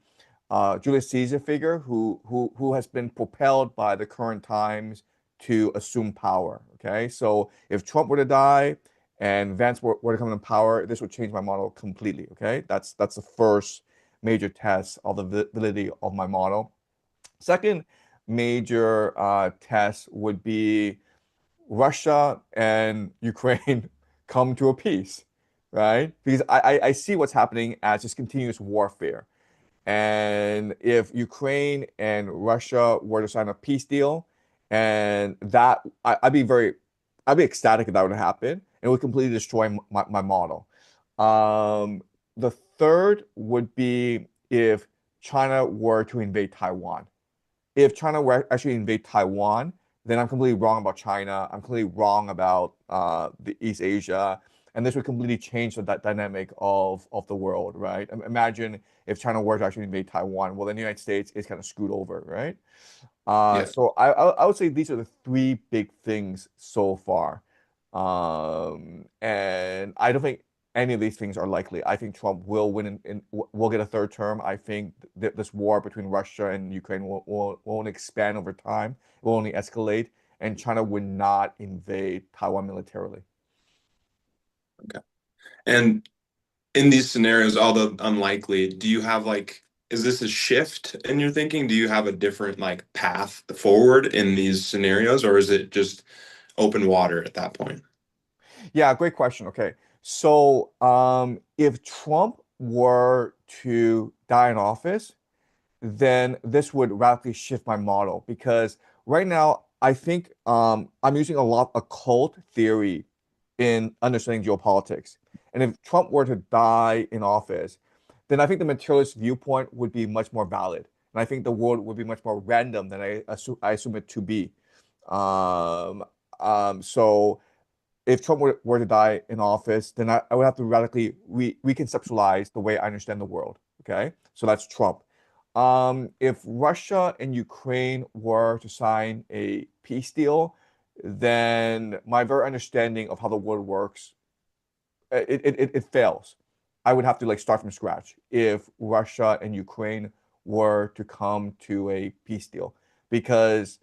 A: Julius Caesar figure who has been propelled by the current times to assume power. Okay, so if Trump were to die and Vance were to come in power, this would change my model completely. Okay, that's the first major test of the validity of my model. Second major test would be Russia and Ukraine come to a peace, right? Because I see what's happening as just continuous warfare. And if Ukraine and Russia were to sign a peace deal, and that I'd be ecstatic if that would happen, and it would completely destroy my model. The third would be if China were to invade Taiwan. If China were actually invade Taiwan, then I'm completely wrong about China. I'm completely wrong about the East Asia, and this would completely change the dynamic of the world, right? Imagine if China were to actually invade Taiwan. Well, then the United States is kind of screwed over, right? So I would say these are the three big things so far, and I don't think any of these things are likely. I think Trump will win will get a third term. I think this war between Russia and Ukraine will only expand over time. It will only escalate, and China would not invade Taiwan militarily.
R: Okay. And in these scenarios, although unlikely, do you have is this a shift in your thinking? Do you have a different path forward in these scenarios, or is it just open water at that point?
A: Yeah, great question. Okay. So if Trump were to die in office, then this would radically shift my model, because right now I think I'm using a lot of occult theory in understanding geopolitics. And if Trump were to die in office, then I think the materialist viewpoint would be much more valid. And I think the world would be much more random than I assume it to be. So if Trump were to die in office, then I would have to radically reconceptualize the way I understand the world. Okay, so that's Trump. If Russia and Ukraine were to sign a peace deal, then my very understanding of how the world works, it fails. I would have to like start from scratch if Russia and Ukraine were to come to a peace deal, because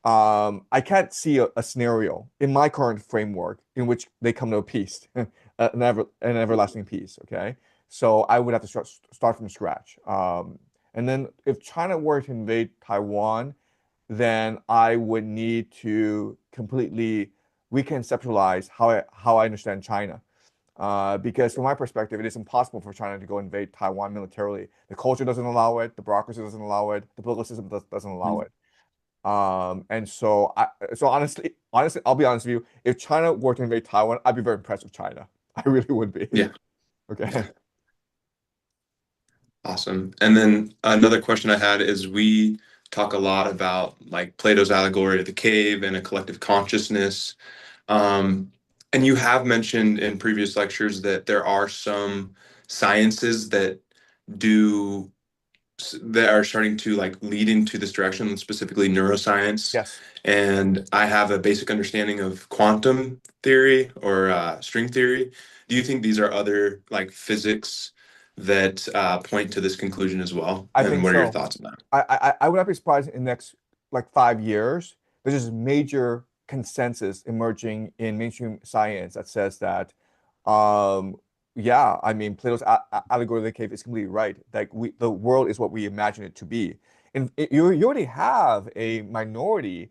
A: I can't see a scenario in my current framework in which they come to a peace, an everlasting peace. Okay, so I would have to start from scratch. And then if China were to invade Taiwan, then I would need to completely reconceptualize how I understand China. Because from my perspective, it is impossible for China to go invade Taiwan militarily. The culture doesn't allow it, the bureaucracy doesn't allow it, the political system doesn't allow it. And so honestly, I'll be honest with you, if China were to invade Taiwan, I'd be very impressed with China. I really would be.
R: Yeah.
A: Okay.
R: Awesome. And then another question I had is, we talk a lot about like Plato's allegory of the cave and a collective consciousness. And you have mentioned in previous lectures that there are some sciences do that are starting to like lead into this direction, specifically neuroscience.
A: Yes.
R: And I have a basic understanding of quantum theory or string theory. Do you think these are other like physics that point to this conclusion as well?
A: I
R: And
A: think
R: what are your
A: so.
R: thoughts on that?
A: I would not be surprised in the next like 5 years. There's this major consensus emerging in mainstream science that says that, yeah, I mean, Plato's allegory of the cave is completely right. Like the world is what we imagine it to be. And you already have a minority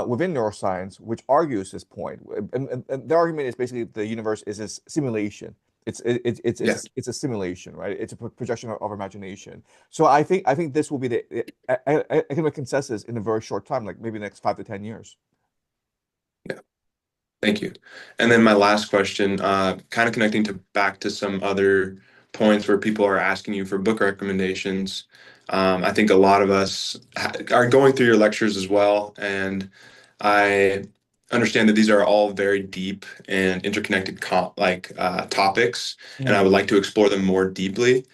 A: within neuroscience which argues this point. And their argument is basically the universe is a simulation.
R: Yeah.
A: It's a simulation, right? It's a projection of imagination. So I think this will be the economic consensus in a very short time, like maybe the next 5 to 10 years.
R: Yeah. Thank you. And then my last question, kind of connecting back to some other points where people are asking you for book recommendations. I think a lot of us are going through your lectures as well, and I understand that these are all very deep and interconnected topics, and I would like to explore them more deeply.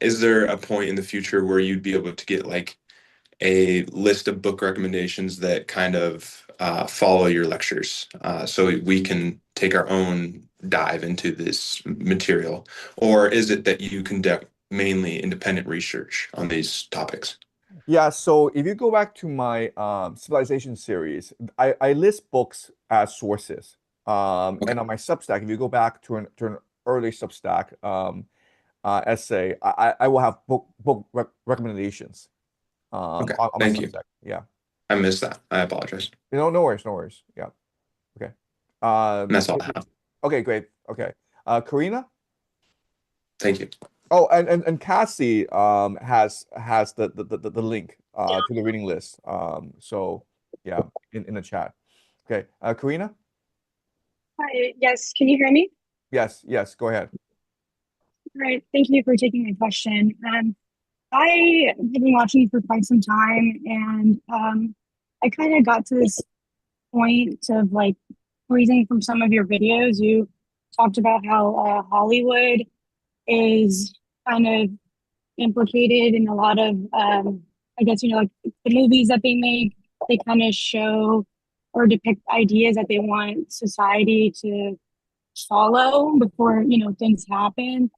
R: Is there a point in the future where you'd be able to get like a list of book recommendations that kind of follow your lectures, so we can take our own dive into this material? Or is it that you conduct mainly independent research on these topics?
A: Yeah, so if you go back to my civilization series, I list books as sources. And on my Substack, if you go back to an early Substack essay, I will have book recommendations
R: Okay,
A: on my
R: thank you.
A: Substack. Yeah.
R: I missed that. I apologize.
A: No worries, no worries. Yeah. Okay.
R: And that's all I have.
A: Okay, great. Okay. Karina?
R: Thank you.
A: Oh, and Cassie has the link to the reading list. So yeah, in the chat. Okay. Karina?
S: Hi, yes, can you hear me?
A: Yes, go ahead.
S: All right, thank you for taking my question. I have been watching you for quite some time, and I kind of got to this point of like reasoning from some of your videos. You talked about how Hollywood is kind of implicated in a lot of, I guess, like the movies that they make, they kind of show or depict ideas that they want society to follow before, things happen.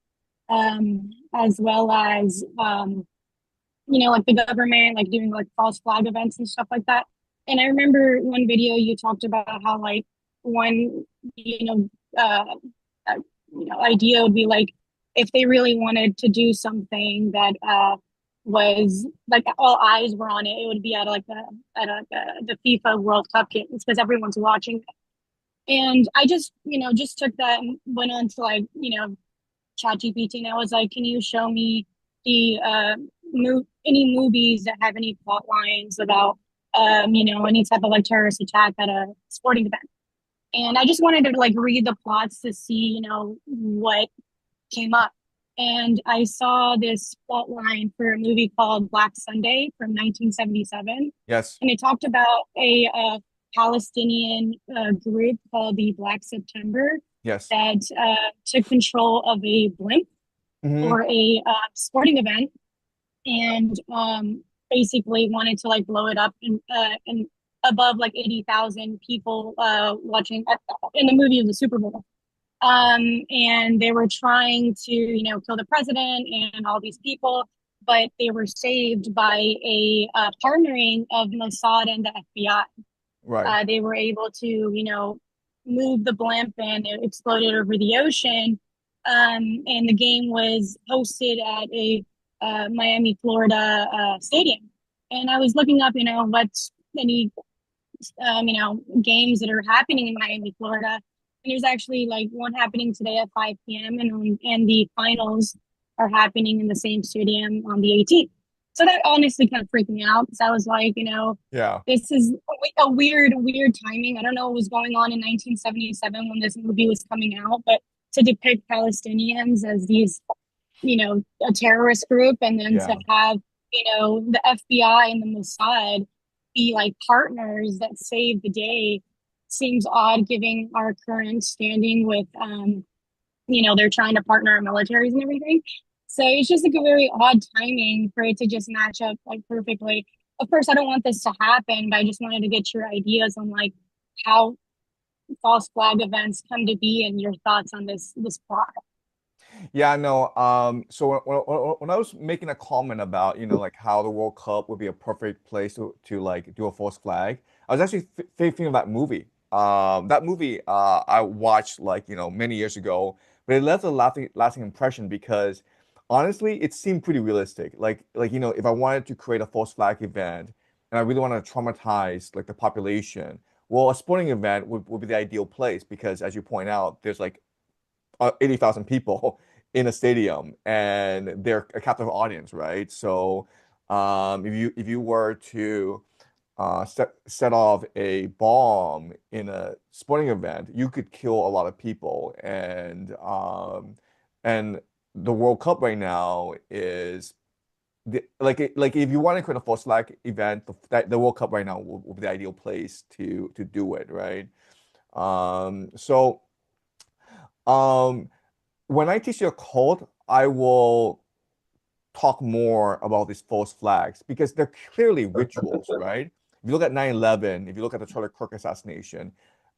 S: As well as, like the government, like doing like false flag events and stuff like that. And I remember one video you talked about how like one, idea would be like if they really wanted to do something that was like all eyes were on it, it would be the FIFA World Cup games because everyone's watching. And I just took that and went on to like, ChatGPT, and I was like, can you show me the any movies that have any plot lines about any type of like terrorist attack at a sporting event? And I just wanted to like read the plots to see, what came up. And I saw this plot line for a movie called Black Sunday from 1977.
A: Yes.
S: And it talked about a Palestinian group called the Black September.
A: Yes.
S: That took control of a blimp for a sporting event, and basically wanted to like blow it up and above like 80,000 people watching in the movie of the Super Bowl. And they were trying to, kill the president and all these people, but they were saved by a partnering of Mossad and the FBI.
A: Right.
S: They were able to, move the blimp and it exploded over the ocean. And the game was hosted at a Miami, Florida stadium. And I was looking up, what's any, games that are happening in Miami, Florida. And there's actually like one happening today at 5 p.m. and the finals are happening in the same stadium on the 18th. So that honestly kind of freaked me out because I was like,
A: Yeah.
S: this is a weird timing. I don't know what was going on in 1977 when this movie was coming out, but to depict Palestinians as these, a terrorist group, and then to have, the FBI and the Mossad be like partners that save the day seems odd, given our current standing with, they're trying to partner our militaries and everything. So it's just like a very odd timing for it to just match up like perfectly. Of course, I don't want this to happen, but I just wanted to get your ideas on like how false flag events come to be and your thoughts on this plot.
A: Yeah, no. So when I was making a comment about, like how the World Cup would be a perfect place to like do a false flag, I was actually thinking of that movie. That movie I watched like, many years ago, but it left a lasting impression because honestly, it seemed pretty realistic. Like, if I wanted to create a false flag event and I really want to traumatize like the population, well, a sporting event would be the ideal place because as you point out, there's like 80,000 people in a stadium and they're a captive audience, right? So if you were to set off a bomb in a sporting event, you could kill a lot of people. And the World Cup right now is like if you want to create a false flag event, the World Cup right now will be the ideal place to do it, right? So when I teach your cult, I will talk more about these false flags because they're clearly rituals, right? If you look at 9/11, if you look at the Charlie Kirk assassination,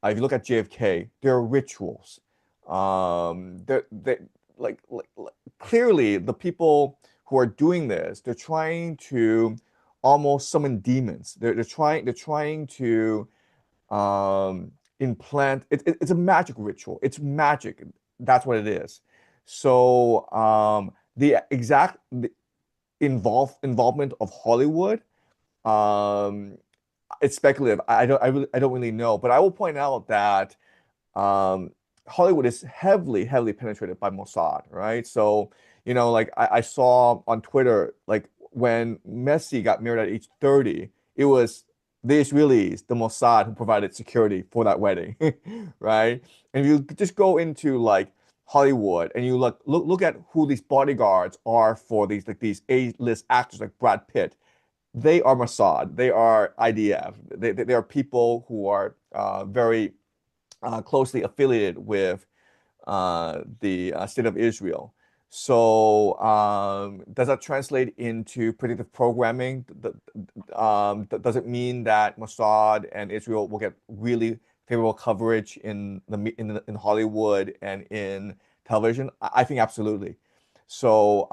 A: if you look at JFK, they're rituals. They like clearly the people who are doing this, they're trying to almost summon demons. They're trying to implant. It's a magic ritual. It's magic. That's what it is. So the involvement of Hollywood, um, it's speculative. I don't really know, but I will point out that um, Hollywood is heavily penetrated by Mossad, right? So, like I saw on Twitter, like when Messi got married at age 30, it was the Israelis, the Mossad, who provided security for that wedding, right? And if you just go into like Hollywood and you look at who these bodyguards are for these A-list actors like Brad Pitt, they are Mossad, they are IDF, they are people who are very closely affiliated with the state of Israel. So does that translate into predictive programming? Does it mean that Mossad and Israel will get really favorable coverage in Hollywood and in television? I think absolutely. So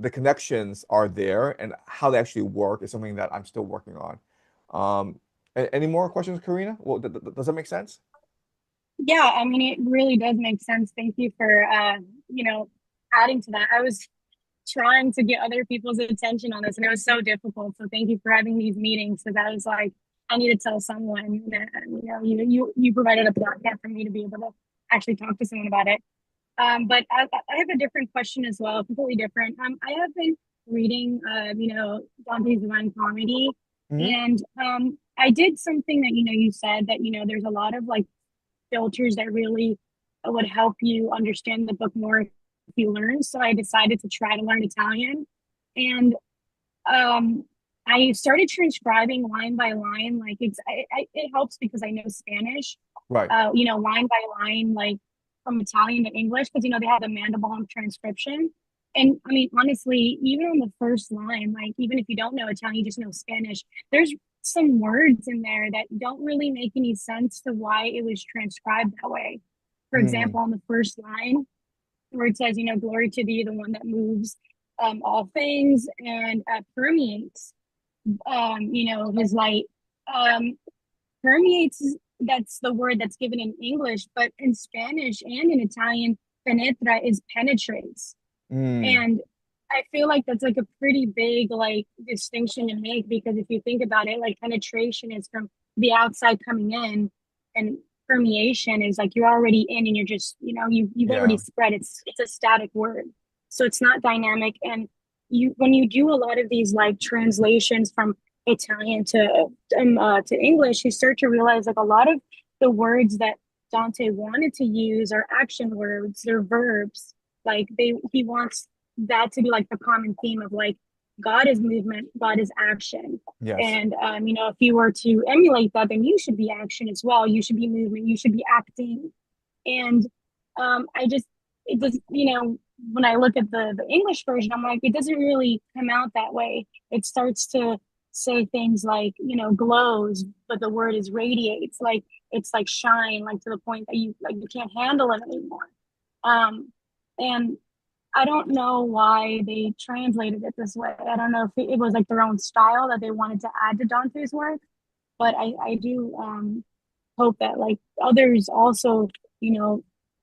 A: the connections are there, and how they actually work is something that I'm still working on. Any more questions, Karina? Well, does that make sense?
S: Yeah, I mean, it really does make sense. Thank you for, adding to that. I was trying to get other people's attention on this, and it was so difficult. So thank you for having these meetings because I was like, I need to tell someone. That, you provided a platform for me to be able to actually talk to someone about it. But I have a different question as well, completely different. I have been reading, Dante's Divine Comedy, and I did something that you said that there's a lot of like filters that really would help you understand the book more if you learn. So I decided to try to learn Italian, and I started transcribing line by line. Like it helps because I know Spanish,
A: Right.
S: Line by line, like from Italian to English, because they have the Mandelbaum transcription. And I mean, honestly, even on the first line, like even if you don't know Italian, you just know Spanish, there's some words in there that don't really make any sense to why it was transcribed that way. For example, on the first line, where it says, glory to thee, the one that moves all things and permeates, his light. Permeates, that's the word that's given in English, but in Spanish and in Italian, penetra is penetrates. And I feel like that's like a pretty big like distinction to make, because if you think about it, like penetration is from the outside coming in, and permeation is like you're already in and you're just, you've already spread. It's a static word. So it's not dynamic. And when you do a lot of these like translations from Italian to English, you start to realize like a lot of the words that Dante wanted to use are action words, they're verbs. Like he wants that to be like the common theme of like God is movement, God is action.
A: Yes.
S: And if you were to emulate that, then you should be action as well. You should be movement, you should be acting. And it does, when I look at the English version, I'm like, it doesn't really come out that way. It starts to say things like, glows, but the word is radiates, like it's like shine, like to the point that you can't handle it anymore. And I don't know why they translated it this way. I don't know if it was like their own style that they wanted to add to Dante's work, but I do hope that like others also,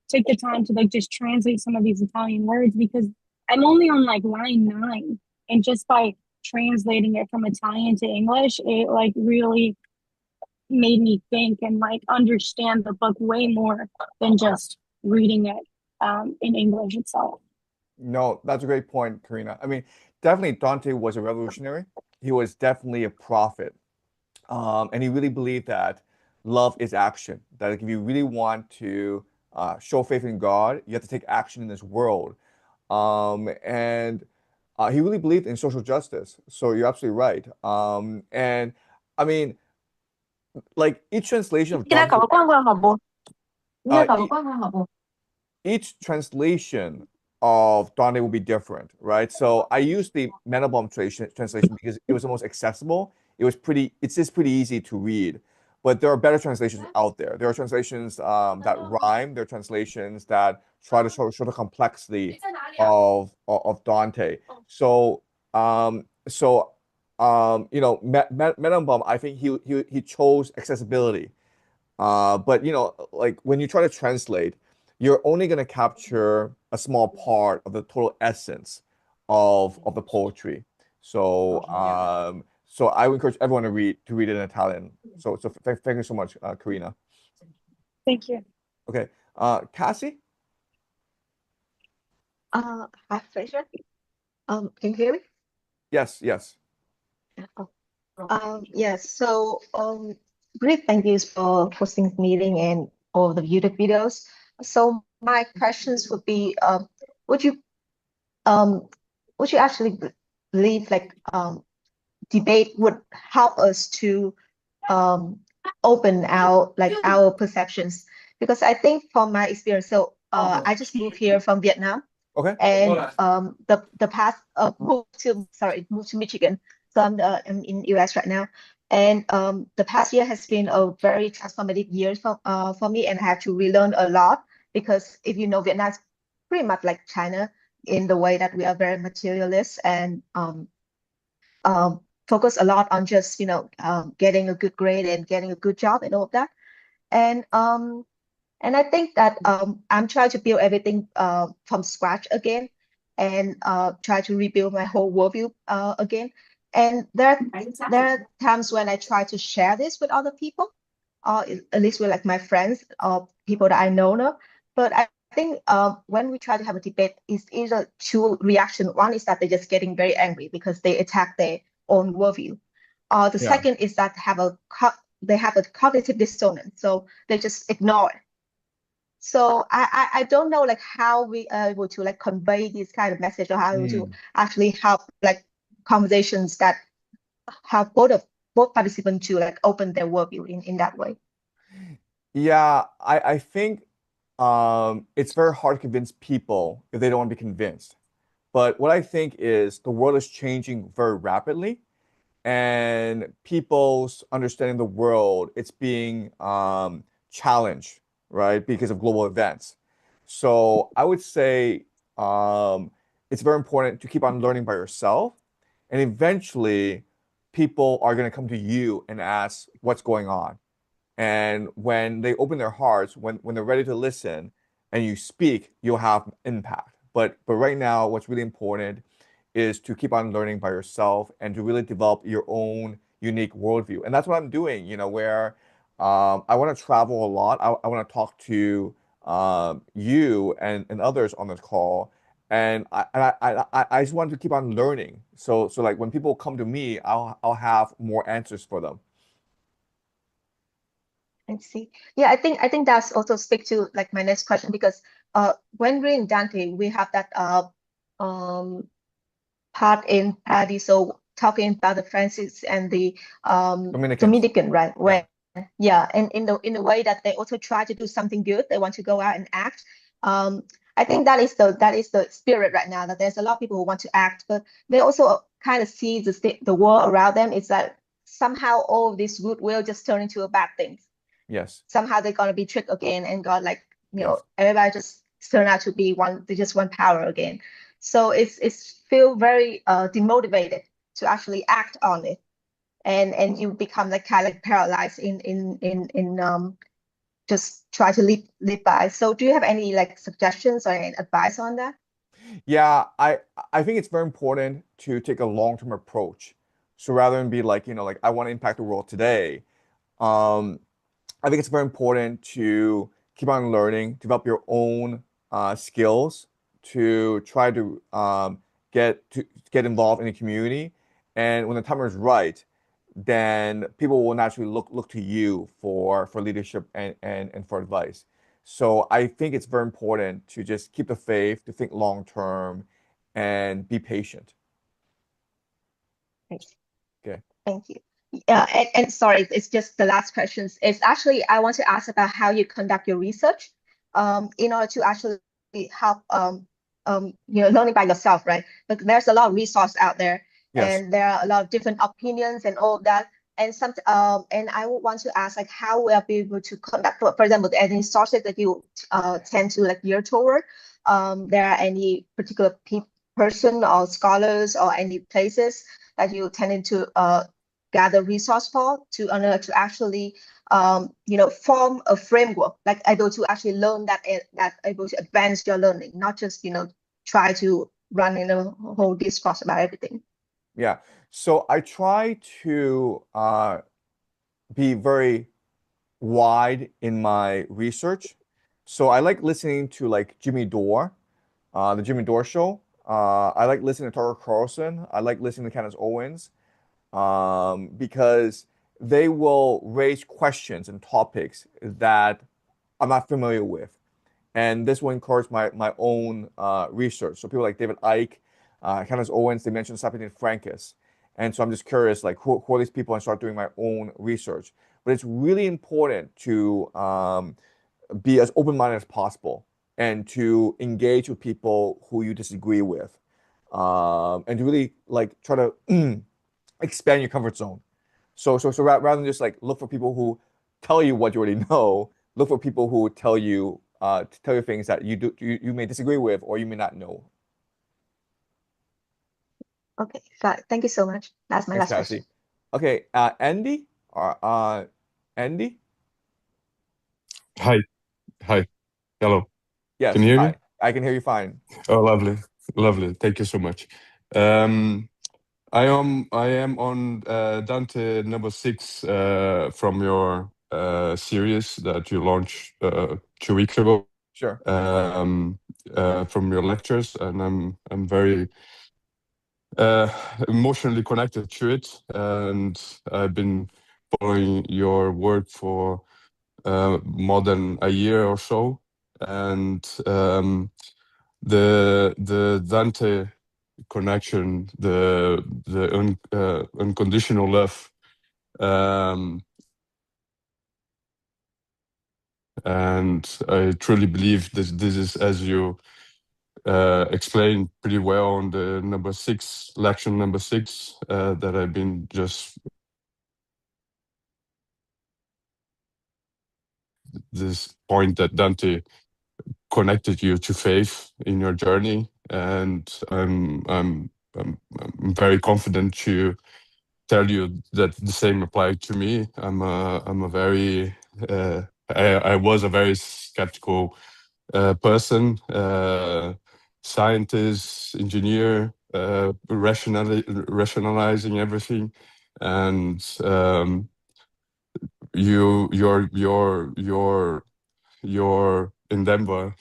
S: take the time to like just translate some of these Italian words, because I'm only on like line 9, and just by translating it from Italian to English, it like really made me think and like understand the book way more than just reading it in English itself.
A: No, that's a great point, Karina. I mean, definitely Dante was a revolutionary. He was definitely a prophet. And he really believed that love is action. That if you really want to show faith in God, you have to take action in this world. And he really believed in social justice. So you're absolutely right. And I mean, like each translation of Dante, each translation of Dante will be different, right? So I used the Mandelbaum translation because it was the most accessible. It's just pretty easy to read. But there are better translations out there. There are translations that rhyme. There are translations that try to show the complexity of Dante. So Mandelbaum, I think he chose accessibility. But like when you try to translate, you're only going to capture a small part of the total essence of the poetry. So so I would encourage everyone to read it in Italian. So thank you so much, Karina.
S: Thank you.
A: Okay, Cassie.
T: Hi, Fraser. Can you hear me?
A: Yes, yes.
T: Yes. So, great. Thank you for hosting the meeting and all the YouTube videos. So, my questions would be, would you, um, would you actually believe like debate would help us to open our perceptions? Because I think from my experience, so I just moved here from Vietnam.
A: Okay.
T: And the past moved to Michigan. So I'm in US right now. And the past year has been a very transformative year for me, and I have to relearn a lot, because if you know, Vietnam is pretty much like China in the way that we are very materialist and focus a lot on just getting a good grade and getting a good job and all of that. And I think that I'm trying to build everything from scratch again, and try to rebuild my whole worldview again. And there are times when I try to share this with other people, at least with like my friends or people that I know. But I think when we try to have a debate, it's either two reactions. One is that they're just getting very angry because they attack their own worldview. The
A: Yeah.
T: second is that they have a cognitive dissonance, so they just ignore it. So I don't know like how we are able to like convey this kind of message, or how to actually have like conversations that have both participants to like open their worldview in that way.
A: Yeah, I think it's very hard to convince people if they don't want to be convinced. But what I think is the world is changing very rapidly, and people's understanding of the world, it's being challenged, right, because of global events. So I would say it's very important to keep on learning by yourself, and eventually people are going to come to you and ask what's going on. And when they open their hearts, when they're ready to listen and you speak, you'll have impact. But right now, what's really important is to keep on learning by yourself and to really develop your own unique worldview. And that's what I'm doing, where I want to travel a lot. I want to talk to you and others on this call. And I just want to keep on learning. So like when people come to me, I'll have more answers for them.
T: I see. Yeah, I think that's also speak to like my next question, because when we're in Dante, we have that um part in Paradiso talking about the Francis and the
A: Dominicans.
T: Dominican, right?
A: Yeah.
T: When yeah, and in the way that they also try to do something good, they want to go out and act. I think that is the spirit right now, that there's a lot of people who want to act, but they also kind of see the world around them is that somehow all of this goodwill just turn into a bad thing.
A: Yes.
T: Somehow they're gonna be tricked again, and God, like,
A: Yes.
T: everybody just turn out to be one. They just want power again. So it's feel very demotivated to actually act on it, and you become like kind of like paralyzed in just try to live by. So do you have any like suggestions or any advice on that?
A: Yeah, I think it's very important to take a long-term approach. So rather than be like, like I want to impact the world today, um, I think it's very important to keep on learning, develop your own skills to try to get involved in the community. And when the time is right, then people will naturally look to you for leadership and for advice. So I think it's very important to just keep the faith, to think long term, and be patient.
T: Thanks.
A: Okay.
T: Thank you. Yeah, and sorry, it's just the last questions. It's actually I want to ask about how you conduct your research, in order to actually help learning by yourself, right? But there's a lot of resource out there,
A: Yes.
T: and there are a lot of different opinions and all of that. And I would want to ask like how we'll be able to conduct, for example, any sources that you tend to like gear toward. There are any particular person or scholars or any places that you tended to gather resource for to actually form a framework, like able to actually learn that able to advance your learning, not just try to run in a whole discourse about everything.
A: Yeah. So I try to be very wide in my research. So I like listening to like Jimmy Dore, the Jimmy Dore Show. I like listening to Tucker Carlson. I like listening to Candace Owens, because they will raise questions and topics that I'm not familiar with. And this will encourage my own research. So people like David Icke, Candace Owens, they mentioned Sapien Francus. And so I'm just curious, like, who are these people, and start doing my own research. But it's really important to be as open-minded as possible and to engage with people who you disagree with, and to really like try to expand your comfort zone. So rather than just like look for people who tell you what you already know, look for people who tell you things that you may disagree with or you may not know.
T: Okay, got it. Thank you so much. That's my
A: Thanks,
T: last
A: Cassie.
T: question.
A: Okay, Andy, Andy.
U: Hi. Hi. Hello. Can
A: Yes,
U: you hear me?
A: I can hear you fine.
U: Oh, lovely. Lovely. Thank you so much. I am on Dante number 6 from your series that you launched 2 weeks ago.
A: Sure.
U: From your lectures, and I'm very emotionally connected to it, and I've been following your work for more than a year or so, and the Dante connection, the unconditional love, and I truly believe this is, as you explained pretty well on the lecture number 6 that I've been just this point that Dante connected you to faith in your journey, and I'm very confident to tell you that the same applied to me. I was a very skeptical person, scientist, engineer, rationalizing everything, and your endeavor,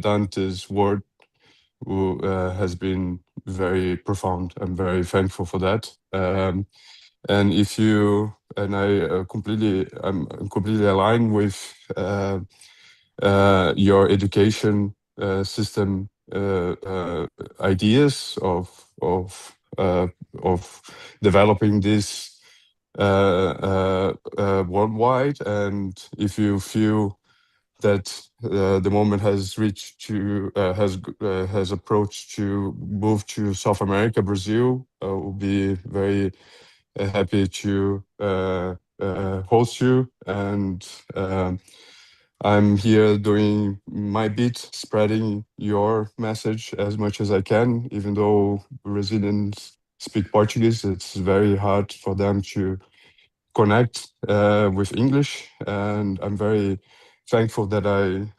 U: Dante's word, has been very profound. I'm very thankful for that. And I'm completely aligned with your education system ideas of developing this worldwide. And if you feel that the moment has approached to move to South America, Brazil, will be very happy to host you. And I'm here doing my bit, spreading your message as much as I can. Even though Brazilians speak Portuguese, it's very hard for them to connect with English. And I'm very thankful that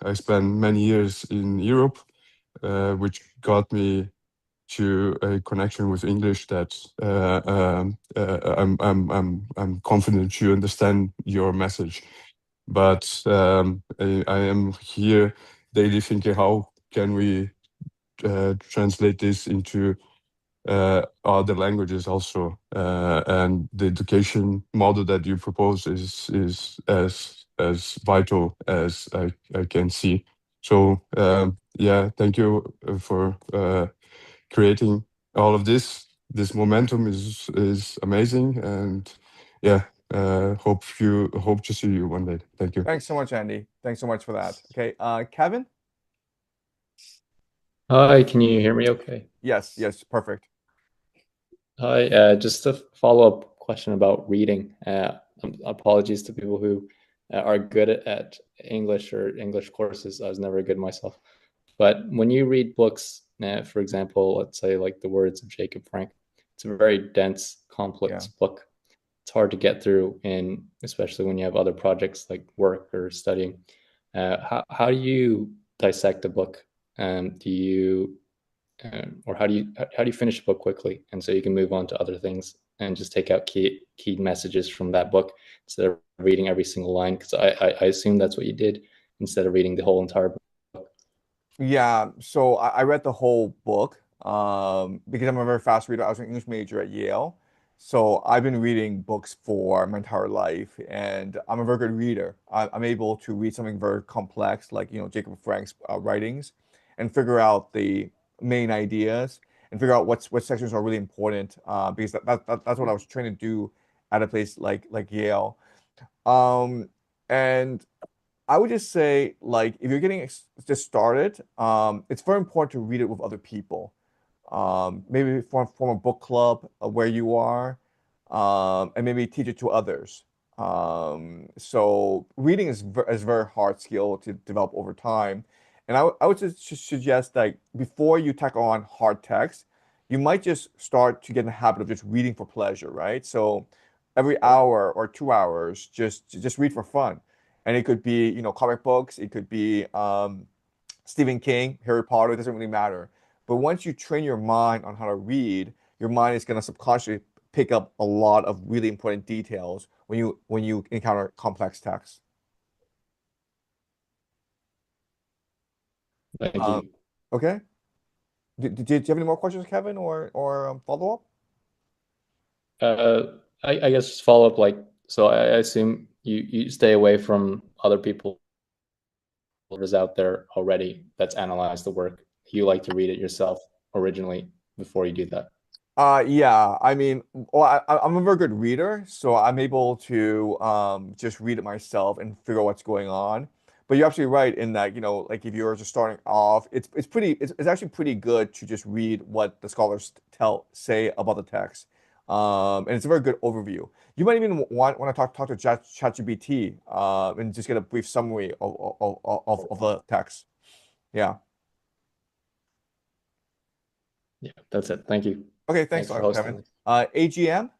U: I spent many years in Europe, which got me to a connection with English that I'm confident to understand your message. But I am here daily thinking, how can we translate this into other languages also? And the education model that you propose is as vital as I can see. So yeah, thank you for creating all of this. This momentum is amazing, and yeah, hope to see you one day. Thank you.
A: Thanks so much, Andy. Thanks so much for that. Okay, Kevin?
B: Hi, can you hear me okay?
A: Yes, perfect.
B: Hi, just a follow-up question about reading. Apologies to people who are good at English or English courses. I was never good myself. But when you read books, for example, let's say like The Words of Jacob Frank, it's a very dense, complex book. It's hard to get through, especially when you have other projects like work or studying. How do you dissect a book? Do you or how do you finish a book quickly, and so you can move on to other things and just take out key messages from that book instead of reading every single line? Because I assume that's what you did instead of reading the whole entire book.
A: Yeah, so I read the whole book because I'm a very fast reader. I was an English major at Yale, so I've been reading books for my entire life, and I'm a very good reader. I'm able to read something very complex, like Jacob Frank's writings, and figure out the main ideas and figure out what sections are really important because that's what I was trying to do at a place like Yale. And I would just say, like, if you're getting just started, it's very important to read it with other people. Maybe form a book club where you are, and maybe teach it to others. So reading is a very hard skill to develop over time. And I would just suggest that before you tackle on hard text, you might just start to get in the habit of just reading for pleasure, right? So every hour or 2 hours, just read for fun. And it could be, comic books, it could be Stephen King, Harry Potter, it doesn't really matter. But once you train your mind on how to read, your mind is going to subconsciously pick up a lot of really important details when you encounter complex text.
B: Thank you.
A: Okay. Do you have any more questions, Kevin, or follow
B: up? I guess just follow up, like, so I assume you stay away from other people out there already that's analyzed the work. You like to read it yourself originally before you do that.
A: Yeah, I mean, well, I'm a very good reader, so I'm able to just read it myself and figure out what's going on. But you're absolutely right in that, like if you're just starting off, it's actually pretty good to just read what the scholars say about the text. And it's a very good overview. You might even want to talk to ChatGPT and just get a brief summary of the text. Yeah.
B: Yeah, that's it. Thank you.
A: Okay, thanks a
B: for
A: lot,
B: hosting
A: Kevin.
B: this.
A: AGM?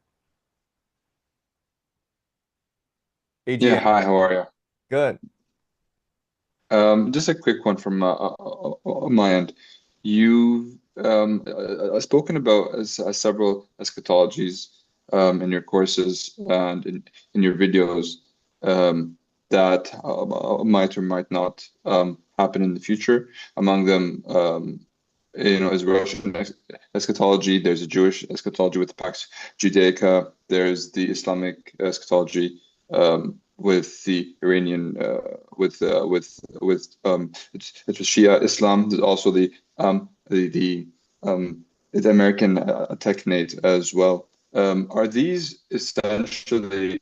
D: Yeah,
A: AGM.
D: hi, how are you?
A: Good.
D: Just a quick one from my end. You've spoken about several eschatologies in your courses and in your videos that might or might not happen in the future. Among them, is Russian eschatology. There's a Jewish eschatology with the Pax Judaica. There's the Islamic eschatology with the Iranian it's Shia Islam. There's also the American technate as well. Are these essentially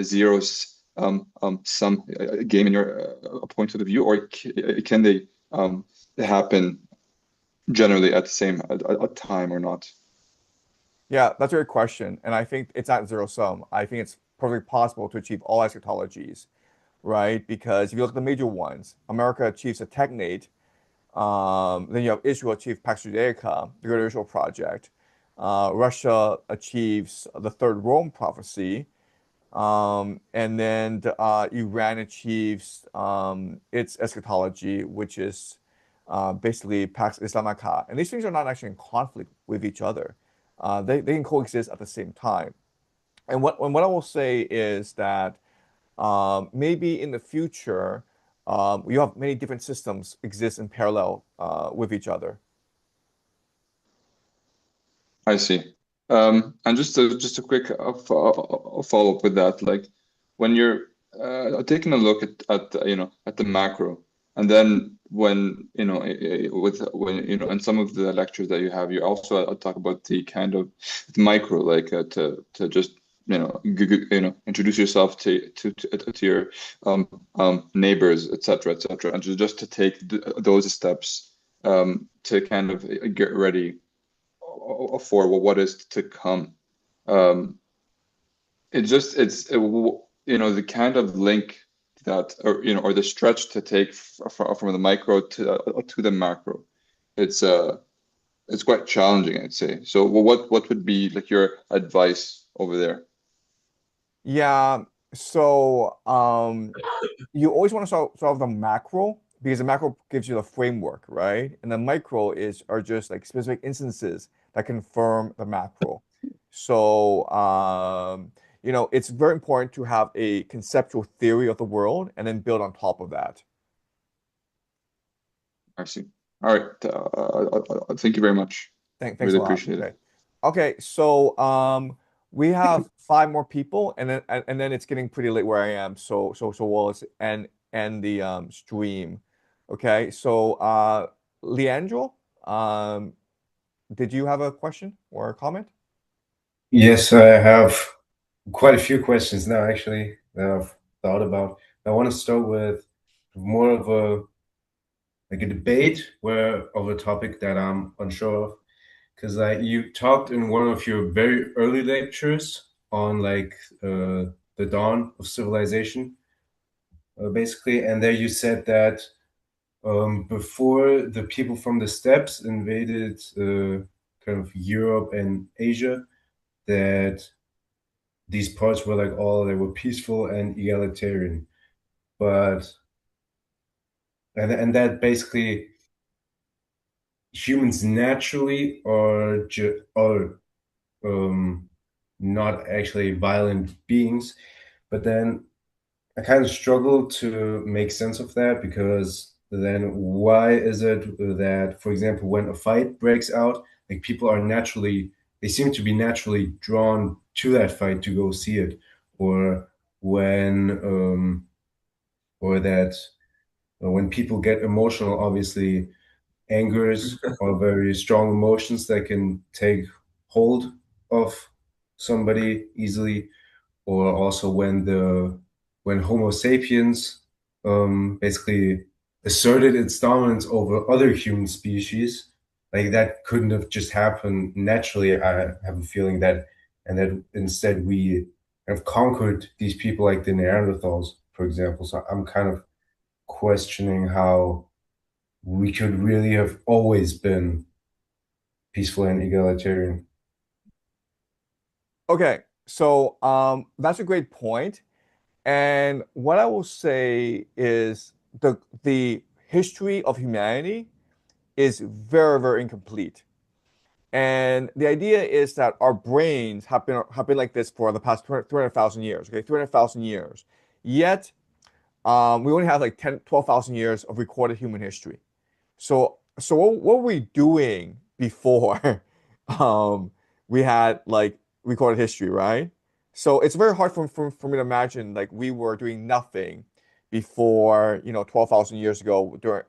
D: zero sum game in your point of view, or can they happen generally at the same time or not?
A: Yeah, that's a great question. And I think it's not zero sum. I think it's perfectly possible to achieve all eschatologies, right? Because if you look at the major ones, America achieves a technate. Then you have Israel achieve Pax Judaica, the Great Israel Project. Russia achieves the Third Rome Prophecy. And then Iran achieves its eschatology, which is basically Pax Islamica. And these things are not actually in conflict with each other. They can coexist at the same time. And what I will say is that maybe in the future, you have many different systems exist in parallel with each other.
D: I see. And just a quick follow up with that, like when you're taking a look at the macro, and then when in some of the lectures that you have, you also talk about the kind of the micro, like to just introduce yourself to your neighbors, etc., etc., and just to take those steps to kind of get ready for what is to come. The kind of link that, or the stretch to take from the micro to the macro. It's quite challenging, I'd say. So what would be like your advice over there?
A: Yeah, so you always want to solve the macro because the macro gives you the framework, right? And the micro are just like specific instances that confirm the macro. So it's very important to have a conceptual theory of the world and then build on top of that.
D: I see. All right. Thank you very much.
A: Thanks
D: Really
A: a lot.
D: appreciate it.
A: Okay, so we have 5 more people, and then it's getting pretty late where I am. So we'll end the stream. Okay, so Leandro, did you have a question or a comment?
C: Yes, I have quite a few questions now, actually, that I've thought about. I want to start with more of a debate of a topic that I'm unsure of, because you talked in one of your very early lectures on the dawn of civilization, basically, and there you said that before the people from the steppes invaded kind of Europe and Asia, that these parts were they were peaceful and egalitarian, but and that basically humans naturally are not actually violent beings. But then I kind of struggle to make sense of that, because then why is it that, for example, when a fight breaks out, like they seem to be naturally drawn to that fight to go see it, or when when people get emotional, obviously angers are very strong emotions that can take hold of somebody easily, or also when when Homo sapiens basically asserted its dominance over other human species, like that couldn't have just happened naturally. I have a feeling that, and that instead we have conquered these people like the Neanderthals, for example. So I'm kind of questioning how we could really have always been peaceful and egalitarian.
A: Okay, so that's a great point. And what I will say is the history of humanity is very, very incomplete. And the idea is that our brains have been like this for the past 300,000 years, okay? 300,000 years. Yet, we only have like 10, 12,000 years of recorded human history. So what were we doing before we had like recorded history, right? So it's very hard for me to imagine like we were doing nothing before, 12,000 years ago during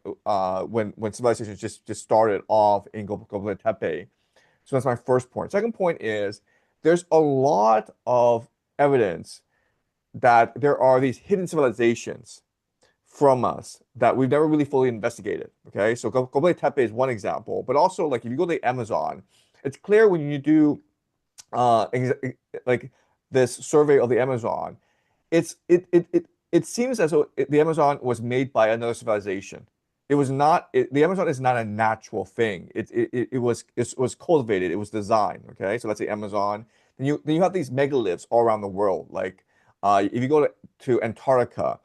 A: when civilization just started off in Göbekli Tepe. So that's my first point. Second point is there's a lot of evidence that there are these hidden civilizations from us that we've never really fully investigated. Okay, so Göbekli Tepe is one example, but also like if you go to the Amazon, it's clear when you do like this survey of the Amazon, it seems as though the Amazon was made by another civilization. It was not the Amazon is not a natural thing. It was cultivated. It was designed. Okay, so let's say Amazon. Then you have these megaliths all around the world. Like if you go to Antarctica,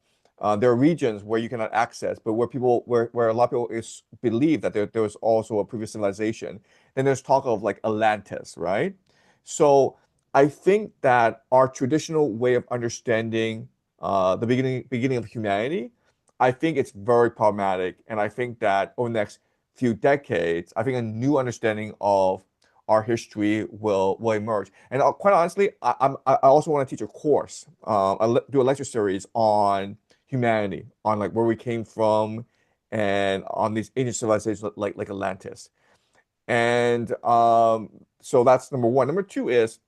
A: there are regions where you cannot access, but where a lot of people believe that there was also a previous civilization. Then there's talk of like Atlantis, right? So I think that our traditional way of understanding the beginning of humanity, I think it's very problematic, and I think that over the next few decades, I think a new understanding of our history will emerge. And quite honestly, I also want to teach a course, do a lecture series on humanity, on like where we came from, and on these ancient civilizations like Atlantis. And so that's number one. Number two is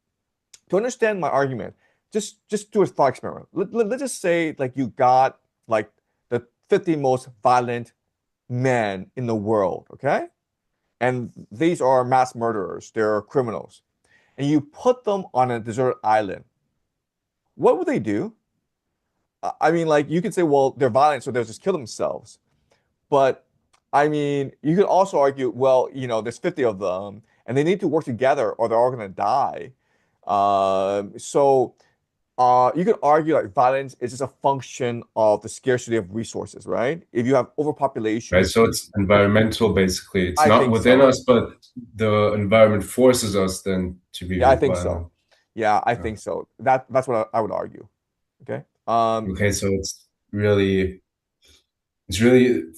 A: to understand my argument, just do a thought experiment. Let's just say like you got like the 50 most violent men in the world, okay? And these are mass murderers, they're criminals. And you put them on a desert island. What would they do? I mean, like you could say, well, they're violent, so they'll just kill themselves. But I mean, you could also argue, well, there's 50 of them, and they need to work together, or they're all going to die. So you could argue like violence is just a function of the scarcity of resources, right? If you have overpopulation,
C: Right, so it's environmental basically. It's
A: I
C: not
A: think
C: within
A: so.
C: us, but the environment forces us then to be
A: Yeah, I think
C: violent.
A: so. Yeah, I
C: Yeah.
A: think so. That's what I would argue. Okay.
C: Okay, so it's really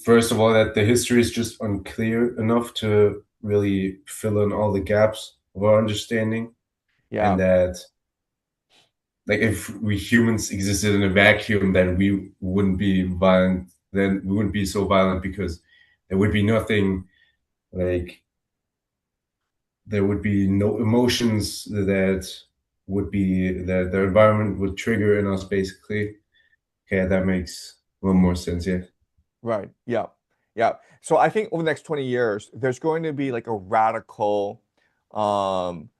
C: first of all that the history is just unclear enough to really fill in all the gaps of our understanding,
A: Yeah.
C: and that like if we humans existed in a vacuum, then we wouldn't be violent. Then we wouldn't be so violent because there would be nothing like there would be no emotions that would be that the environment would trigger in us basically. Okay, that makes a little more sense, yeah.
A: Right. Yeah. Yeah. So I think over the next 20 years, there's going to be like a radical um,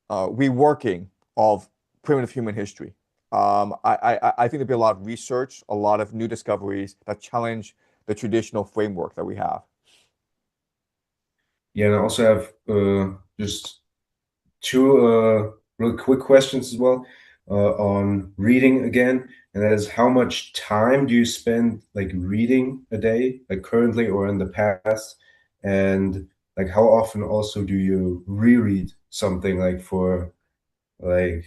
A: reworking of primitive human history. I think there'll be a lot of research, a lot of new discoveries that challenge the traditional framework that we have.
C: Yeah, and I also have just two real quick questions as well on reading again, and that is how much time do you spend like reading a day, like currently or in the past, and like how often also do you reread something like for like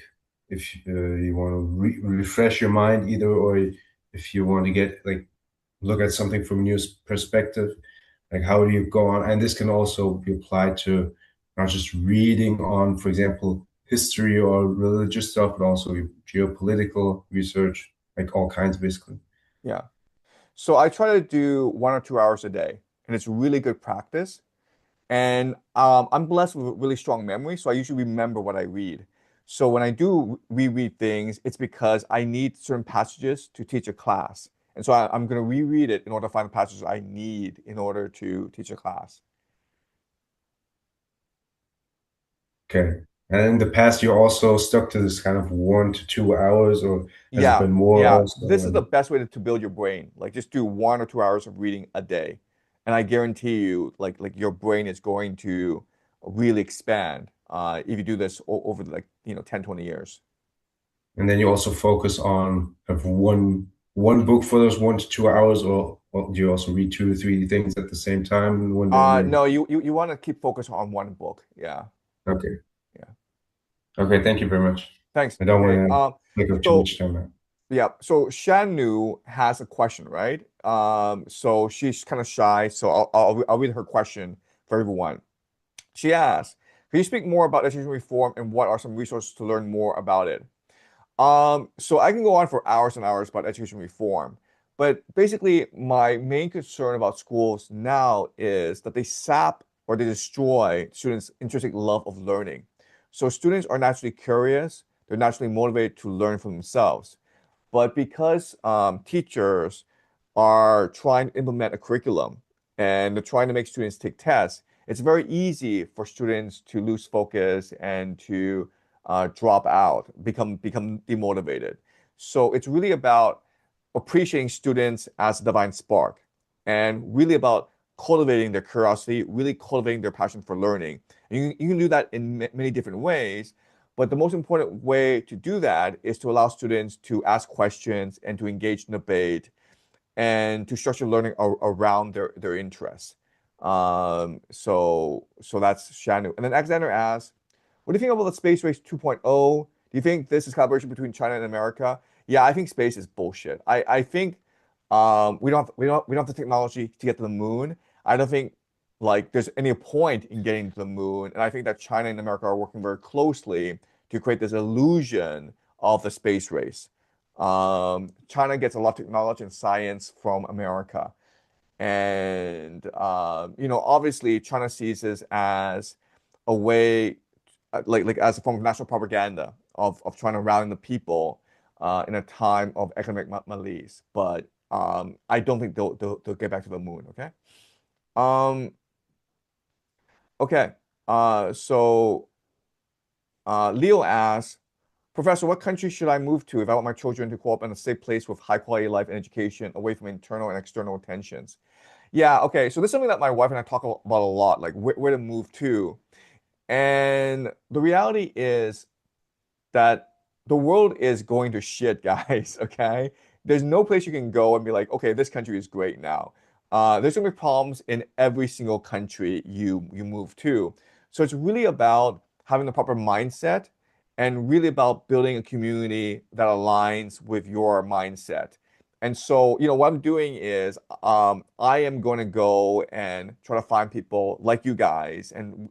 C: if you want to refresh your mind either, or if you want to get like look at something from a new perspective, like how do you go on? And this can also be applied to not just reading on, for example, history or religious stuff, but also geopolitical research, like all kinds basically.
A: Yeah. So I try to do 1 or 2 hours a day, and it's really good practice. And I'm blessed with really strong memory, so I usually remember what I read. So when I do reread things, it's because I need certain passages to teach a class. And so I'm going to reread it in order to find the passages I need in order to teach a class.
C: Okay. And in the past, you also stuck to this kind of 1 to 2 hours, or has it
A: Yeah,
C: been more
A: yeah.
C: also?
A: This is the best way to build your brain. Like just do 1 or 2 hours of reading a day. And I guarantee you, like your brain is going to really expand if you do this over like, 10, 20 years.
C: And then you also focus on have one book for those 1 to 2 hours, or do you also read 2 to 3 things at the same time in one day? Or...
A: No, you want to keep focused on one book. Yeah.
C: Okay.
A: Yeah.
C: Okay, thank you very much.
A: Thanks.
C: I don't
A: Okay.
C: want to take up too much time now.
A: Yeah. So Shanu has a question, right? So she's kind of shy, so I'll read her question for everyone. She asks, "Can you speak more about education reform and what are some resources to learn more about it?" So I can go on for hours and hours about education reform, but basically my main concern about schools now is that they sap or they destroy students' intrinsic love of learning. So students are naturally curious, they're naturally motivated to learn for themselves. But because teachers are trying to implement a curriculum and they're trying to make students take tests, it's very easy for students to lose focus and to drop out, become demotivated. So it's really about appreciating students as a divine spark and really about cultivating their curiosity, really cultivating their passion for learning. And you can do that in many different ways. But the most important way to do that is to allow students to ask questions and to engage in debate and to structure learning around their interests. So that's Shanu. And then Alexander asks, what do you think about the Space Race 2.0? Do you think this is collaboration between China and America? Yeah, I think space is bullshit. I think we don't have the technology to get to the moon. I don't think like there's any point in getting to the moon. And I think that China and America are working very closely to create this illusion of the space race. China gets a lot of technology and science from America. And obviously China sees this as a way like as a form of national propaganda of trying to rally the people in a time of economic malaise. But I don't think they'll get back to the moon. Okay. Um, okay. So Leo asks, Professor, what country should I move to if I want my children to grow up in a safe place with high quality life and education away from internal and external tensions? Yeah, okay. So this is something that my wife and I talk about a lot, like where to move to. And the reality is that the world is going to shit, guys, okay? There's no place you can go and be like, okay, this country is great now. There's gonna be problems in every single country you move to. So it's really about having the proper mindset and really about building a community that aligns with your mindset. And so, what I'm doing is I am going to go and try to find people like you guys and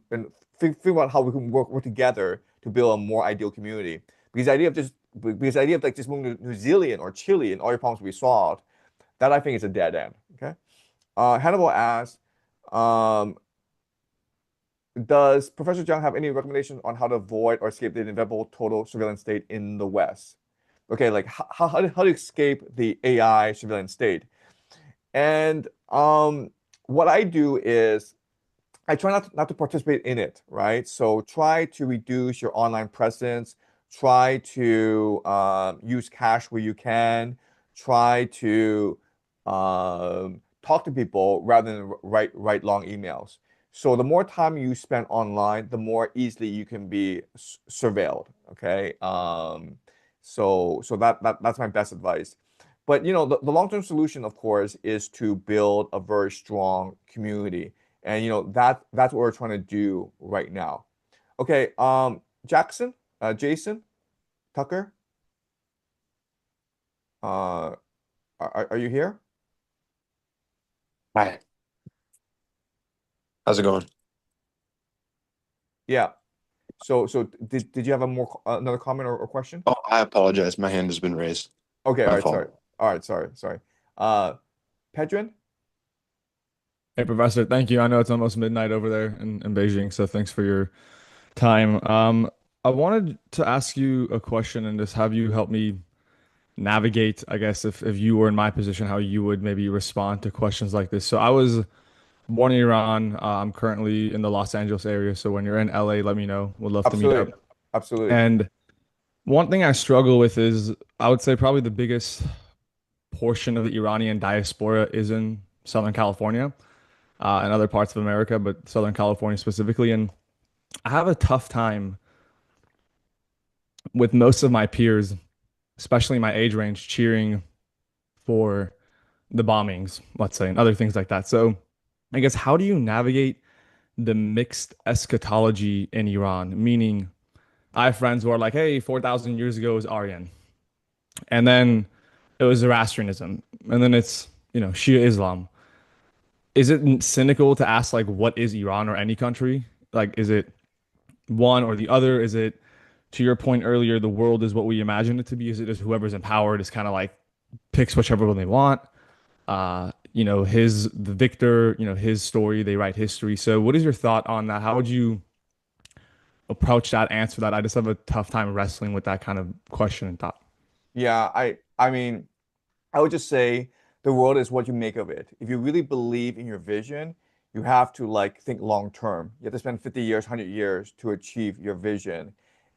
A: figure out how we can work together to build a more ideal community. Because the idea of like just moving to New Zealand or Chile and all your problems will be solved, that I think is a dead end. Okay. Hannibal asks, um, does Professor Zhang have any recommendations on how to avoid or escape the inevitable total surveillance state in the West? Okay, like how to escape the AI surveillance state? And what I do is I try not to participate in it, right? So try to reduce your online presence. Try to use cash where you can. Try to talk to people rather than write long emails. So the more time you spend online, the more easily you can be surveilled. Okay. So that's my best advice. But the long-term solution, of course, is to build a very strong community. And that's what we're trying to do right now. Okay, Jackson, Jason, Tucker, uh, are you here?
F: Hi. How's it going?
A: Yeah. So did you have another comment or question?
F: Oh, I apologize. My hand has been raised.
A: Okay, all
F: My
A: right,
F: fault.
A: sorry. All right, sorry. Pedrin?
E: Hey, Professor, thank you. I know it's almost midnight over there in Beijing, so thanks for your time. I wanted to ask you a question and just have you help me navigate, I guess, if you were in my position, how you would maybe respond to questions like this. So I was born in Iran. I'm currently in the Los Angeles area. So when you're in LA, let me know. Would love to meet up.
A: Absolutely. Absolutely.
E: And one thing I struggle with is I would say probably the biggest portion of the Iranian diaspora is in Southern California, and other parts of America, but Southern California specifically. And I have a tough time with most of my peers, especially my age range, cheering for the bombings, let's say, and other things like that. So I guess how do you navigate the mixed eschatology in Iran? Meaning, I have friends who are like, hey, 4,000 years ago was Aryan. And then it was Zoroastrianism. And then it's, Shia Islam. Is it cynical to ask, like, what is Iran or any country? Like, is it one or the other? Is it, to your point earlier, the world is what we imagine it to be? Is it just whoever's empowered is kind of like picks whichever one they want? The victor, his story, they write history. So what is your thought on that? How would you approach that, answer that? I just have a tough time wrestling with that kind of question and thought.
A: Yeah, I mean, I would just say the world is what you make of it. If you really believe in your vision, you have to like think long term. You have to spend 50 years, 100 years to achieve your vision.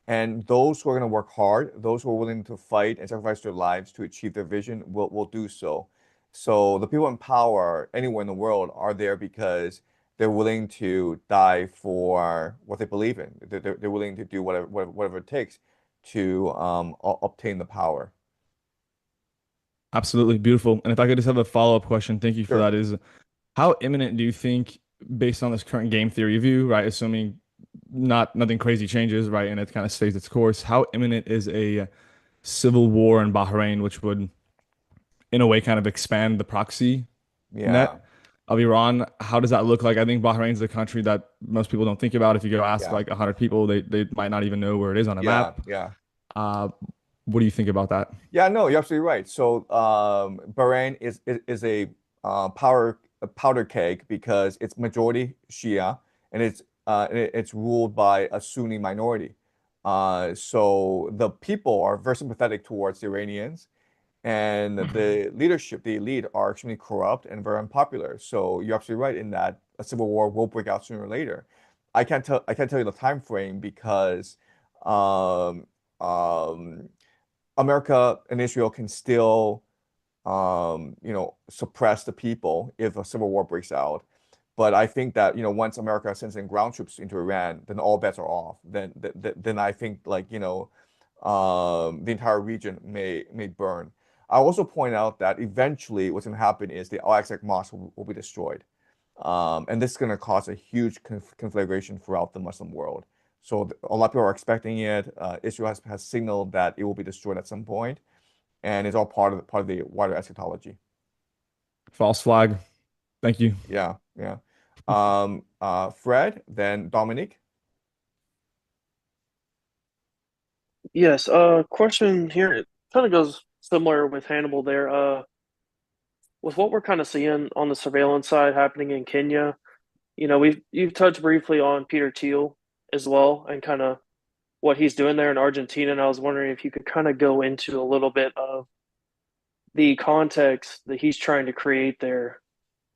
A: And those who are going to work hard, those who are willing to fight and sacrifice their lives to achieve their vision will do so. So the people in power anywhere in the world are there because they're willing to die for what they believe in. They're willing to do whatever it takes to obtain the power.
E: Absolutely beautiful. And if I could just have a follow-up question, thank you for
A: Sure.
E: that, is how imminent do you think, based on this current game theory view, right, assuming nothing crazy changes, right, and it kind of stays its course, how imminent is a civil war in Bahrain, which would, in a way, kind of expand the proxy
A: Yeah.
E: net of Iran? How does that look like? I think Bahrain's a country that most people don't think about. If you go ask
A: Yeah.
E: like 100 people, they might not even know where it is on a
A: Yeah.
E: map.
A: Yeah.
E: Uh, what do you think about that?
A: Yeah, no, you're absolutely right. So Bahrain is a powder keg because it's majority Shia and it's ruled by a Sunni minority. So the people are very sympathetic towards the Iranians, and the leadership, the elite, are extremely corrupt and very unpopular. So you're absolutely right in that a civil war will break out sooner or later. I can't tell you the time frame because um, um, America and Israel can still, suppress the people if a civil war breaks out. But I think that, once America sends in ground troops into Iran, then all bets are off. Then I think like, the entire region may burn. I also point out that eventually what's going to happen is the Al-Aqsa Mosque will be destroyed. And this is going to cause a huge conflagration throughout the Muslim world. So a lot of people are expecting it. Israel has signaled that it will be destroyed at some point, and it's all part of the wider eschatology.
E: False flag. Thank you.
A: Yeah, yeah. Fred, then Dominique.
H: Yes, question here. It kind of goes similar with Hannibal there. With what we're kind of seeing on the surveillance side happening in Kenya, you've touched briefly on Peter Thiel as well and kind of what he's doing there in Argentina. And I was wondering if you could kind of go into a little bit of the context that he's trying to create there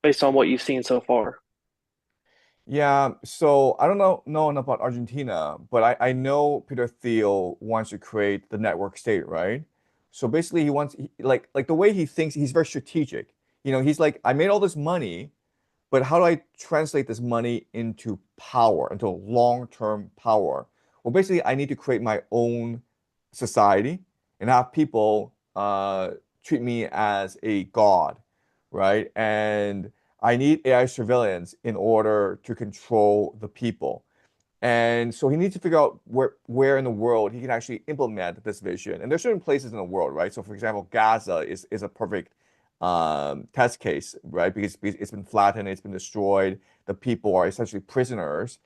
H: based on what you've seen so far.
A: Yeah, so I don't know enough about Argentina, but I know Peter Thiel wants to create the network state, right? So basically, like the way he thinks, he's very strategic. He's like, I made all this money. But how do I translate this money into power, into long-term power? Well, basically, I need to create my own society and have people treat me as a god, right? And I need AI surveillance in order to control the people. And so he needs to figure out where in the world he can actually implement this vision. And there's certain places in the world, right? So for example, Gaza is a perfect test case, right? Because it's been flattened, it's been destroyed. The people are essentially prisoners,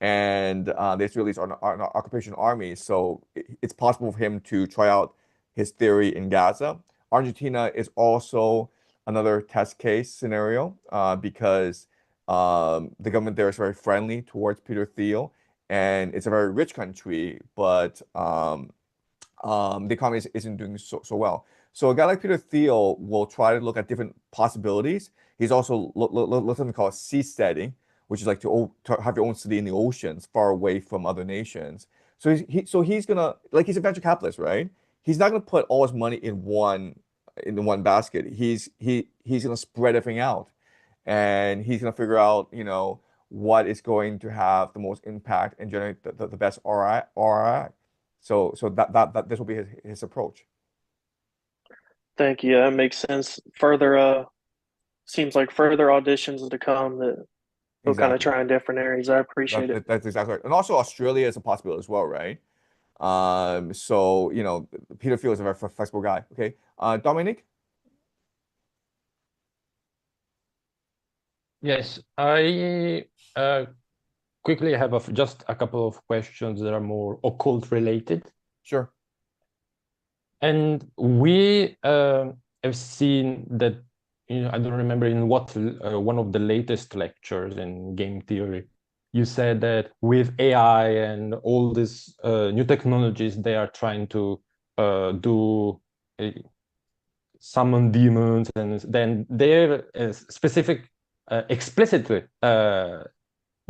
A: and the Israelis are an occupation army. So it's possible for him to try out his theory in Gaza. Argentina is also another test case scenario because the government there is very friendly towards Peter Thiel, and it's a very rich country, but the economy isn't doing so well. So a guy like Peter Thiel will try to look at different possibilities. He's also looked at something called seasteading, which is like to have your own city in the oceans, far away from other nations. So he's gonna, like, he's a venture capitalist, right? He's not gonna put all his money in one basket. He's gonna spread everything out, and he's gonna figure out, what is going to have the most impact and generate the best ROI. So that this will be his approach.
H: Thank you. That makes sense. Further, seems like further auditions to come that he'll kind of
A: Exactly.
H: try in different areas. I appreciate it.
A: That's exactly right. And also Australia is a possibility as well, right? So Peter Thiel is a very flexible guy. Okay. Dominic?
J: Yes, I quickly have just a couple of questions that are more occult related.
A: Sure.
J: And we have seen that, I don't remember in what one of the latest lectures in game theory, you said that with AI and all these new technologies, they are trying to summon demons, and then they're explicitly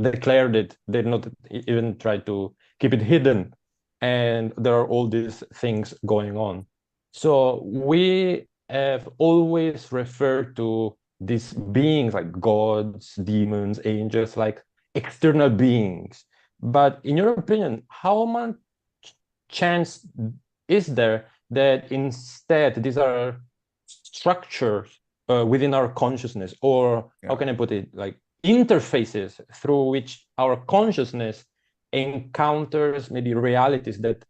J: declared it. They not even try to keep it hidden, and there are all these things going on. So we have always referred to these beings like gods, demons, angels, like external beings. But in your opinion, how much chance is there that instead these are structures within our consciousness, or how can I put it, like interfaces through which our consciousness encounters maybe realities that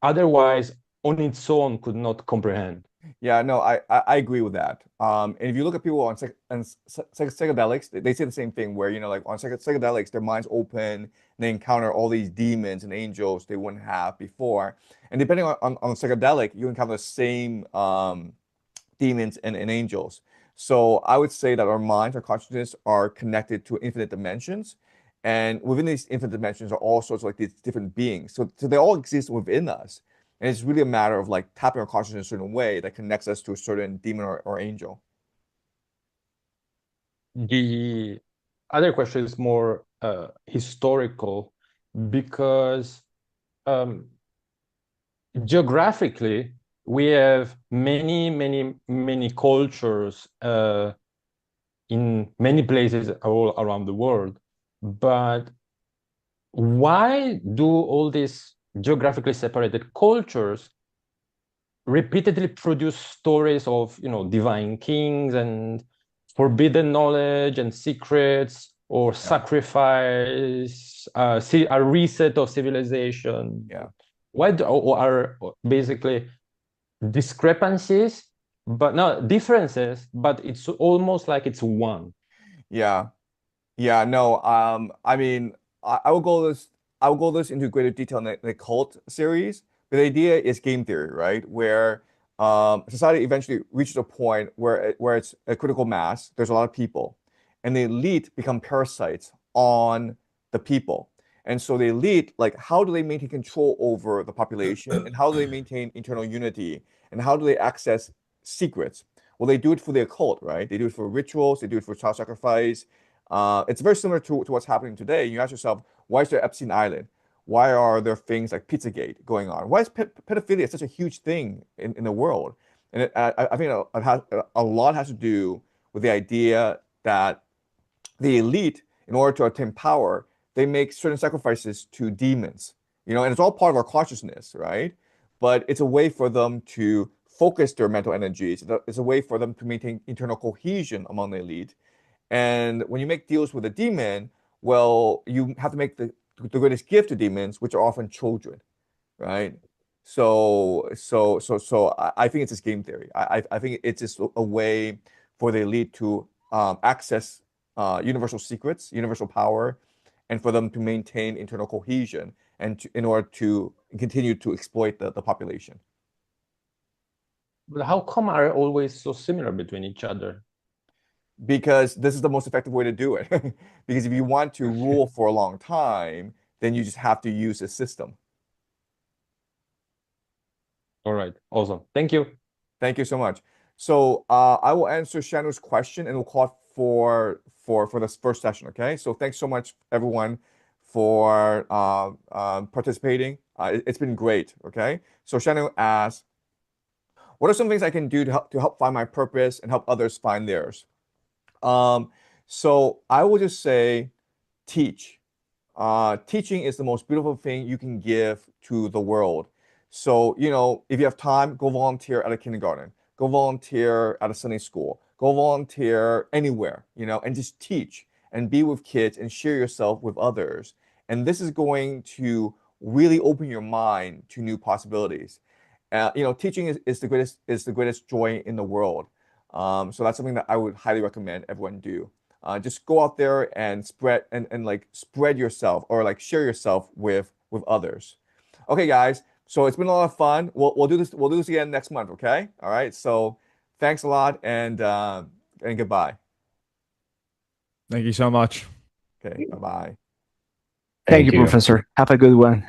J: otherwise on its own could not comprehend?
A: Yeah, no, I agree with that. And if you look at people on psychedelics, they say the same thing where, like on psychedelics, their minds open, and they encounter all these demons and angels they wouldn't have before. And depending on psychedelic, you encounter the same demons and angels. So I would say that our minds, our consciousness are connected to infinite dimensions. And within these infinite dimensions are all sorts of like these different beings. So they all exist within us. And it's really a matter of like tapping our consciousness in a certain way that connects us to a certain demon or angel.
J: The other question is more historical, because geographically, we have many cultures in many places all around the world. But why do all these geographically separated cultures repeatedly produce stories of, divine kings and forbidden knowledge and secrets, or sacrifice, a reset of civilization?
A: Yeah.
J: Why are basically discrepancies, but not differences, but it's almost like it's one?
A: Yeah. Yeah, no, I mean, I will go this into greater detail in the cult series, but the idea is game theory, right? Where society eventually reaches a point where it's a critical mass, there's a lot of people, and the elite become parasites on the people. And so the elite, like, how do they maintain control over the population, and how do they maintain internal unity, and how do they access secrets? Well, they do it for the occult, right? They do it for rituals, they do it for child sacrifice. It's very similar to what's happening today. You ask yourself, why is there Epstein Island? Why are there things like Pizzagate going on? Why is pedophilia such a huge thing in the world? And I think a lot has to do with the idea that the elite, in order to attain power, they make certain sacrifices to demons, and it's all part of our consciousness, right? But it's a way for them to focus their mental energies. It's a way for them to maintain internal cohesion among the elite. And when you make deals with a demon, well, you have to make the greatest gift to demons, which are often children, right? So I think it's this game theory. I think it's just a way for the elite to access universal secrets, universal power, and for them to maintain internal cohesion and in order to continue to exploit the population.
J: But how come are always so similar between each other?
A: Because this is the most effective way to do it. Because if you want to rule for a long time, then you just have to use a system.
J: All right, awesome. Thank you.
A: Thank you so much. So I will answer Shanu's question and we'll call it for this first session. Okay. So thanks so much, everyone, for participating. It's been great. Okay. So Shanu asks, what are some things I can do to help find my purpose and help others find theirs? So I will just say, teach. Teaching is the most beautiful thing you can give to the world. So, if you have time, go volunteer at a kindergarten, go volunteer at a Sunday school, go volunteer anywhere, and just teach and be with kids and share yourself with others. And this is going to really open your mind to new possibilities. Teaching is the greatest joy in the world. So that's something that I would highly recommend everyone do. Just go out there and spread spread yourself or share yourself with others. Okay, guys. So it's been a lot of fun. We'll do this. We'll do this again next month. Okay. All right. So thanks a lot and goodbye.
E: Thank you so much.
A: Okay. Bye bye.
G: Thank you, Professor. Have a good one.